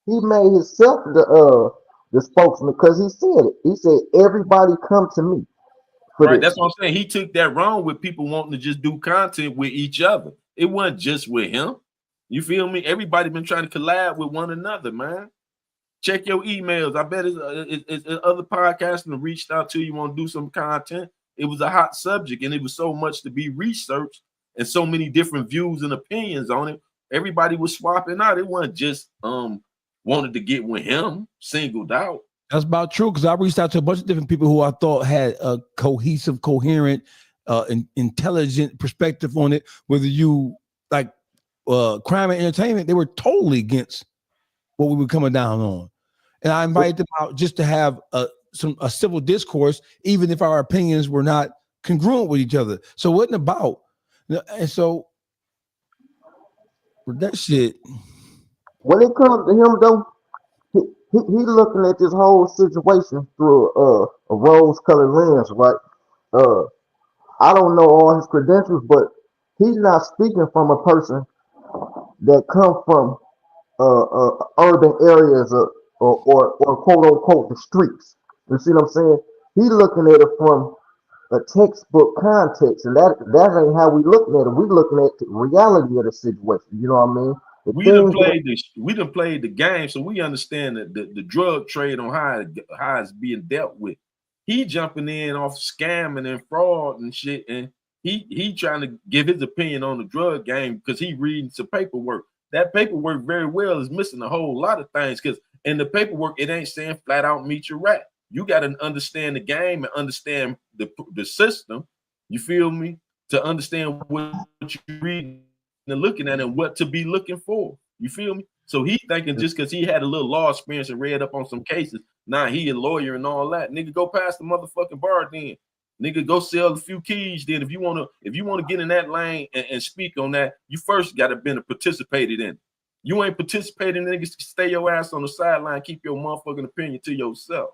Speaker 2: He made himself the spokesman because he said it. He said everybody come to me.
Speaker 13: Right, that's what I'm saying. He took that wrong with people wanting to just do content with each other. It wasn't just with him. You feel me? Everybody been trying to collab with one another, man. Check your emails. I bet it's other podcasts that reached out to you, want to do some content. It was a hot subject, and it was so much to be researched and so many different views and opinions on it. Everybody was swapping out. It wasn't just wanted to get with him, singled out.
Speaker 5: That's about true, because I reached out to a bunch of different people who I thought had a cohesive, coherent, intelligent perspective on it. Whether you like crime and entertainment, they were totally against what we were coming down on. And I invited them out just to have a civil discourse, even if our opinions were not congruent with each other. So it wasn't about, and so for that shit.
Speaker 2: When it comes to him though, he looking at this whole situation through a rose-colored lens, right? I don't know all his credentials, but he's not speaking from a person that come from urban areas or quote unquote the streets. You see what I'm saying? He looking at it from a textbook context, and that ain't how we looking at it. We looking at the reality of the situation. You know what I mean?
Speaker 13: We done played the game, so we understand that the drug trade on how it's being dealt with. He jumping in off scamming and fraud and shit, and he trying to give his opinion on the drug game because he reading some paperwork. That paperwork very well is missing a whole lot of things, because in the paperwork it ain't saying flat out meet your rat. You got to understand the game and understand the system. You feel me? To understand what you read and looking at and what to be looking for. You feel me? So he thinking just because he had a little law experience and read up on some cases, now he a lawyer and all that. Nigga, go past the motherfucking bar then. Nigga, go sell a few keys then. If you wanna get in that lane and speak on that, you first gotta been participated in. You ain't participating, niggas, stay your ass on the sideline, keep your motherfucking opinion to yourself.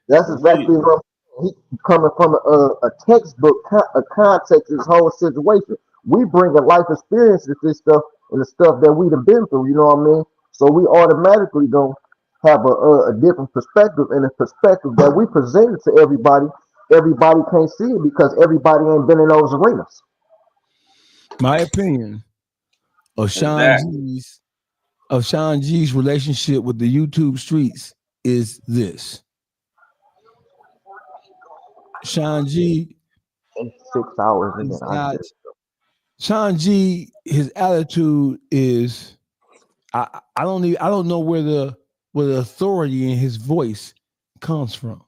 Speaker 2: That's exactly what he coming from a textbook a context of this whole situation. We bring a life experience to this stuff and the stuff that we've been through, you know what I mean? So we automatically don't have a different perspective, and a perspective that we presented to everybody can't see it because everybody ain't been in those arenas.
Speaker 5: My opinion of Sean G's relationship with the YouTube streets is this. Sean G,
Speaker 2: 6 hours in
Speaker 5: Sean G, his attitude is I don't know where the authority in his voice comes from.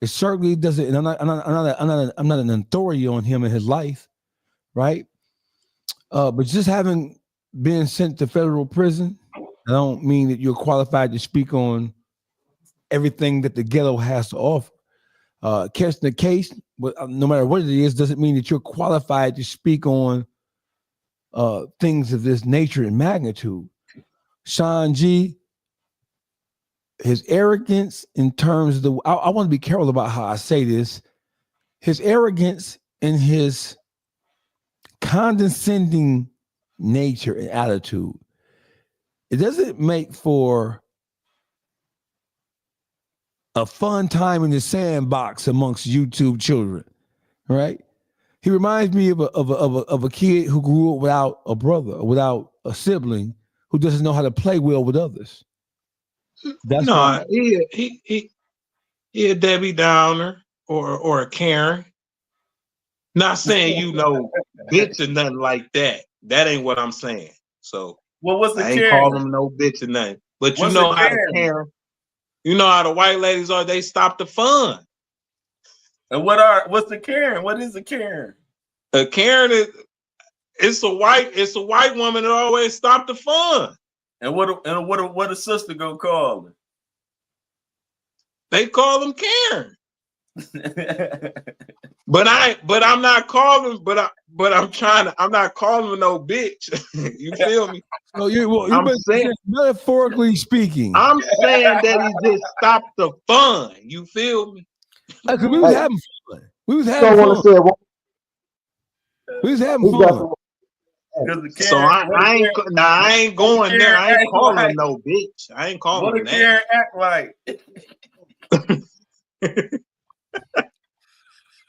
Speaker 5: It certainly doesn't, and I'm not an authority on him in his life, right? But just having been sent to federal prison, I don't mean that you're qualified to speak on everything that the ghetto has to offer. Catching the case, no matter what it is, doesn't mean that you're qualified to speak on things of this nature and magnitude. Sean G, his arrogance in terms of I want to be careful about how I say this. His arrogance and his condescending nature and attitude, it doesn't make for a fun time in the sandbox amongst YouTube children, right? He reminds me of a kid who grew up without a brother, without a sibling, who doesn't know how to play well with others. That's
Speaker 6: he a Debbie Downer or a Karen. Not saying bitch or nothing like that. That ain't what I'm saying. So
Speaker 13: what's the
Speaker 6: I ain't
Speaker 13: Karen?
Speaker 6: call them no bitch or nothing. But
Speaker 13: What's
Speaker 6: you know
Speaker 13: a
Speaker 6: how
Speaker 13: Karen?
Speaker 6: the Karen, you know how the white ladies are. They stop the fun.
Speaker 13: And what's the Karen? What is a Karen?
Speaker 6: A Karen is it's a white woman that always stop the fun.
Speaker 13: And what a sister gonna call her?
Speaker 6: They call them Karen. But I'm not calling. I'm not calling them no bitch. You feel me?
Speaker 5: So I'm saying, metaphorically speaking,
Speaker 6: I'm saying that he just stopped the fun. You feel me?
Speaker 5: Because we was having fun. We was having fun. We was having fun.
Speaker 6: So I ain't going there. I ain't calling her no bitch. I ain't calling her
Speaker 13: that. What a Karen act like?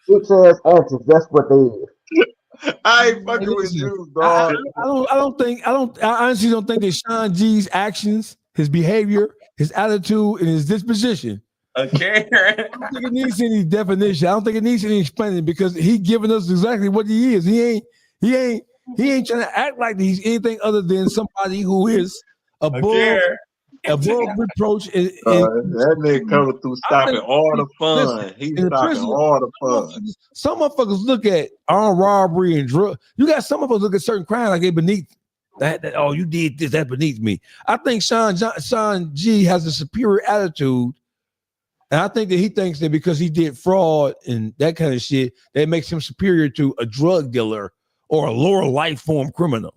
Speaker 2: Bitch ass answers. That's what they is.
Speaker 6: I ain't fucking with you, dog.
Speaker 5: I honestly don't think that Sean G's actions, his behavior, his attitude, and his disposition.
Speaker 13: A Karen.
Speaker 5: I don't think it needs any definition. I don't think it needs any explaining because he giving us exactly what he is. He ain't trying to act like he's anything other than somebody who is above reproach.
Speaker 6: That nigga coming through stopping all the fun. He's stopping all the fun.
Speaker 5: Some motherfuckers look at armed robbery and drug. You got some of us look at certain crimes like they beneath that. Oh, you did this. That's beneath me. I think Sean G has a superior attitude. And I think that he thinks that because he did fraud and that kind of shit, that makes him superior to a drug dealer or a lower life form criminal.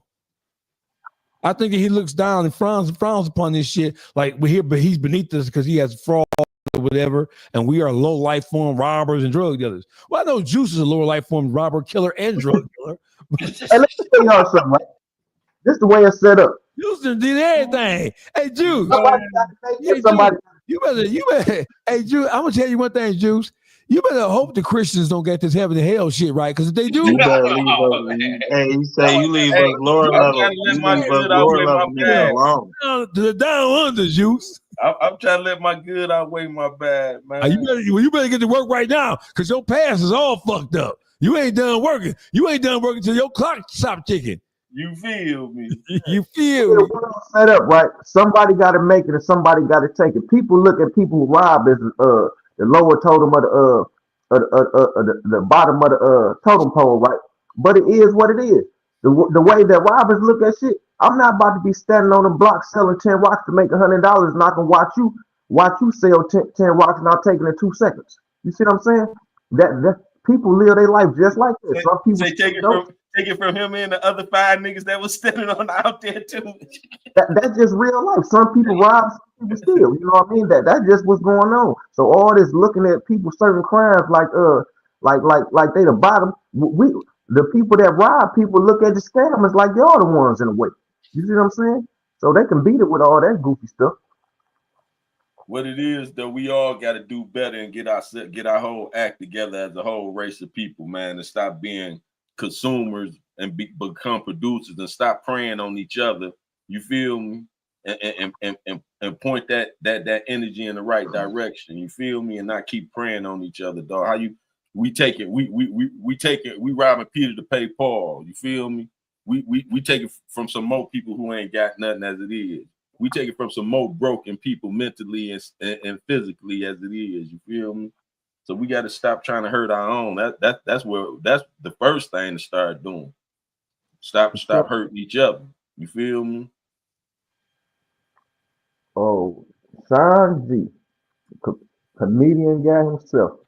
Speaker 5: I think that he looks down and frowns upon this shit like we're here, but he's beneath us because he has fraud or whatever, and we are low life form robbers and drug dealers. Well, I know Juice is a lower life form robber, killer, and drug dealer.
Speaker 2: Hey, let me tell y'all something, right? This is the way it's set up.
Speaker 5: Juice did everything. Hey, Juice. You better. Hey, Juice, I'm gonna tell you one thing, Juice. You better hope the Christians don't get this heaven and hell shit right, because if they do,
Speaker 6: you better leave us. Hey, he say you leave us lower level. You leave us lower level alone.
Speaker 5: To down under, Juice.
Speaker 13: I'm trying to let my good outweigh my bad, man.
Speaker 5: You better get to work right now, because your past is all fucked up. You ain't done working. You ain't done working till your clock stop ticking.
Speaker 13: You feel me?
Speaker 5: You feel me?
Speaker 2: Set up right. Somebody got to make it, and somebody got to take it. People look at people who rob as the lower totem of the bottom of the totem pole, right? But it is what it is. The way that robbers look at shit. I'm not about to be standing on the block selling 10 rocks to make $100, and I can watch you sell 10 rocks, and I'll take it in 2 seconds. You see what I'm saying? That people live their life just like this. Some people
Speaker 13: take it from him and the other 5 niggas that was standing on out there too.
Speaker 2: That's just real life. Some people rob, some people steal. You know what I mean? That's just what's going on. So all this looking at people certain crimes like they the bottom. The people that rob people look at the scammers like y'all the ones in a way. You see what I'm saying? So they can beat it with all that goofy stuff.
Speaker 13: What it is, though, we all got to do better and get our whole act together as a whole race of people, man, and stop being consumers and become producers and stop preying on each other. You feel me? And point that energy in the right direction. You feel me? And not keep preying on each other, dog. We robbing Peter to pay Paul. You feel me? We take it from some more people who ain't got nothing as it is. We take it from some more broken people mentally and physically as it is. You feel me? So we got to stop trying to hurt our own. That's the first thing to start doing. Stop hurting each other. You feel me?
Speaker 2: Oh, Sean G, comedian guy himself.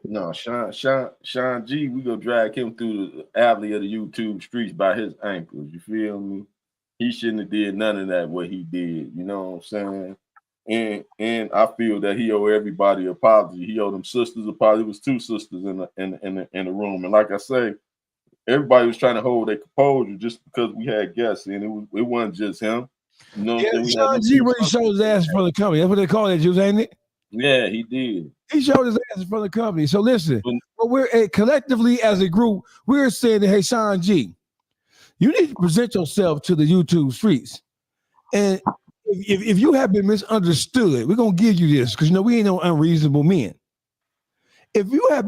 Speaker 13: No, Sean G, we gonna drag him through the alley of the YouTube streets by his ankles. You feel me? He shouldn't have did none of that what he did. You know what I'm saying? And I feel that he owe everybody an apology. He owed them sisters an apology. It was 2 sisters in the room, and like I say, everybody was trying to hold their composure just because we had guests, and it wasn't just him. You know,
Speaker 5: yeah, Sean G really showed his ass in front of the company. That's what they call that, Juice, ain't it?
Speaker 13: Yeah, he did.
Speaker 5: He showed his ass in front of the company. So listen, but we're collectively as a group, we're saying that, hey, Sean G, you need to present yourself to the YouTube streets. And if you have been misunderstood, we're gonna give you this because we ain't no unreasonable men. If we have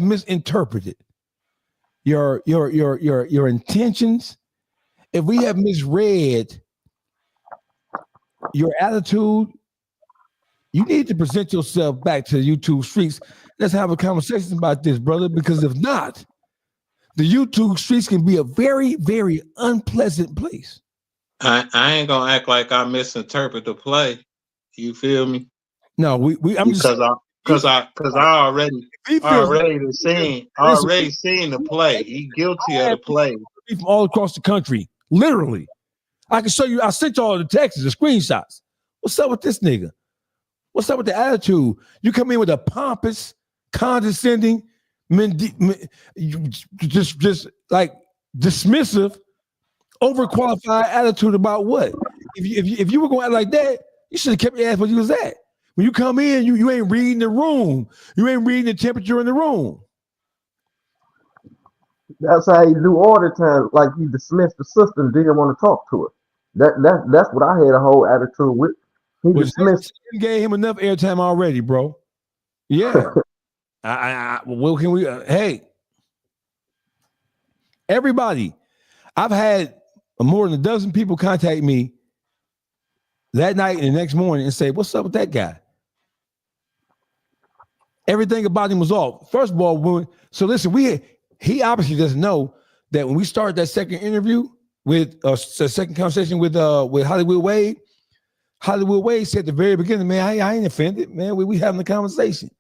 Speaker 5: misinterpreted your intentions, if we have misread your attitude, you need to present yourself back to the YouTube streets. Let's have a conversation about this, brother, because if not, the YouTube streets can be a very, very unpleasant place.
Speaker 6: I ain't gonna act like I misinterpret the play. You feel me?
Speaker 5: No, I'm
Speaker 6: because I already seen the play. He guilty of the play.
Speaker 5: From all across the country, literally. I can show you. I sent y'all the texts, the screenshots. What's up with this nigga? What's up with the attitude? You come in with a pompous, condescending, just like dismissive, overqualified attitude about what? If you were going to act like that, you should have kept your ass where you was at. When you come in, you ain't reading the room. You ain't reading the temperature in the room.
Speaker 2: That's how he do all the time. Like he dismissed the sister and didn't want to talk to her. That's what I had a whole attitude with. He dismissed.
Speaker 5: You gave him enough airtime already, bro. Yeah. What can we? Hey, everybody. I've had more than a dozen people contact me that night and the next morning and say, "What's up with that guy?" Everything about him was off. First of all, so listen, he obviously doesn't know that when we started that second interview with the second conversation with Hollywood Wade said at the very beginning, man, I ain't offended, man. We having a conversation.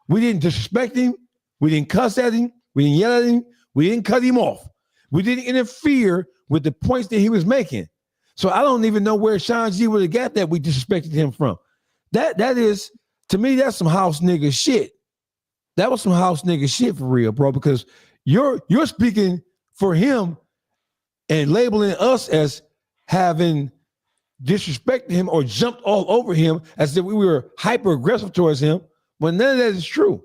Speaker 5: We didn't disrespect him. We didn't cuss at him. We didn't yell at him. We didn't cut him off. We didn't interfere with the points that he was making. So I don't even know where Sean G would have got that we disrespected him from. That is, to me, that's some house nigga shit. That was some house nigga shit for real, bro, because you're speaking for him and labeling us as having disrespected him or jumped all over him as if we were hyper aggressive towards him, when none of that is true.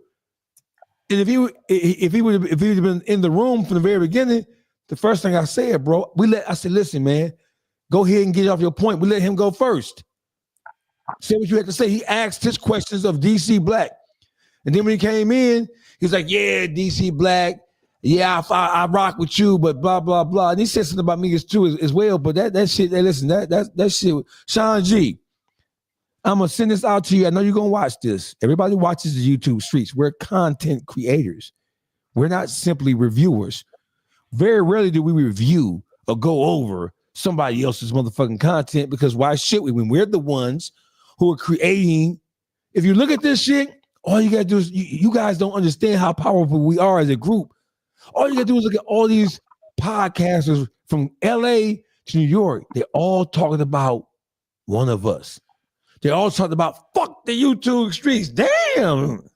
Speaker 5: And if he would have been in the room from the very beginning, the first thing I said, bro, I said, listen, man, go ahead and get off your point. We let him go first. Say what you had to say. He asked his questions of DC Black. And then when he came in, he's like, yeah, DC Black, yeah, I rock with you, but blah, blah, blah. And he said something about me too as well. But that shit, hey, listen, that shit, Sean G, I'm going to send this out to you. I know you're going to watch this. Everybody watches the YouTube streets. We're content creators. We're not simply reviewers. Very rarely do we review or go over somebody else's motherfucking content, because why should we when we're the ones who are creating? If you look at this shit, all you gotta do is you guys don't understand how powerful we are as a group. All you gotta do is look at all these podcasters from LA to New York. They're all talking about one of us. They're all talking about fuck the YouTube streets. Damn.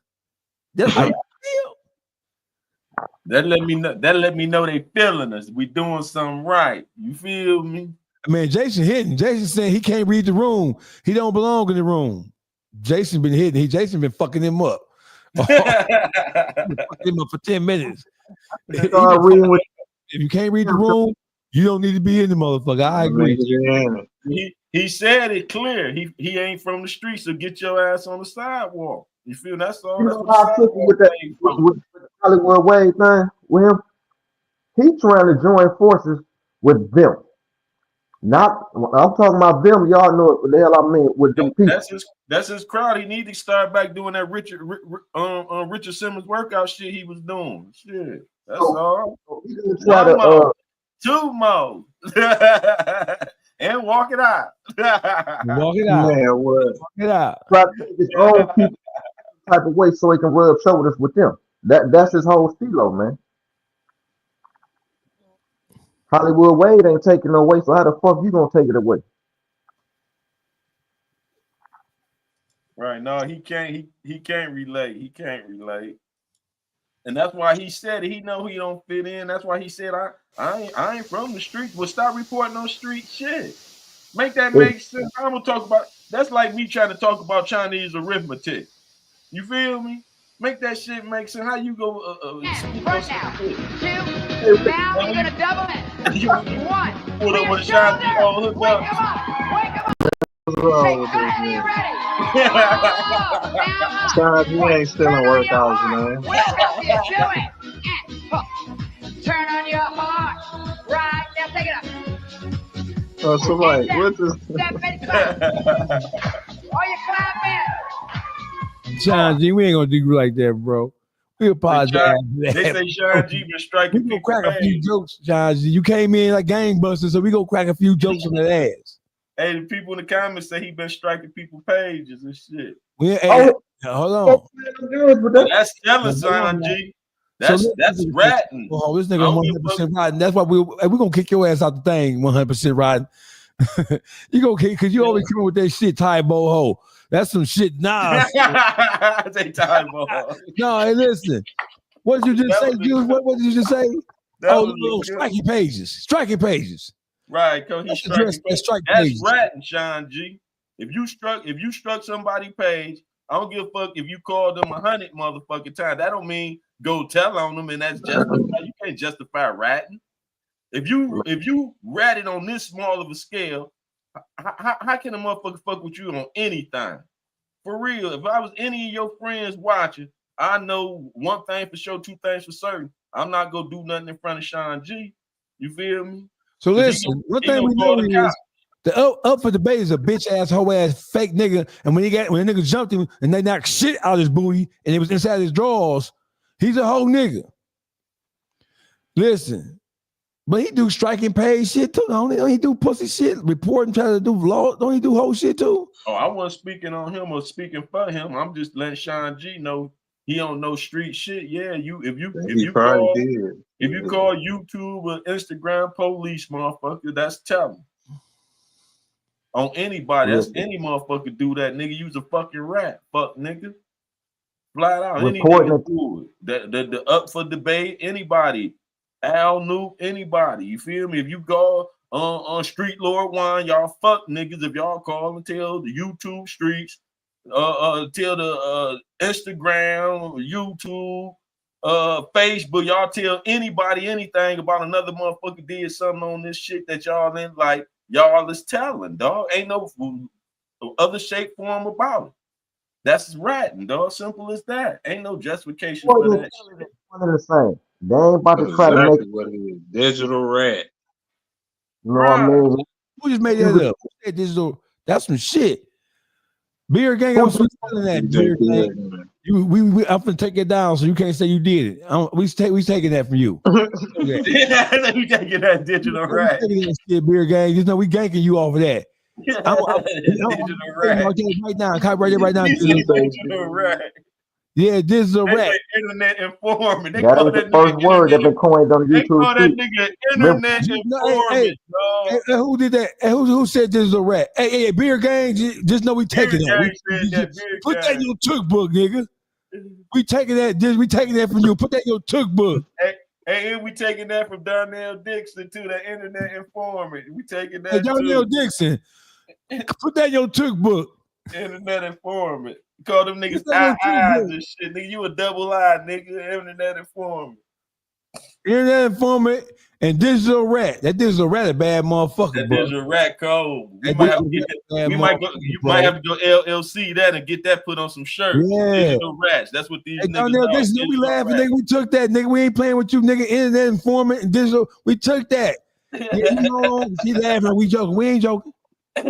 Speaker 5: That's how you feel.
Speaker 13: That let me know they feeling us. We doing something right. You feel me?
Speaker 5: Man, Jason hitting. Jason saying he can't read the room. He don't belong in the room. Jason been hitting. Jason been fucking him up. Fucking him up for 10 minutes. If you can't read the room, you don't need to be in the motherfucker. I agree.
Speaker 13: He said it clear. He ain't from the street, so get your ass on the sidewalk. You feel that's all?
Speaker 2: You know how I took it with the Hollywood Wade thing with him? He trying to join forces with them. Not, I'm talking about them. Y'all know what the hell I mean with them people.
Speaker 13: That's his crowd. He need to start back doing that Richard Simmons workout shit he was doing. Shit, that's all. Two more, and walk it out.
Speaker 5: Walk it out.
Speaker 2: Man, what?
Speaker 5: Walk it out.
Speaker 2: Try to take his own people type of way so he can rub shoulders with them. That's his whole stilo, man. Hollywood Wade ain't taking no away, so how the fuck you gonna take it away?
Speaker 13: Right. No, he can't. He can't relate. He can't relate. And that's why he said it. He know he don't fit in. That's why he said I ain't from the street. Well, stop reporting on street shit. Make that make sense. I'm gonna talk about. That's like me trying to talk about Chinese arithmetic. You feel me? Make that shit make sense. How you go?
Speaker 7: Right now. 2. Now we're gonna double it.
Speaker 13: you
Speaker 7: 1.
Speaker 13: Put up with a shot.
Speaker 7: Wake him up. Wake him up. Say, you ready?
Speaker 6: Sean, you ain't still in workouts, man.
Speaker 7: Welcome you to it. Turn on your heart. Right now, take it up.
Speaker 6: Oh, somebody, what this?
Speaker 7: Step and clap. Are you clapping?
Speaker 5: Sean G, we ain't gonna do like that, bro. We apologize.
Speaker 13: They say Sean G been striking
Speaker 5: we gonna
Speaker 13: people.
Speaker 5: crack a few jokes, Sean G. You came in like gangbusters, so we gonna crack a few jokes on that ass.
Speaker 13: Hey, the people in the comments say he been striking people pages and shit.
Speaker 5: Hold on.
Speaker 13: That's telling, Sean G. That's ratting.
Speaker 5: Oh, this nigga 100% riding. That's why we gonna kick your ass out the thing. 100% riding. You gonna kick because you always come with that shit, Ty Boho. That's some shit. Nah.
Speaker 13: Say Ty Boho.
Speaker 5: No, hey, listen. What did you just say, Jules? What did you just say? Striking pages. Striking pages.
Speaker 13: Right, cause he's striking. That's ratting, Sean G. If you struck somebody page, I don't give a fuck if you called them 100 motherfucking times. That don't mean go tell on them, and that's justified. You can't justify ratting. If you ratted on this small of a scale, how can a motherfucker fuck with you on anything? For real, if I was any of your friends watching, I know one thing for sure, two things for certain. I'm not gonna do nothing in front of Sean G. You feel me?
Speaker 5: So listen, one thing we know is the up for debate is a bitch ass, hoe ass, fake nigga. And when the nigga jumped him and they knocked shit out of his booty and it was inside his drawers, he's a whole nigga. Listen, but he do striking page shit too. Don't he do pussy shit, reporting, trying to do law? Don't he do whole shit too?
Speaker 13: Oh, I wasn't speaking on him or speaking for him. I'm just letting Sean G know he don't know street shit. Yeah, if you call YouTube or Instagram police, motherfucker, that's telling. On anybody, that's any motherfucker do that, nigga. Use a fucking rat, fuck nigga. Flat out, any nigga do it. The up for debate, anybody. Al Nuke, anybody. You feel me? If you go on Street Lord Wine, y'all fuck niggas. If y'all call and tell the YouTube streets, tell the Instagram, YouTube, Facebook, y'all tell anybody anything about another motherfucker did something on this shit that y'all didn't like. Y'all is telling, dog. Ain't no other shape form about it. That's ratting, dog. Simple as that. Ain't no justification for that shit.
Speaker 2: One of the same. They ain't about to try to make
Speaker 6: what it is. Digital rat.
Speaker 2: You know what I mean?
Speaker 5: Who just made that up? Who said digital? That's some shit. Beer gang, I'm telling that beer gang. I'm gonna take it down, so you can't say you did it. We taking that from you.
Speaker 13: You taking that digital rat.
Speaker 5: Shit, beer gang. Just know we ganking you off of that.
Speaker 13: Digital rat.
Speaker 5: Right now, copyright right now.
Speaker 13: Digital rat.
Speaker 5: Yeah, digital rat.
Speaker 13: Internet informant.
Speaker 2: That ain't the first word that been coined on YouTube.
Speaker 13: They call that nigga internet informant.
Speaker 5: Hey, who did that? Hey, who said digital rat? Hey, beer gang. Just know we taking that. Put that in your cookbook, nigga. We taking that. We taking that from you. Put that in your cookbook.
Speaker 13: Hey, we taking that from Darnell Dixon to the internet informant. We taking that.
Speaker 5: Hey, Darnell Dixon. Put that in your cookbook.
Speaker 13: Internet informant. Call them niggas eyes and shit. Nigga, you a double eye, nigga. Internet informant.
Speaker 5: Internet informant and digital rat. That digital rat a bad motherfucker,
Speaker 13: that
Speaker 5: bro.
Speaker 13: Digital rat code. You might have to go LLC that and get that put on some shirts.
Speaker 5: Yeah.
Speaker 13: Digital rats. That's what these niggas
Speaker 5: This nigga, we laughing, nigga. We took that, nigga. We ain't playing with you, nigga. Internet informant and digital. We took that. Yeah, you know, she laughing. We joking. We ain't joking.
Speaker 13: We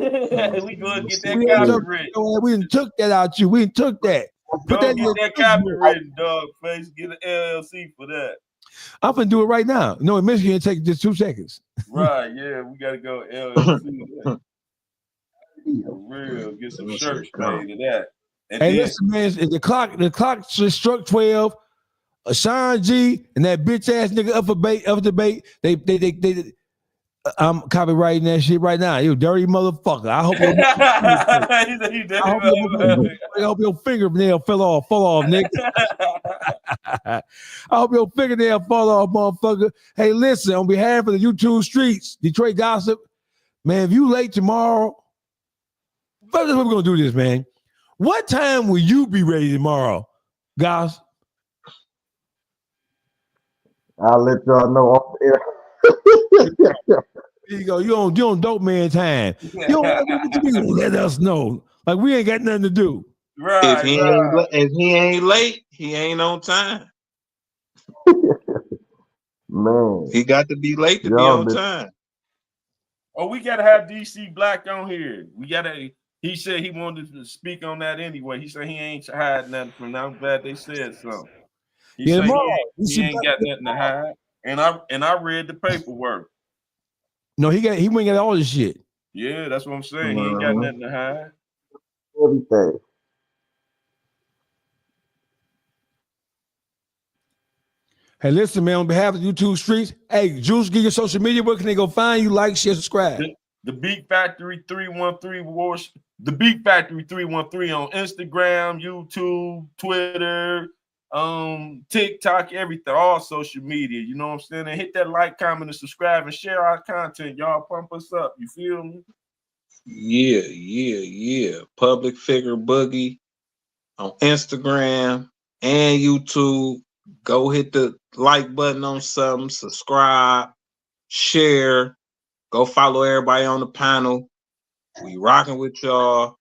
Speaker 13: go and get that copyright.
Speaker 5: We done took that out you. We done took that.
Speaker 13: Put that get that copyright, dog face. Get an LLC for that.
Speaker 5: I'm gonna do it right now. No, in Michigan, it takes just 2 seconds.
Speaker 13: Right, yeah, we gotta go LLC. For real, get some shirts made of that. And
Speaker 5: hey, listen, man, the clock just struck 12. Sean G and that bitch ass nigga up for debate. I'm copywriting that shit right now. You dirty motherfucker. I hope I hope your fingernail fall off, Nick. I hope your fingernail fall off, motherfucker. Hey, listen, on behalf of the YouTube streets, Detroit Gossip, man, if you late tomorrow, first we're gonna do this, man. What time will you be ready tomorrow, Goss?
Speaker 2: I'll let y'all know off the air.
Speaker 5: There you go. You on dope man time. You don't let us know. Like we ain't got nothing to do.
Speaker 6: Right. If he ain't late, he ain't on time.
Speaker 2: Man,
Speaker 6: he got to be late to be on time.
Speaker 13: Oh, we gotta have DC Black on here. He said he wanted to speak on that anyway. He said he ain't hide nothing from that. I'm glad they said something. He said he ain't got nothing to hide. And I read the paperwork.
Speaker 5: No, he went got all this shit.
Speaker 13: Yeah, that's what I'm saying. He ain't got nothing to hide.
Speaker 2: Everything.
Speaker 5: Hey, listen, man, on behalf of the YouTube streets, hey, Juice, give your social media. Where can they go find you? Like, share, subscribe.
Speaker 13: The Beat Factory 313 Wars. The Beat Factory 313 on Instagram, YouTube, Twitter, TikTok, everything, all social media. You know what I'm saying? And hit that like, comment, and subscribe, and share our content. Y'all pump us up. You feel me?
Speaker 6: Yeah. Public Figure Boogie on Instagram and YouTube. Go hit the like button on something, subscribe, share, go follow everybody on the panel. We rocking with y'all.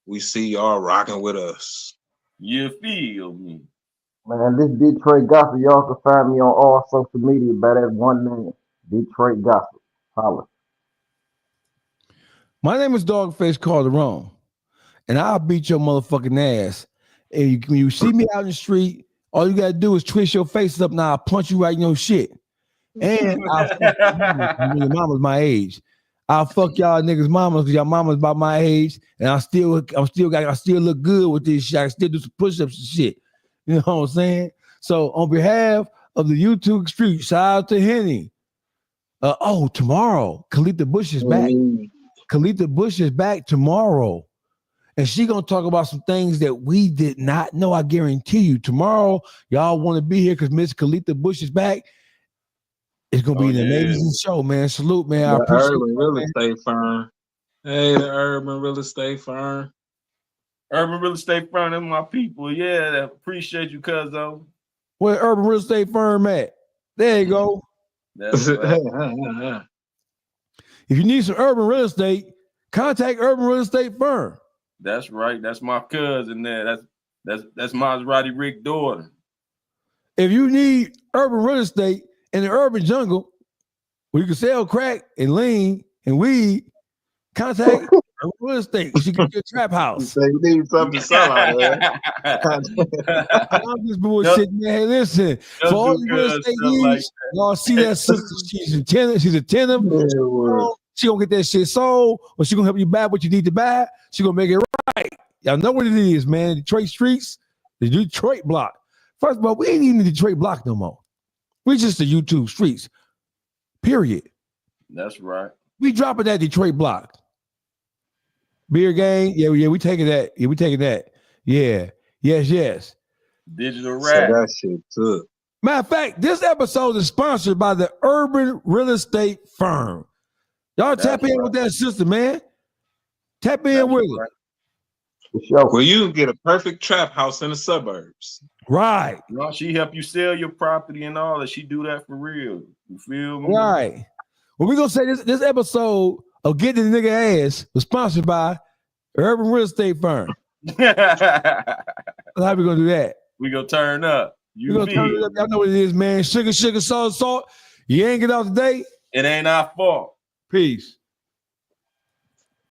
Speaker 6: We see y'all rocking with us.
Speaker 13: You feel me?
Speaker 2: Man, this Detroit Gossip. Y'all can find me on all social media by that one name, Detroit Gossip. Holla.
Speaker 5: My name is Dogface Calderon, and I'll beat your motherfucking ass. And when you see me out in the street, all you gotta do is twist your face up. Now I'll punch you right in your shit. And I'll fuck your mama's my age. I'll fuck y'all niggas' mamas because y'all mama's about my age, and I still look good with this shit. I still do some push-ups and shit. You know what I'm saying? So on behalf of the YouTube street, shout out to Henny. Tomorrow, Khalita Bush is back. Khalita Bush is back tomorrow. And she gonna talk about some things that we did not know. I guarantee you. Tomorrow, y'all want to be here because Miss Khalita Bush is back. It's gonna be an amazing show, man. Salute, man. I appreciate
Speaker 6: Urban Real Estate Firm. Hey, the Urban Real Estate Firm.
Speaker 13: Urban Real Estate Firm, them my people. Yeah, appreciate you, cuzzo.
Speaker 5: Where Urban Real Estate Firm at? There you go.
Speaker 13: That's right.
Speaker 5: If you need some urban real estate, contact Urban Real Estate Firm.
Speaker 13: That's right. That's my cousin there. That's Maserati Rick daughter.
Speaker 5: If you need urban real estate in the urban jungle where you can sell crack and lean and weed, contact Urban Real Estate. You can get a trap house.
Speaker 6: You need something to sell out there.
Speaker 5: I'm just bullshit, man. Hey, listen, for all the real estate needs, y'all see that sister. She's a tenant. She's a tenant. She gonna get that shit sold, or she gonna help you buy what you need to buy. She gonna make it right. Y'all know what it is, man. Detroit streets, the Detroit block. First of all, we ain't even the Detroit block no more. We just the YouTube streets. Period.
Speaker 13: That's right.
Speaker 5: We dropping that Detroit block. Beer gang, yeah, we taking that. Yeah, we taking that. Yeah, yes.
Speaker 13: Digital rap.
Speaker 6: So that shit took.
Speaker 5: Matter of fact, this episode is sponsored by the Urban Real Estate Firm. Y'all tap in with that sister, man. Tap in with her.
Speaker 6: Well, you can get a perfect trap house in the suburbs.
Speaker 5: Right.
Speaker 13: No, she help you sell your property and all that. She do that for real. You feel me?
Speaker 5: Right. Well, we're gonna say this episode of Getting the Nigga Ass was sponsored by Urban Real Estate Firm. How we gonna do that?
Speaker 13: We gonna turn up.
Speaker 5: We gonna turn it up. Y'all know what it is, man. Sugar, salt. You ain't get out today.
Speaker 13: It ain't our fault.
Speaker 5: Peace.